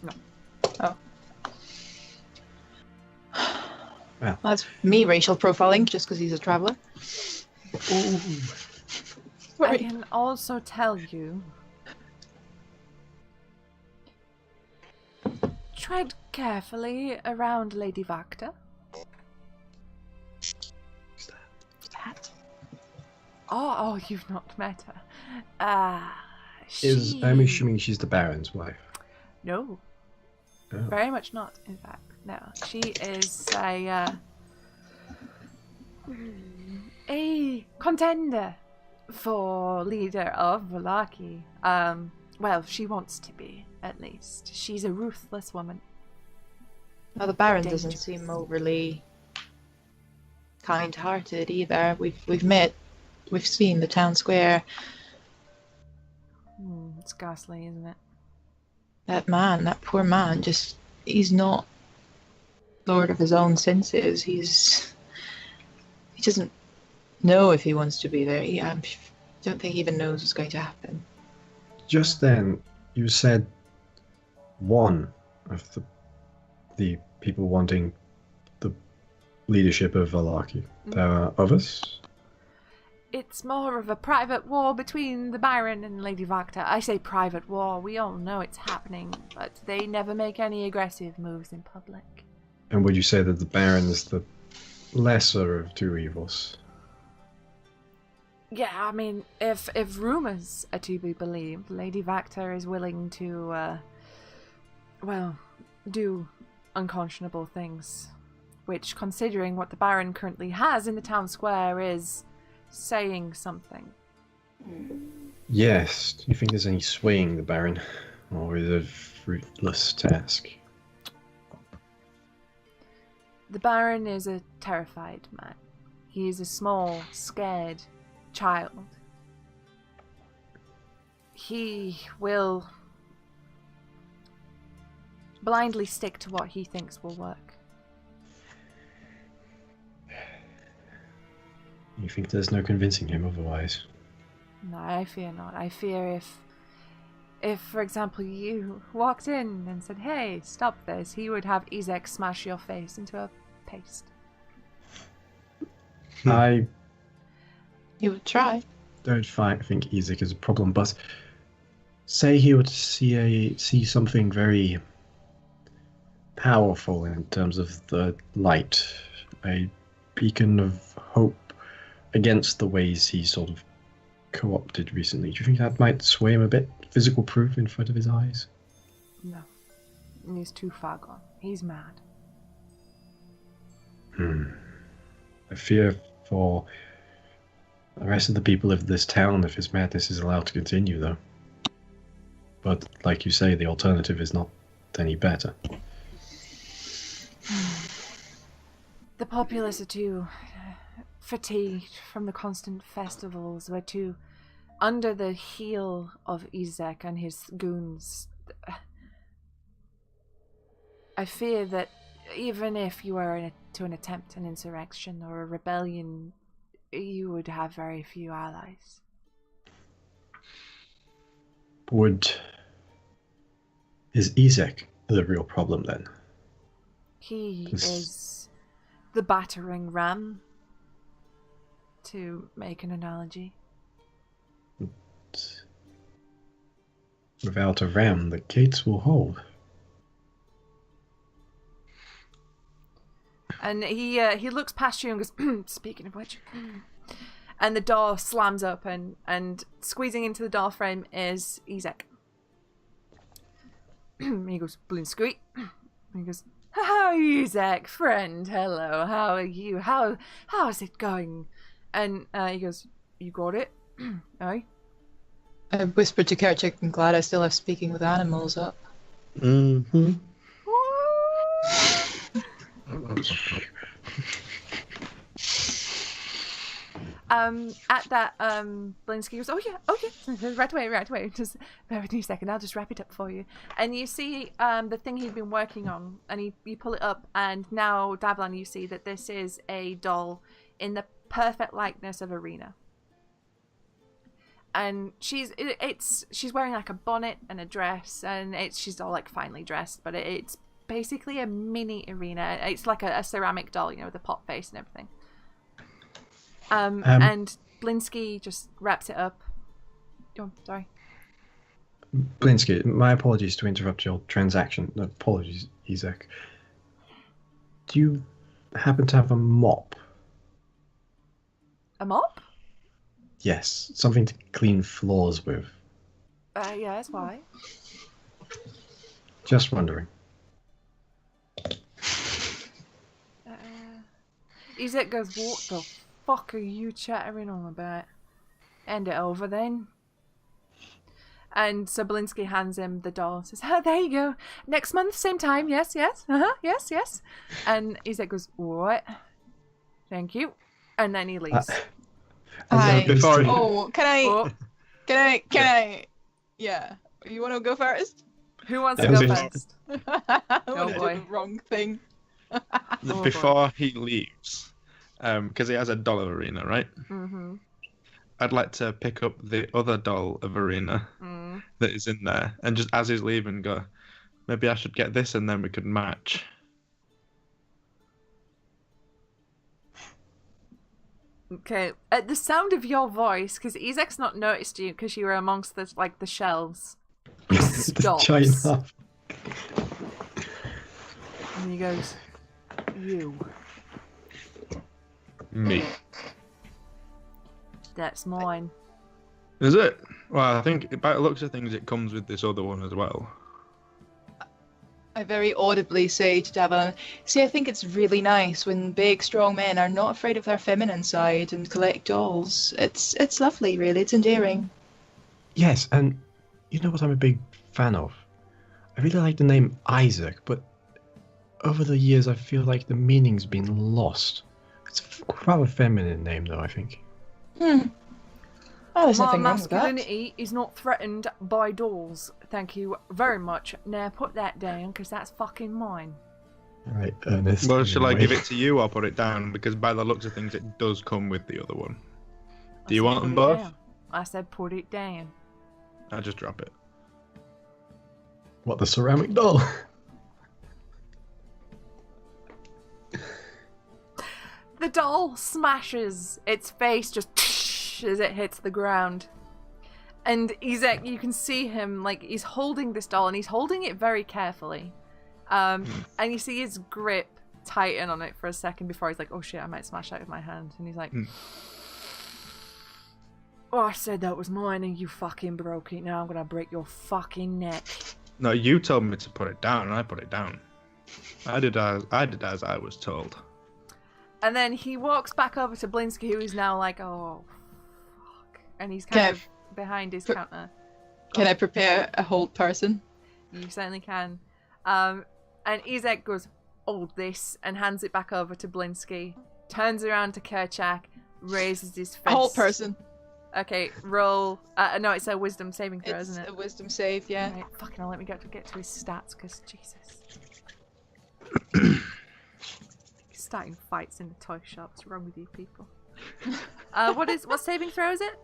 No. Oh. Well. That's me racial profiling just because he's a traveller. Ooh. I can also tell you. Tread carefully around Lady Vakta. Who's that? Oh, you've not met her. I'm assuming she's the Baron's wife. No. Oh. Very much not, in fact. No. She is a contender for leader of Vallaki. Well, she wants to be, at least. She's a ruthless woman. Well, the Baron Dangerous. doesn't seem overly kind-hearted either. We've met. We've seen the town square. It's ghastly, isn't it? That poor man, he's not lord of his own senses. He doesn't know if he wants to be there. I don't think he even knows what's going to happen. Just then, you said one of the people wanting the leadership of Vallaki. There are others? It's more of a private war between the Baron and Lady Vakta. I say private war, we all know it's happening, but they never make any aggressive moves in public. And would you say that the Baron is the lesser of two evils? Yeah, I mean, if rumours are to be believed, Lady Vakta is willing to, do unconscionable things. Which, considering what the Baron currently has in the town square, is saying something. Yes. Do you think there's any swaying the Baron? Or is it a fruitless task? The Baron is a terrified man. He is a small, scared child. He will blindly stick to what he thinks will work. You think there's no convincing him otherwise? No, I fear not. I fear if, for example, you walked in and said, "Hey, stop this," he would have Ezek smash your face into a paste. I He would try. don't think Ezek is a problem, but say he would see something very powerful in terms of the light, a beacon of hope against the ways he sort of co-opted recently. Do you think that might sway him a bit? Physical proof in front of his eyes? No. He's too far gone. He's mad. I fear for the rest of the people of this town if his madness is allowed to continue, though. But, like you say, the alternative is not any better. The populace are too fatigued from the constant festivals. We're too under the heel of Ezek and his goons. I fear that even if you were to attempt an insurrection or a rebellion, you would have very few allies. Is Ezek the real problem then? He is the battering ram, to make an analogy. Without a ram, the gates will hold. And he looks past you and goes, "Speaking of which," and the door slams open, and squeezing into the door frame is Ezek. He goes, "Blinsky." He goes, "How Ezek, friend? Hello, how are you? How's it going?" And he goes, "You got it?" Aye. I whispered to Kerchik, "I'm glad I still have speaking with animals up." Mm-hmm. At that, Blinsky goes, "Oh yeah, right away. Just bear with me a second, I'll just wrap it up for you." And you see the thing he'd been working on, and you pull it up, and now, Davlan, you see that this is a doll in the perfect likeness of Arena. And she's wearing like a bonnet and a dress, and she's all like finely dressed, but it's basically a mini Arena. It's like a ceramic doll, with a pot face and everything. And Blinsky just wraps it up. Oh, sorry. Blinsky, my apologies to interrupt your transaction. Apologies, Ezek. Do you happen to have a mop? A mop? Yes, something to clean floors with. Yes, why? Just wondering. Ezek goes, "What the fuck are you chattering on about? Hand it over then." And so Blinsky hands him the doll, says, "Oh, there you go. Next month, same time. Yes. Yes. And Ezek goes, "What? Thank you." And then he leaves. Can I? Yeah. You want to go first? Who wants to go first? I want to boy. do the wrong thing. Before he leaves, because he has a doll of Arena, right? Mm-hmm. I'd like to pick up the other doll of Arena that is in there, and just as he's leaving, go, "Maybe I should get this, and then we could match." Okay. At the sound of your voice, because Ezek's not noticed you because you were amongst the shelves. Stops. China. And he goes, "You." Me. That's mine. Is it? Well, I think by the looks of things, it comes with this other one as well. I very audibly say to Davon, "See, I think it's really nice when big, strong men are not afraid of their feminine side and collect dolls. It's lovely, really. It's endearing." Yes, and you know what I'm a big fan of? I really like the name Isaac, but over the years I feel like the meaning's been lost. It's a rather feminine name, though, I think. Oh, there's My nothing wrong with that. masculinity is not threatened by dolls. Thank you very much. Now put that down, because that's fucking mine. Right, Ernest. Well, shall I give it to you or put it down? Because by the looks of things, it does come with the other one. Do you want them both? I said put it down. I just drop it. What, the ceramic doll? The doll smashes. Its face just as it hits the ground. And you can see him, like, he's holding this doll, and he's holding it very carefully. And you see his grip tighten on it for a second before he's like, oh shit, I might smash out of my hand. And he's like, oh, I said that was mine, and you fucking broke it. Now I'm gonna break your fucking neck. No, you told me to put it down, and I put it down. I did as I was told. And then he walks back over to Blinsky, who is now like, oh, fuck. And he's kind of behind his counter. Can I prepare a hold person? You certainly can. And Izek goes, hold this, and hands it back over to Blinsky. Turns around to Kerchak, raises his fist. A hold person. Okay, roll. No, it's a wisdom saving throw, isn't it? It's a wisdom save, yeah. Right, fucking hell, let me get to his stats, because Jesus. Starting fights in the toy shop. What's wrong with you people? What saving throw is it?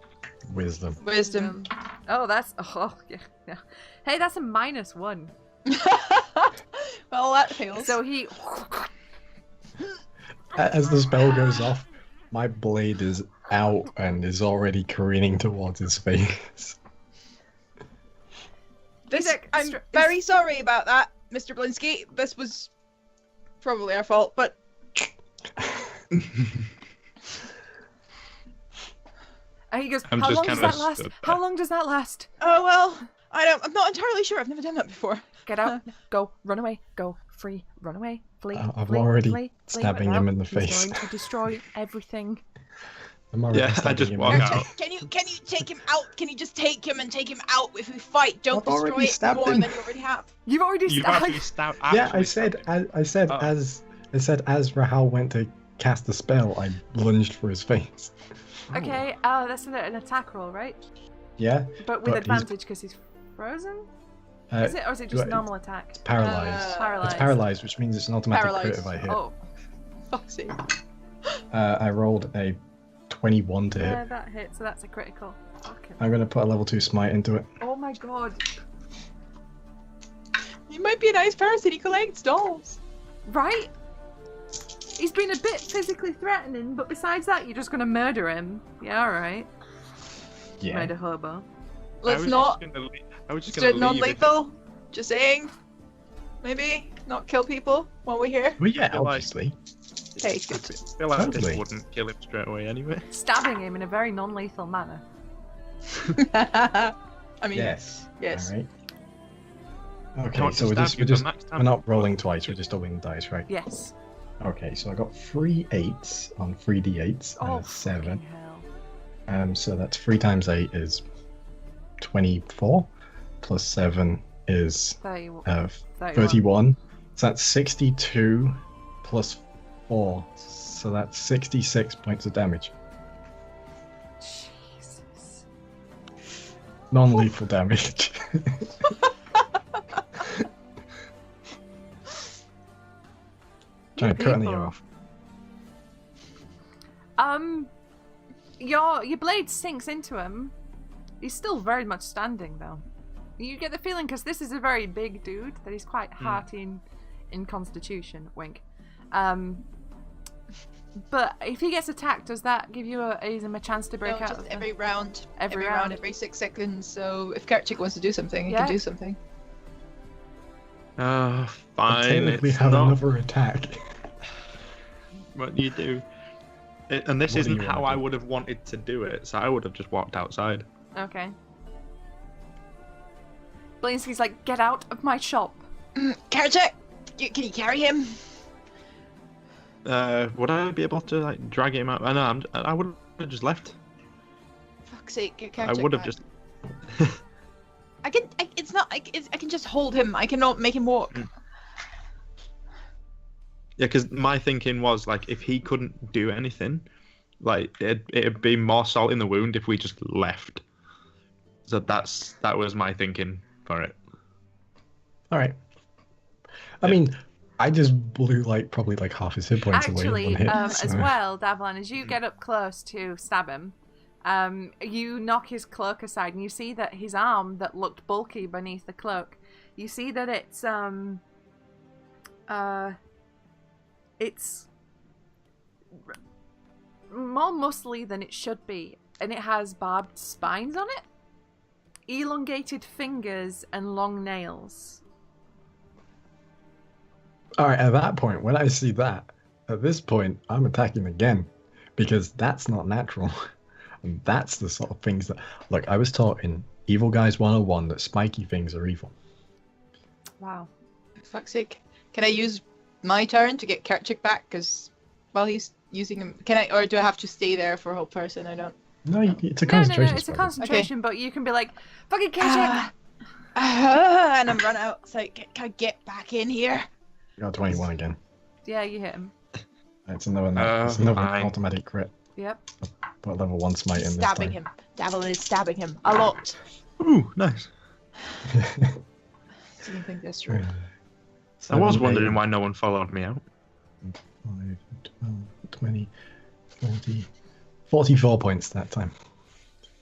Wisdom. Wisdom. Oh, that's yeah. Hey, that's a -1. Well, that fails. So he. As the spell goes off, my blade is out and is already careening towards his face. I'm very sorry about that, Mr. Blinsky. This was probably our fault, but. And he goes, I'm how just long does kinda that last? stood How there. long does that last? Oh well, I'm not entirely sure. I've never done that before. Get out, go, run away, go, free, run away, flee. I'm flee, already flee, stabbing flee. him in the He's face. going to destroy everything. I'm already Yeah, I stabbing just him walk in the out. face. Can you take him out? Can you just take him and take him out if we fight? Don't I've already destroy it stabbed more him. than you already have. You've already You've stabbed. actually stabbed. Yeah, actually I said stabbed him. as Rahal went to cast the spell, I lunged for his face. Okay, that's an attack roll, right? Yeah, But with But he's- advantage because he's frozen? Is it, or is it just well, normal attack? it's paralyzed. Paralyzed. It's paralyzed, which means it's an automatic crit Paralyzed. if I hit. Oh, Fuck's sake. I rolled a 21 to yeah, hit. that hits, so that's a critical. Fucking. I'm gonna put a level 2 smite into it. Oh my god. He might be a nice person. He collects dolls. Right? He's been a bit physically threatening, but besides that, you're just gonna murder him. Yeah, alright. Yeah. Murder hobo. Let's not. I was just Do gonna it leave non-lethal. Just saying. Maybe not kill people while we're here. Well, yeah, feel like- obviously. Okay, I good. feel like Totally. this wouldn't kill him straight away anyway. Stabbing him in a very non-lethal manner. I mean, Yes. yes. Alright. I Okay, want so to stab you, but max we're not rolling twice, we're just doubling the dice, right? Yes. Okay, so I got 3 8s on 3d8s, Oh, 7. fucking hell. So that's 3 times 8 is 24, plus 7 is 31. 31. So that's 62 plus 4, so that's 66 points of damage. Jesus. Non-lethal damage. Trying to cut any people. off. Your blade sinks into him. He's still very much standing though. You get the feeling, because this is a very big dude, that he's quite hearty in constitution. Wink. But if he gets attacked, does that give you him a chance to break No, out? just of the- every round. Every round, round. every 6 seconds. So if Kerchik wants to do something, he Yeah. can do something. I Fine. technically It's have not another attack. what you do. And this What do isn't you how wanna I do? would have wanted to do it, so I would have just walked outside. Okay. Blinsky's like, get out of my shop. Kerchik, can you carry him? Would I be able to like drag him out? I would have just left. Fuck's sake, get I Kerchik would have back. just. I can. It's not. I can just hold him. I cannot make him walk. Yeah, because my thinking was like, if he couldn't do anything, like it'd be more salt in the wound if we just left. So that was my thinking for it. Alright. I mean, I just blew probably half his hit points away in Actually, one hit. as so- well, Davlan, as you get up close to stab him, You knock his cloak aside, and you see that his arm that looked bulky beneath the cloak, you see that it's more muscly than it should be, and it has barbed spines on it, elongated fingers, and long nails. All right, at that point, when I see that, at this point, I'm attacking again, because that's not natural. And that's the sort of things that... Look, I was taught in Evil Guys 101 that spiky things are evil. Wow. For fuck's sake. Can I use my turn to get Kerchik back? Because while he's using him... Can I... Or do I have to stay there for a whole person? I don't... No, it's a concentration No, it's a spell. concentration, but you can be like, fucking Kerchik! And I'm run out. It's like, can I get back in here? You got 21 again. Yeah, you hit him. It's another fine. automatic crit. Yep. Put level 1 smite in this Stabbing time. him. Javelin is stabbing him. A lot. Ooh, nice. Do you think that's true? I was wondering why no one followed me out. 5, 12, 20, 40, 44 points that time.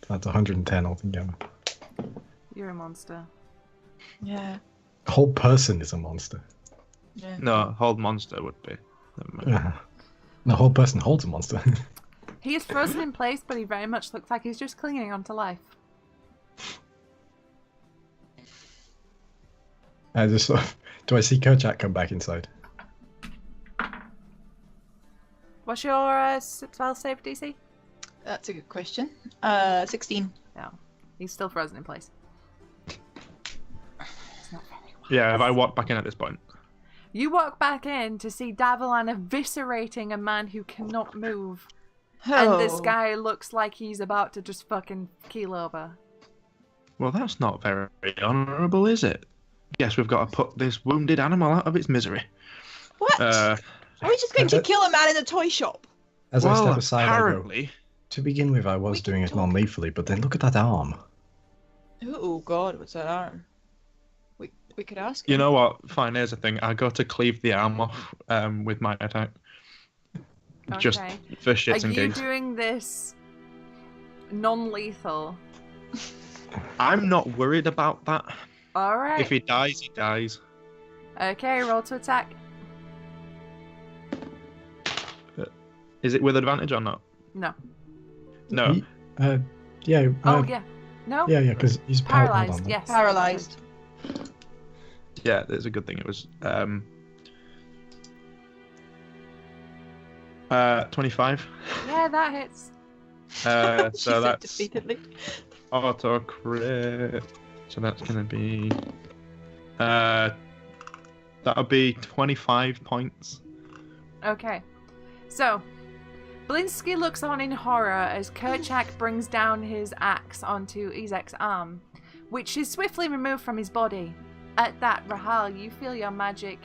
That's 110 altogether. You're a monster. Yeah. The whole person is a monster. Yeah. No, hold monster would be. Never mind. Yeah. The whole person holds a monster. He is frozen in place, but he very much looks like he's just clinging on to life. I just sort of... Do I see Kerchak come back inside? What's your spell save DC? That's a good question. 16. No. He's still frozen in place. It's not very well. Yeah, if I walk back in at this point. You walk back in to see Davilan eviscerating a man who cannot move. And this guy looks like he's about to just fucking keel over. Well, that's not very honourable, is it? Guess we've got to put this wounded animal out of its misery. What? Are we just going to kill a man in a toy shop? As I step aside, apparently. I go, to begin with, I was doing it non-lethally, but then look at that arm. Oh god, what's that arm? We could ask him. You know what? Fine, here's the thing. I got to cleave the arm off with my attack. Just Okay. for shits Are and you gigs. doing this non-lethal? I'm not worried about that. Alright. If he dies, he dies. Okay, roll to attack. Is it with advantage or not? No. No. Yeah. Oh, yeah. No? Yeah, because he's Paralyzed, yes. Paralyzed. Yeah, it's a good thing it was. 25. Yeah, that hits. So She said that's defeatedly. auto crit. So that's gonna be. That'll be 25 points. Okay. So, Blinsky looks on in horror as Kerchak brings down his axe onto Izek's arm, which is swiftly removed from his body. At that, Rahal, you feel your magic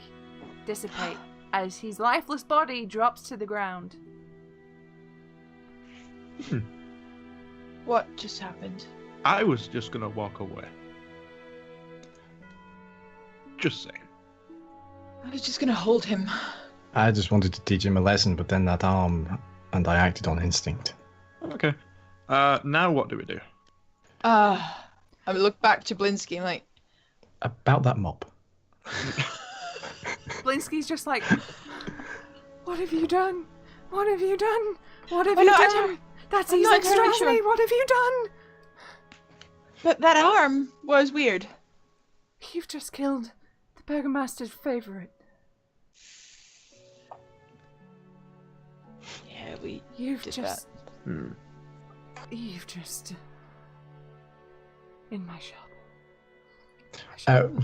dissipate as his lifeless body drops to the ground. What just happened? I was just gonna walk away. Just saying. I was just gonna hold him. I just wanted to teach him a lesson, but then that arm, and I acted on instinct. Okay. Now what do we do? I look back to Blinsky and like, About that mop. Blinsky's just like, what have you done? What have you done? What have Oh, you no, I done? don't- That's I'm not Izek entirely Strahd. sure. What have you done? but that arm was weird. You've just killed the Burgomaster's favourite. Yeah, we You've did just... Hmm. You've just... In my shop.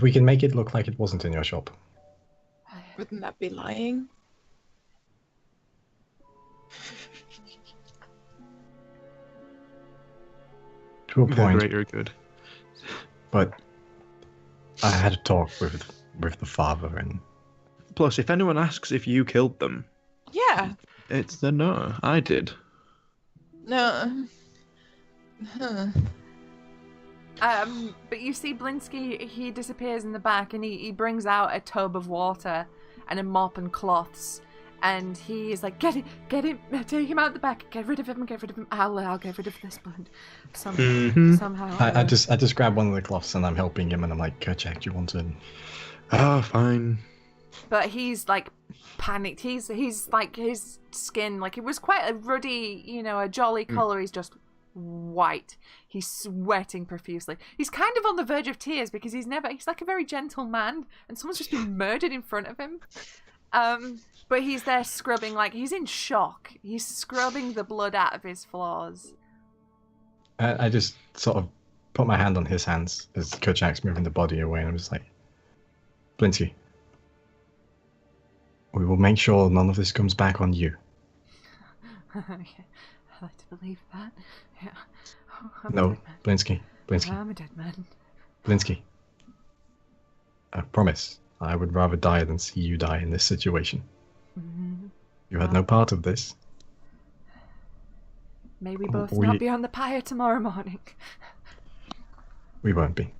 We can make it look like it wasn't in your shop. Wouldn't that be lying? To a The point, greater good. but I had a talk with the father, and Plus, if anyone asks if you killed them, Yeah. it's the no. I did. No. Huh. But you see Blinsky, he disappears in the back and he brings out a tub of water and a mop and cloths. And he is like, get him, take him out the back, get rid of him. I'll get rid of this blood somehow. I just grab one of the cloths and I'm helping him, and I'm like, Kerchak, do you want to? Ah, fine. But he's like panicked. He's like, his skin, like, it was quite a ruddy, a jolly color. He's just white. He's sweating profusely. He's kind of on the verge of tears because he's like a very gentle man, and someone's just been murdered in front of him. But he's there scrubbing, like, he's in shock. He's scrubbing the blood out of his flaws. I just sort of put my hand on his hands as Kerchak's moving the body away, and I'm just like, Blinsky, we will make sure none of this comes back on you. Yeah, I like to believe that. Yeah. No, Blinsky. I'm a dead man. Blinsky. I promise, I would rather die than see you die in this situation. Mm-hmm. You had no part of this. May we both not be on the pyre tomorrow morning. We won't be.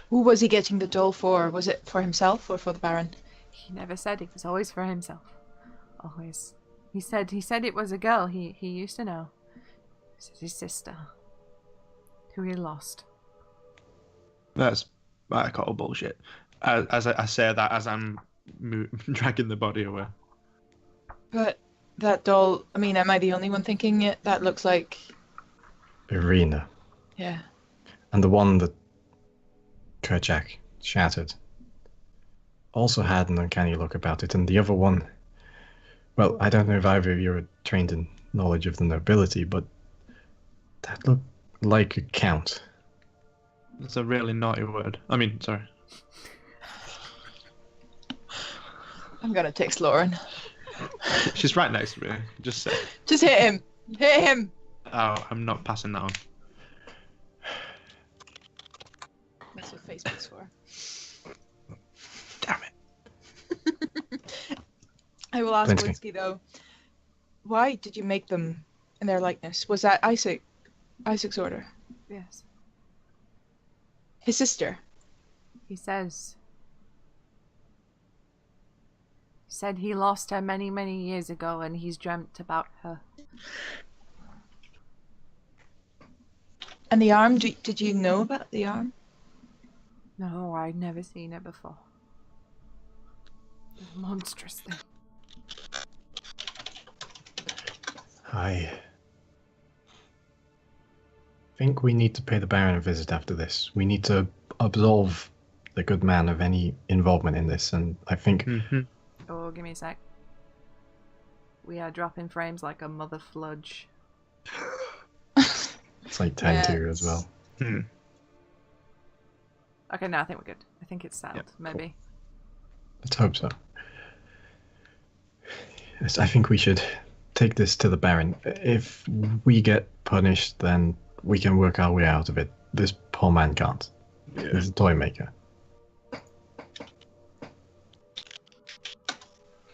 Who was he getting the doll for? Was it for himself or for the Baron? He never said. It was always for himself. Always. He said it was a girl he used to know. It was his sister, who he lost. That's I call bullshit. As I say that as I'm dragging the body away. But that doll, I mean, am I the only one thinking it? That looks like... Irina. Yeah. And the one that Kerchak shattered also had an uncanny look about it, and the other one... Well, I don't know if either of you are trained in knowledge of the nobility, but that looked like a count. That's a really naughty word. I mean, sorry. I'm gonna text Lauren. She's right next to me. Just say. Just hit him. Hit him. Oh, I'm not passing that on. That's what Facebook's for. Damn it. I will ask Blinsky. Blinsky though. Why did you make them in their likeness? Was that Isaac's order? Yes. His sister? He says. He said he lost her many, many years ago, and he's dreamt about her. And the arm? Did you know about the arm? No, I'd never seen it before. A monstrous thing. I think we need to pay the Baron a visit after this. We need to absolve the good man of any involvement in this, and I think... Mm-hmm. Oh, give me a sec. We are dropping frames like a mother fludge. It's like 10-2 as well. Hmm. Okay, no, I think we're good. I think it's sound, Yep, maybe. Let's hope so. Yes, I think we should take this to the Baron. If we get punished, then we can work our way out of it. This poor man can't. Yeah. He's a toy maker.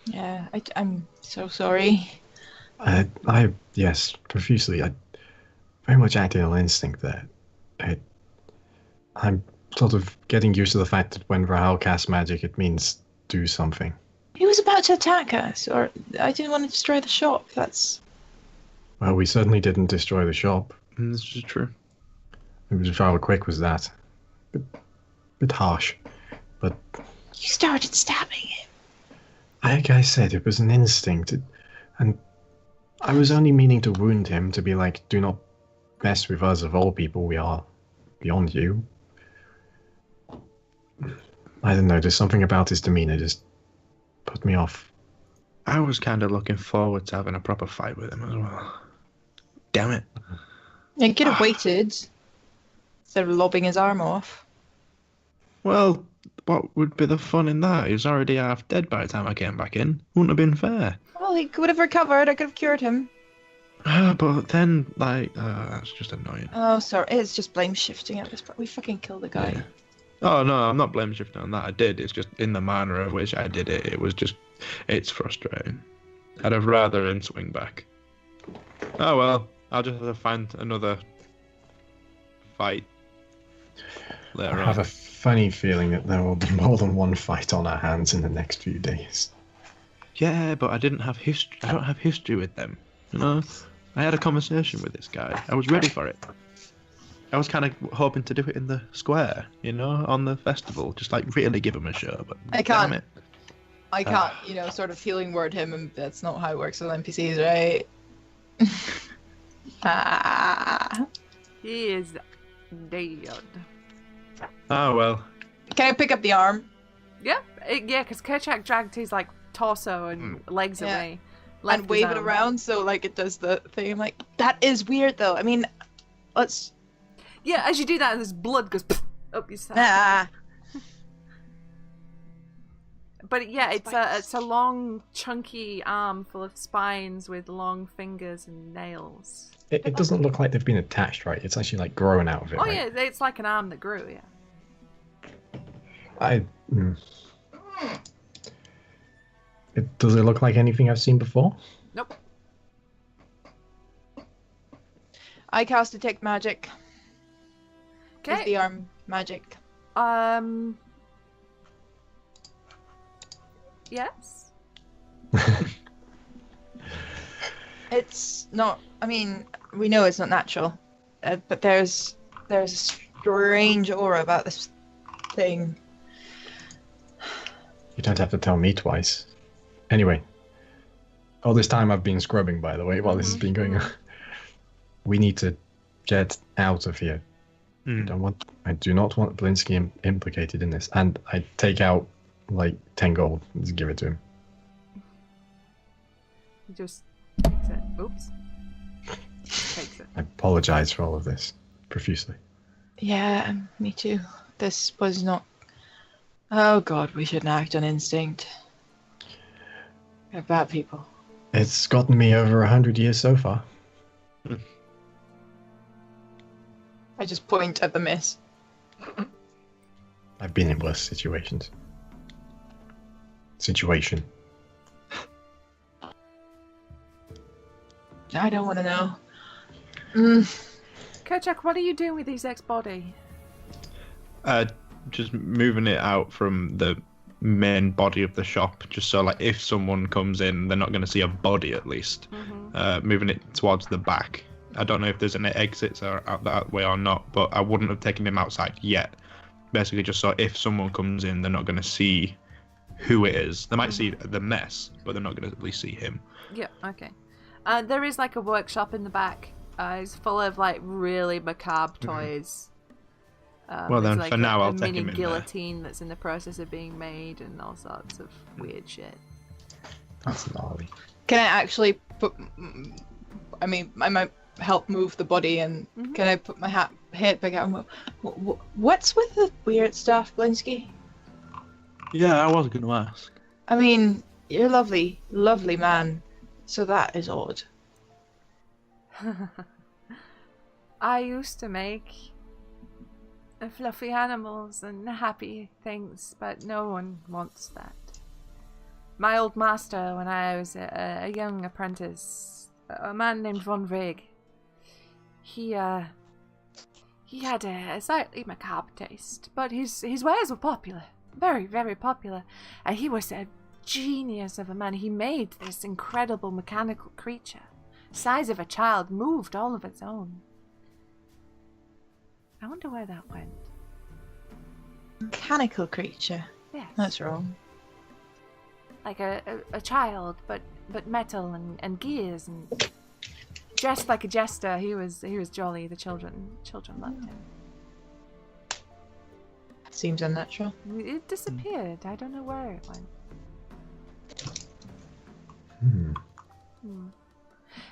Yeah, I'm so sorry. Yes, profusely. I very much acted on instinct there. I'm sort of getting used to the fact that when Rahal casts magic, it means do something. He was about to attack us, or I didn't want to destroy the shop. That's... Well, we certainly didn't destroy the shop. This is true. It was rather quick, was that? Bit harsh, but... You started stabbing him. Like I said, it was an instinct, and I was only meaning to wound him, to be like, do not mess with us of all people, we are beyond you. I don't know, there's something about his demeanor just put me off. I was kind of looking forward to having a proper fight with him as well. Damn it. Yeah, you could have waited instead of lobbing his arm off. Well, what would be the fun in that? He was already half dead by the time I came back in. Wouldn't have been fair. Well, he could have recovered. I could have cured him. But then, that's just annoying. Oh, sorry. It's just blame shifting at this point. We fucking killed the guy. Yeah. Oh, no, I'm not blame shifting on that. I did. It's just in the manner of which I did it. It was just, it's frustrating. I'd have rather him swing back. Oh, well, I'll just have to find another fight later I on. have a funny feeling that there will be more than one fight on our hands in the next few days. Yeah, but I didn't have history. I don't have history with them. You know, I had a conversation with this guy. I was ready for it. I was kind of hoping to do it in the square, you know, on the festival, just like really give him a show. But I damn can't. it. I can't, sort of healing word him, and that's not how it works with NPCs, right? He is dead. Oh well. Can I pick up the arm? Yeah, because Kerchak dragged his like torso and legs away, left And wave his it arm. around so like it does the thing. I'm like, that is weird though. I mean, let's. Yeah, as you do that, there's blood goes up your side. Ah. But yeah, it's a long, chunky arm full of spines with long fingers and nails. It doesn't look like they've been attached, right? It's actually like grown out of it. Oh right? yeah, it's like an arm that grew. Yeah. Does it look like anything I've seen before? Nope. I cast detect magic. Is Okay. the arm magic? Yes. It's not. I mean, we know it's not natural, but there's a strange aura about this thing. You don't have to tell me twice. Anyway, all this time I've been scrubbing, by the way, while this has been going on. We need to get out of here. I do not want Blinsky implicated in this. And I take out like 10 gold and just give it to him. He just takes it. Oops. Takes it. I apologize for all of this profusely. Yeah, me too. This was not. Oh God, we shouldn't act on instinct. We're bad people. It's gotten me over 100 years so far. I just point at the miss. I've been in worse situations. I don't want to know. Kerchak, what are you doing with his ex-body? Just moving it out from the main body of the shop, just so like if someone comes in, they're not going to see a body at least. Moving it towards the back. I don't know if there's any exits out that way or not, but I wouldn't have taken him outside yet. Basically, just so if someone comes in, they're not going to see who it is. They might see the mess, but they're not going to at least see him. Yeah, okay. There is like a workshop in the back. It's full of like really macabre toys. Well, there's, then, like for now, I'll a take mini him in guillotine that's in the process of being made and all sorts of weird shit. That's gnarly. Can I actually put? I mean, I might help move the body, and can I put my head back out? What's with the weird stuff, Blinsky? Yeah, I was going to ask. I mean, you're a lovely, lovely man, so that is odd. I used to make fluffy animals and happy things, but no one wants that. My old master, when I was a young apprentice, a man named Von Vig, he had a slightly macabre taste, but his wares were popular. Very, very popular. And he was a genius of a man. He made this incredible mechanical creature. Size of a child, moved all of its own. I wonder where that went. Mechanical creature. Yes. That's wrong. Like a child, but metal and gears and dressed like a jester. He was jolly. The children loved him. Seems unnatural. It disappeared. I don't know where it went.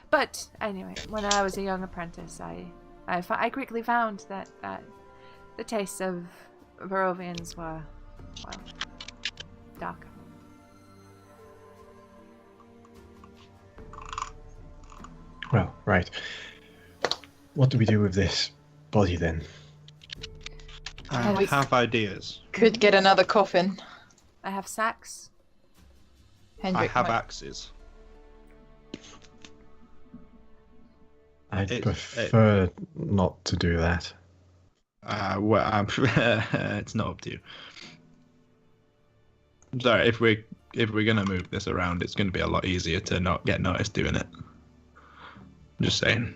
But anyway, when I was a young apprentice, I quickly found that the tastes of Barovians were, well, darker. Well, right. What do we do with this body then? I have ideas. Could get another coffin. I have sacks. Hendrik I have might- axes. I'd prefer not to do that. Well, it's not up to you. I'm sorry, if we're if we're gonna move this around, it's gonna be a lot easier to not get noticed doing it. Just saying.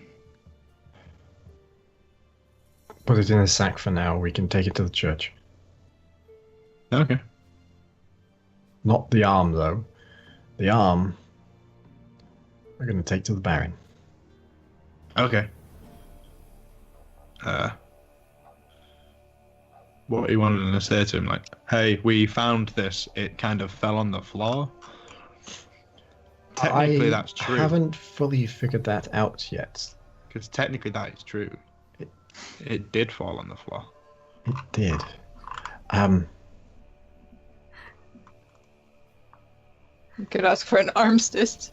Put it in a sack for now. We can take it to the church. Okay. Not the arm, though. The arm, we're going to take to the Baron. Okay. What are you wanting to say to him? Like, hey, we found this. It kind of fell on the floor. Technically, that's true. I haven't fully figured that out yet. Because technically, that is true. It did fall on the floor. It did. You could ask for an armistice.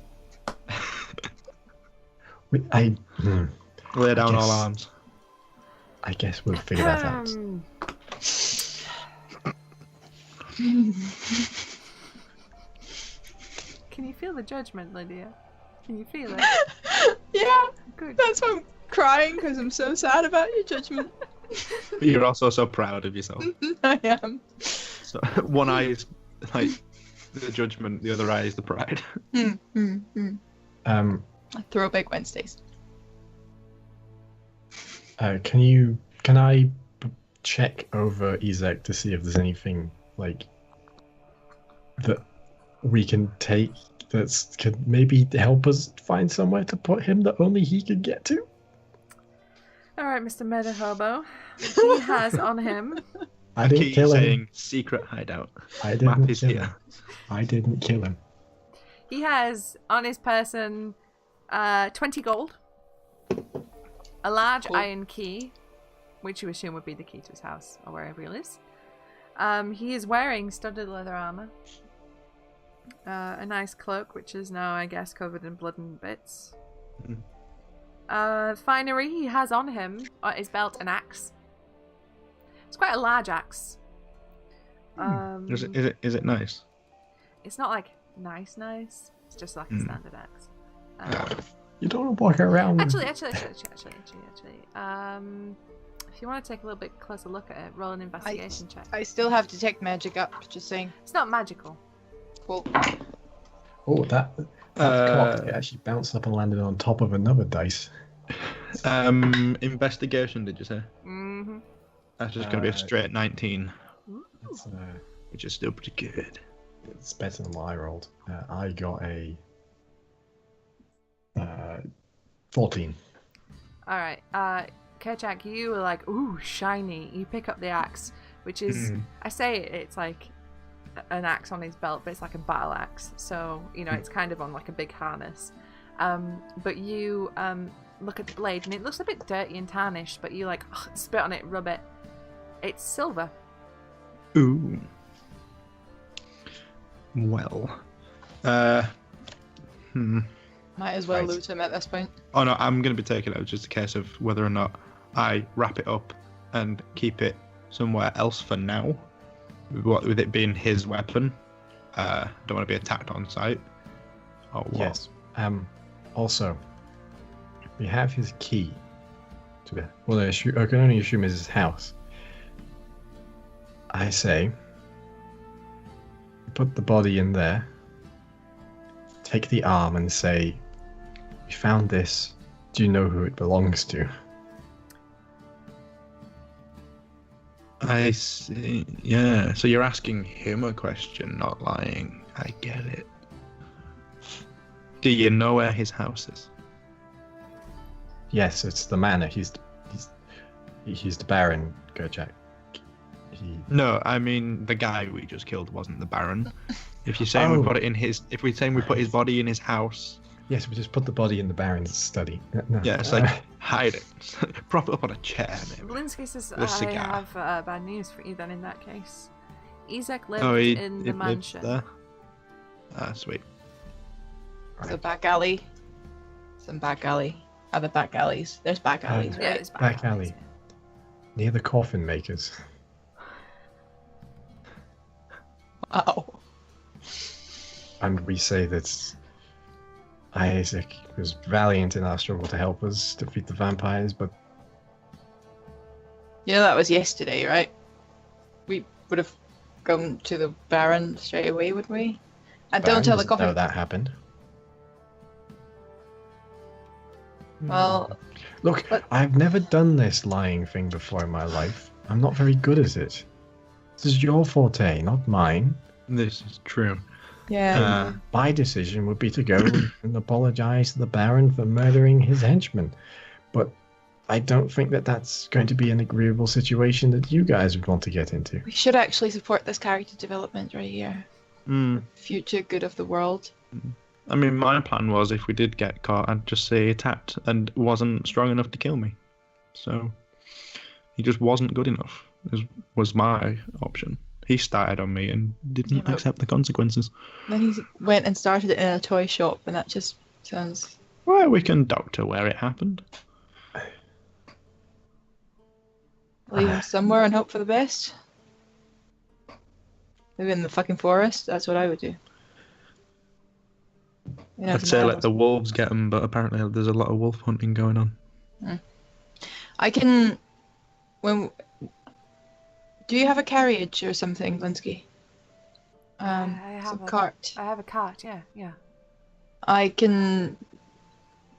I Lay down all guess- arms. I guess we'll figure that out. Can you feel the judgment, Lydia? Can you feel it? Yeah, Good. that's why I'm crying, because I'm so sad about your judgment. But you're also so proud of yourself. I am. So one eye is like the judgment, the other eye is the pride. Throwback Wednesdays. Can I check over Izek to see if there's anything like that we can take that could maybe help us find somewhere to put him that only he could get to? Alright, Mr. Meta Hobo. He has on him. I didn't Keep kill him. saying secret hideout. I Map didn't is kill here. him. I didn't kill him. He has on his person 20 gold, a large Cool. iron key, which you assume would be the key to his house or wherever he lives. He is wearing studded leather armor, a nice cloak, which is now, I guess, covered in blood and bits. Finery, he has on him, at his belt, an axe. It's quite a large axe. Is it nice? It's not like nice. It's just like a standard axe. You don't want to walk around. Actually. If you want to take a little bit closer look at it, roll an investigation check. I still have detect magic up, just saying. It's not magical. Cool. Oh, that clock actually bounced up and landed on top of another dice. Investigation, did you say? Mm-hmm. That's just gonna be a straight 19, It's, which is still pretty good. it's better than what I rolled. I got a 14. Alright, Kerchak, you were like, ooh, shiny. You pick up the axe, which is, I say it's like an axe on his belt, but it's like a battle axe. So, you know, it's kind of on like a big harness. But you look at the blade, and it looks a bit dirty and tarnished, but you like spit on it, rub it. It's silver. Ooh. Well. Might as well Right. loot him at this point. Oh no, I'm gonna be taking it. It's just a case of whether or not I wrap it up and keep it somewhere else for now. With it being his weapon, don't want to be attacked on sight. Oh what? Yes. Also, we have his key to the. Well, I can only assume is his house. I say, put the body in there. Take the arm and say, "We found this. Do you know who it belongs to?" I see. Yeah. So you're asking him a question, not lying. I get it. Do you know where his house is? Yes, it's the manor. He's the Baron, Gurjak. No, I mean the guy we just killed wasn't the Baron. If you're saying Oh. we put it in his, if we're saying we put his body in his house, Yes, we just put the body in the Baron's study. No, yeah, it's like hide it, prop it up on a chair. Maybe. Blinsky says, With a I cigar. have bad news for you then in that case. Izek lived Oh, he in the lives mansion. there. Ah, sweet. The back alley. Some back alley. Other back alleys. There's back alleys, Yeah, right? it's Back alley. Near the coffin makers. Wow. And we say that Isaac was valiant in our struggle to help us defeat the vampires, but Yeah, that was yesterday, right? We would have gone to the Baron straight away, would we? And Baron don't tell the doesn't know coffin. that happened. Well, Look, but- I've never done this lying thing before in my life. I'm not very good at it. This is your forte, not mine. This is true. yeah. My decision would be to go and apologize to the Baron for murdering his henchman. But I don't think that that's going to be an agreeable situation that you guys would want to get into. We should actually support this character development right here. Mm. Future good of the world. I mean, my plan was if we did get caught, I'd just say he tapped and wasn't strong enough to kill me. So he just wasn't good enough. Was my option. He started on me and didn't accept the consequences. Then he went and started it in a toy shop, and that just sounds... Well, we can doctor where it happened. Leave him somewhere and hope for the best. Maybe in the fucking forest. That's what I would do. You know, I'd say let the wolves get him, but apparently there's a lot of wolf hunting going on. I can... When... Do you have a carriage or something, Linsky? I Some have cart. I have a cart. Yeah. I can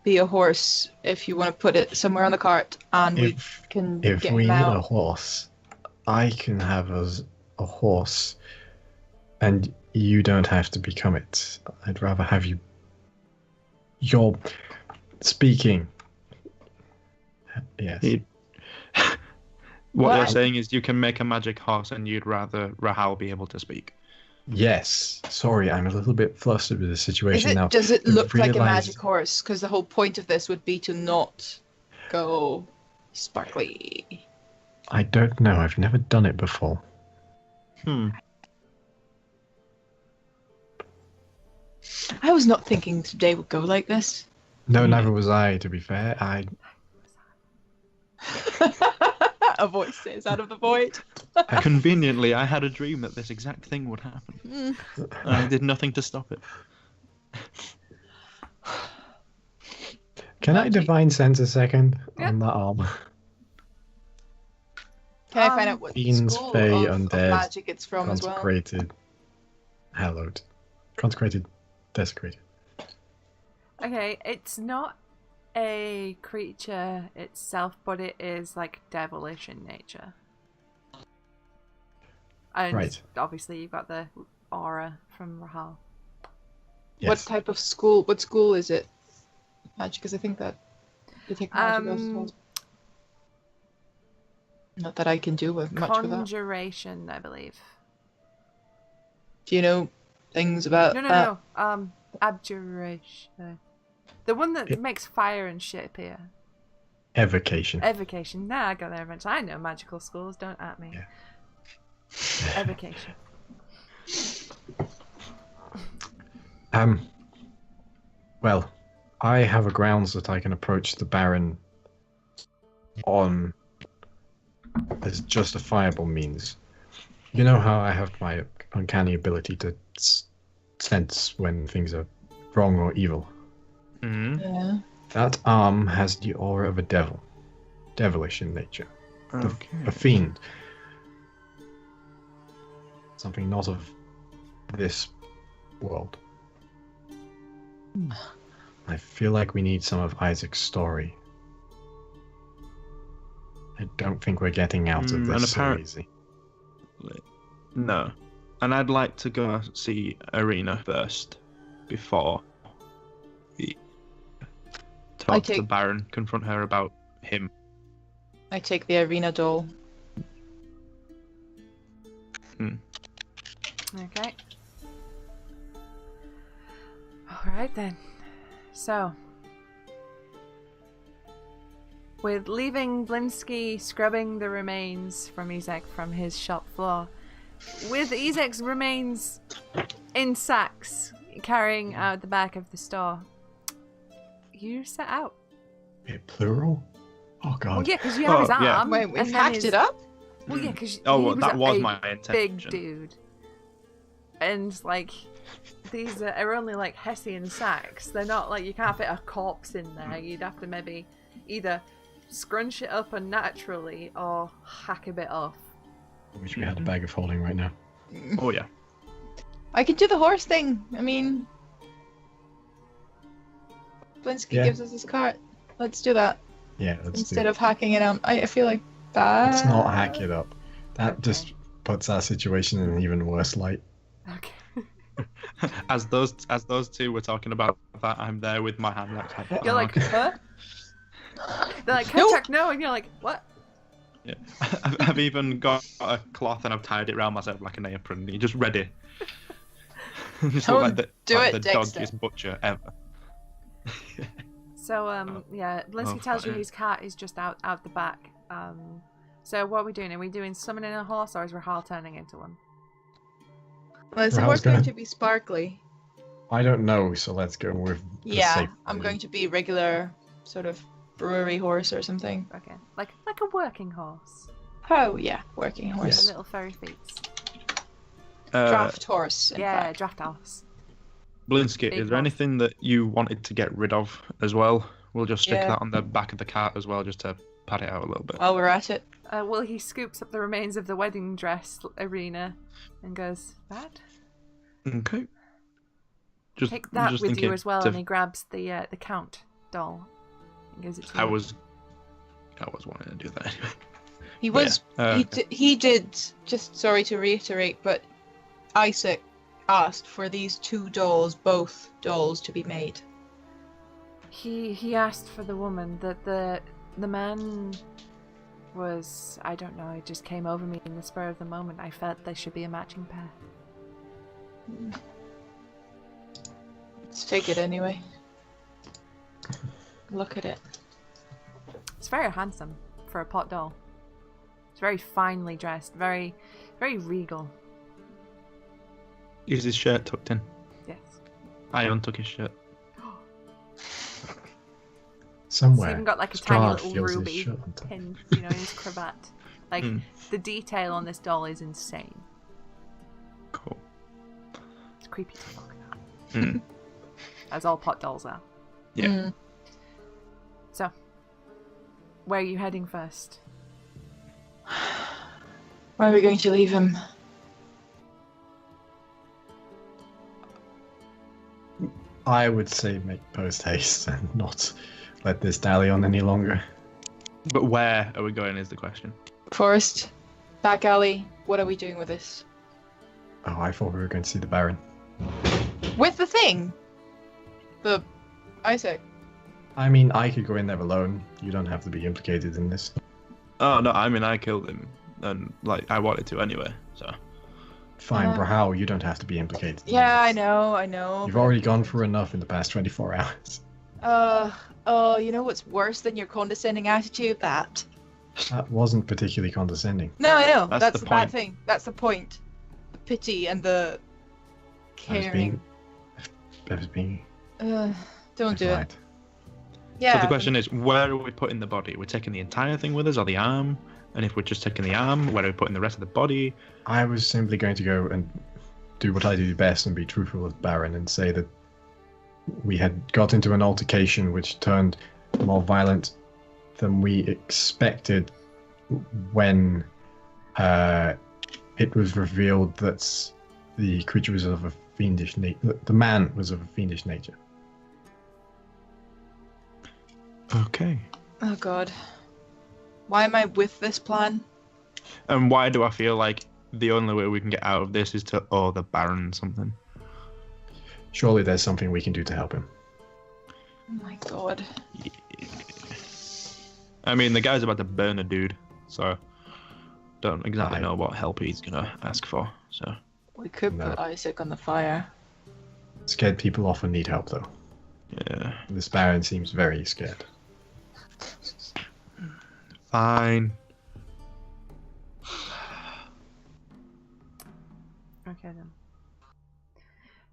be a horse if you want to put it somewhere on the cart, and we can If get we him need out. a horse, I can have us a horse, and you don't have to become it. I'd rather have you. You're speaking. Yes. What What? you're saying is you can make a magic horse and you'd rather Rahal be able to speak. Yes. Sorry, I'm a little bit flustered with the situation now. Does it I look like a realised- magic horse? Because the whole point of this would be to not go sparkly. I don't know. I've never done it before. I was not thinking today would go like this. No, never was I. To be fair, A voice says out of the void. Conveniently, I had a dream that this exact thing would happen. I did nothing to stop it. Can I divine sense a second Yeah. on that arm? Can I find out what Fiends, school Fae, of Undead, magic it's from as well? Consecrated, hallowed, consecrated, desecrated. Okay, it's not a creature itself, but it is like devilish in nature. And Right. obviously you've got the aura from Rahal. What Yes. type of school? What school is it? Magic, because I think that they take magic as well. Not that I can do with much with that. Conjuration, I believe. Do you know things about that? No. Abjuration. The one that It- makes fire and shit appear. Evocation. Evocation. Nah, I got there eventually. I know magical schools, don't at me. Yeah. Evocation. Well, I have a grounds that I can approach the Baron on as justifiable means. You know how I have my uncanny ability to sense when things are wrong or evil. Mm-hmm. Yeah. That arm has the aura of a devil, devilish in nature, Okay. a fiend. Something not of this world. I feel like we need some of Isaac's story. I don't think we're getting out of And this so apparent- easy. No. And I'd like to go see Arena first before we talk to the Baron, confront her about him. I take the arena doll. Okay. Alright then. So. With leaving Blinsky scrubbing the remains from Ezek from his shop floor, with Ezek's remains in sacks carrying out the back of the store, you set out. Plural? Oh god. Well, yeah, because you have his arm. yeah. Wait, we've and then hacked his- it up? Well, yeah, because Oh, well, that was my big intention. dude, and like these are only like Hessian sacks. They're not like you can't fit a corpse in there. You'd have to maybe either scrunch it up unnaturally or hack a bit off. I wish we had a bag of holding right now. Oh, yeah. I could do the horse thing. I mean, Blinsky Yeah. gives us his cart. Let's do that Yeah, let's instead do of hacking it up. I feel like that. Let's not hack it up. That Okay. just puts our situation in an even worse light. Okay. As those two were talking about that, I'm there with my hand like. You're like, huh? They're like, Nope. Kachak, no, and you're like, what? Yeah. I've even got a cloth and I've tied it around myself like an apron. You're just ready. Just Don't look like do like it, the Dexter. doggiest butcher ever. So, yeah, Blinsky Oh, tells you fine. his cat is just out the back. So what are we doing? Are we doing summoning a horse, or is Rahal turning into one? Well, is the Rahal's horse going gonna- to be sparkly? I don't know, so let's go with the Yeah, safe I'm one. going to be regular sort of brewery horse or something. Okay, like a working horse. Oh yeah, working With horse. Yes. little furry feet. Draft horse. In Yeah, fact. draft horse. Blinsky, Big is there horse. anything that you wanted to get rid of as well? We'll just stick Yeah. that on the back of the cart as well, just to pad it out a little bit. While we're at it, Well, he scoops up the remains of the wedding dress arena and goes, that? Okay. Just Take that just with you thinking as well. to- And he grabs the count doll and gives it to I you. was wanting to do that anyway. he But was. yeah, He did. Just sorry to reiterate, but Isaac asked for these both dolls, to be made. He asked for the woman. That the man was, I don't know, it just came over me in the spur of the moment. I felt they should be a matching pair. Let's take it anyway. Look at it. It's very handsome for a pot doll. It's very finely dressed, very regal. is his shirt tucked in? Yes. I untuck his shirt. It's Somewhere. even got like a tiny Strahd little feels his ruby shirt on top. pin, in his cravat. Like Mm. the detail on this doll is insane. Cool. It's creepy to look at, Mm. as all pot dolls are. Yeah. Mm. So, where are you heading first? Where are we going to leave him? I would say make post haste and not let this dally on any longer. But where are we going is the question. Forest, back alley. What are we doing with this? Oh, I thought we were going to see the Baron. With the thing. The Isaac. I mean, I could go in there alone. You don't have to be implicated in this. Oh no, I mean I killed him, and like I wanted to anyway. So Fine, Uh, Brahal, you don't have to be implicated. in Yeah, I this. know. You've but- already gone through enough in the past 24 hours. Oh, you know what's worse than your condescending attitude? That. That wasn't particularly condescending. No, I know. That's That's the the bad point. thing. That's the point. The pity and the I was caring. being Don't do it. right. Yeah. so the question is, where are we putting the body? We're taking the entire thing with us, or the arm? And if we're just taking the arm, where are we putting the rest of the body? I was simply going to go and do what I do best and be truthful with Baron and say that we had got into an altercation which turned more violent than we expected when it was revealed that the creature was of a fiendish nature. The man was of a fiendish nature. Okay. Oh God. Why am I with this plan? And why do I feel like the only way we can get out of this is to owe the Baron something? Surely there's something we can do to help him. Oh my God. I mean, the guy's about to burn a dude, so don't exactly Aye. know what help he's gonna ask for. So We could No. put Isaac on the fire. Scared people often need help, though. yeah, This Baron seems very scared. fine. Okay then.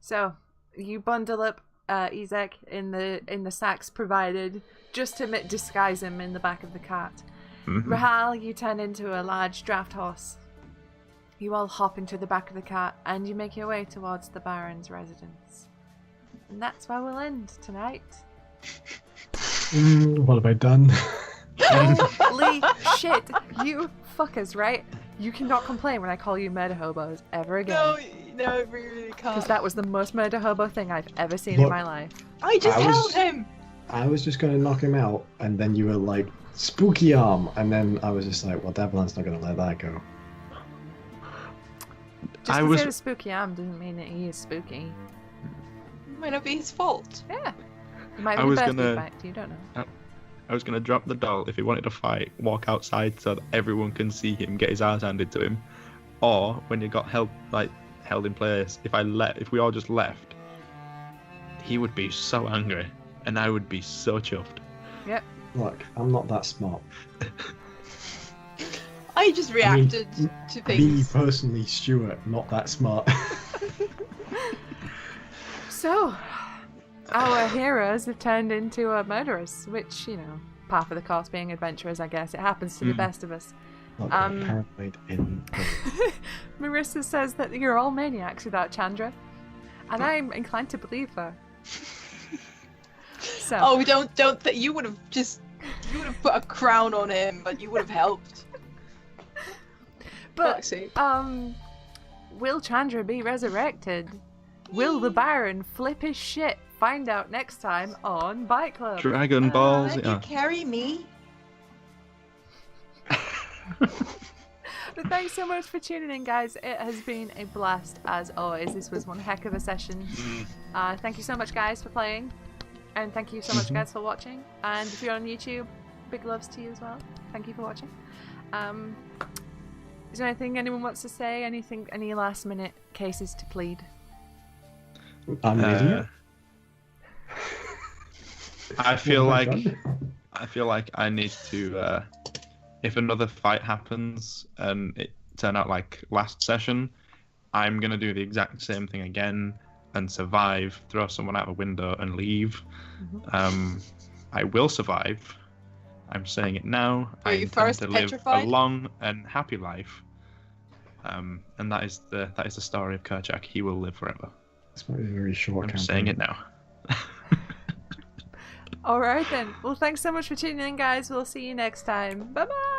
So you bundle up Isaac in the sacks provided, just to disguise him in the back of the cart. Mhm. Rahal, you turn into a large draft horse. You all hop into the back of the cart and you make your way towards the Baron's residence. And that's where we'll end tonight. What have I done? Holy shit, you fuckers, right? You cannot complain when I call you murder hobos ever again. No, it really Because can't. that was the most murder hobo thing I've ever seen in Look. my life. I just I was- held him. I was just going to knock him out, and then you were like, spooky arm, and then I was just like, well, Devlin's not going to let that go. Just I because was- he had a spooky arm doesn't mean that he is spooky. It might not be his fault. Yeah. It might I be a was birth gonna- defect, you don't know. I was gonna drop the doll if he wanted to fight, walk outside so that everyone can see him, get his ass handed to him, or when he got held in place, if we all just left, he would be so angry, and I would be so chuffed. Yep. Look, I'm not that smart. I just reacted to Me things. personally, Stuart, not that smart. So, our heroes have turned into murderers, which, you know, part of the course being adventurers, I guess. It happens to the best of us. Not paranoid in. Marissa says that you're all maniacs without Chandra, and I'm inclined to believe her. So, Oh, don't you would have put a crown on him, but you would have helped. but Fuck's sake. will Chandra be resurrected? Will the Baron flip his shit? Find out next time on Bike Club. Dragon Balls, Can yeah. you carry me? But thanks so much for tuning in, guys. It has been a blast as always. This was one heck of a session. Thank you so much, guys, for playing, and thank you so much, guys, for watching. And if you're on YouTube, big loves to you as well. Thank you for watching. Is there anything anyone wants to say? Any last minute cases to plead? I'm an idiot. I feel What have like done? I need to. If another fight happens and it turned out like last session, I'm gonna do the exact same thing again and survive, throw someone out a window and leave. I will survive. I'm saying it now. Are I you intend first to live petrified? a long and happy life. And that is the story of Kerchak. He will live forever. This might be a very short I'm campaign. saying it now. Alright then. Well, thanks so much for tuning in, guys. We'll see you next time. Bye bye!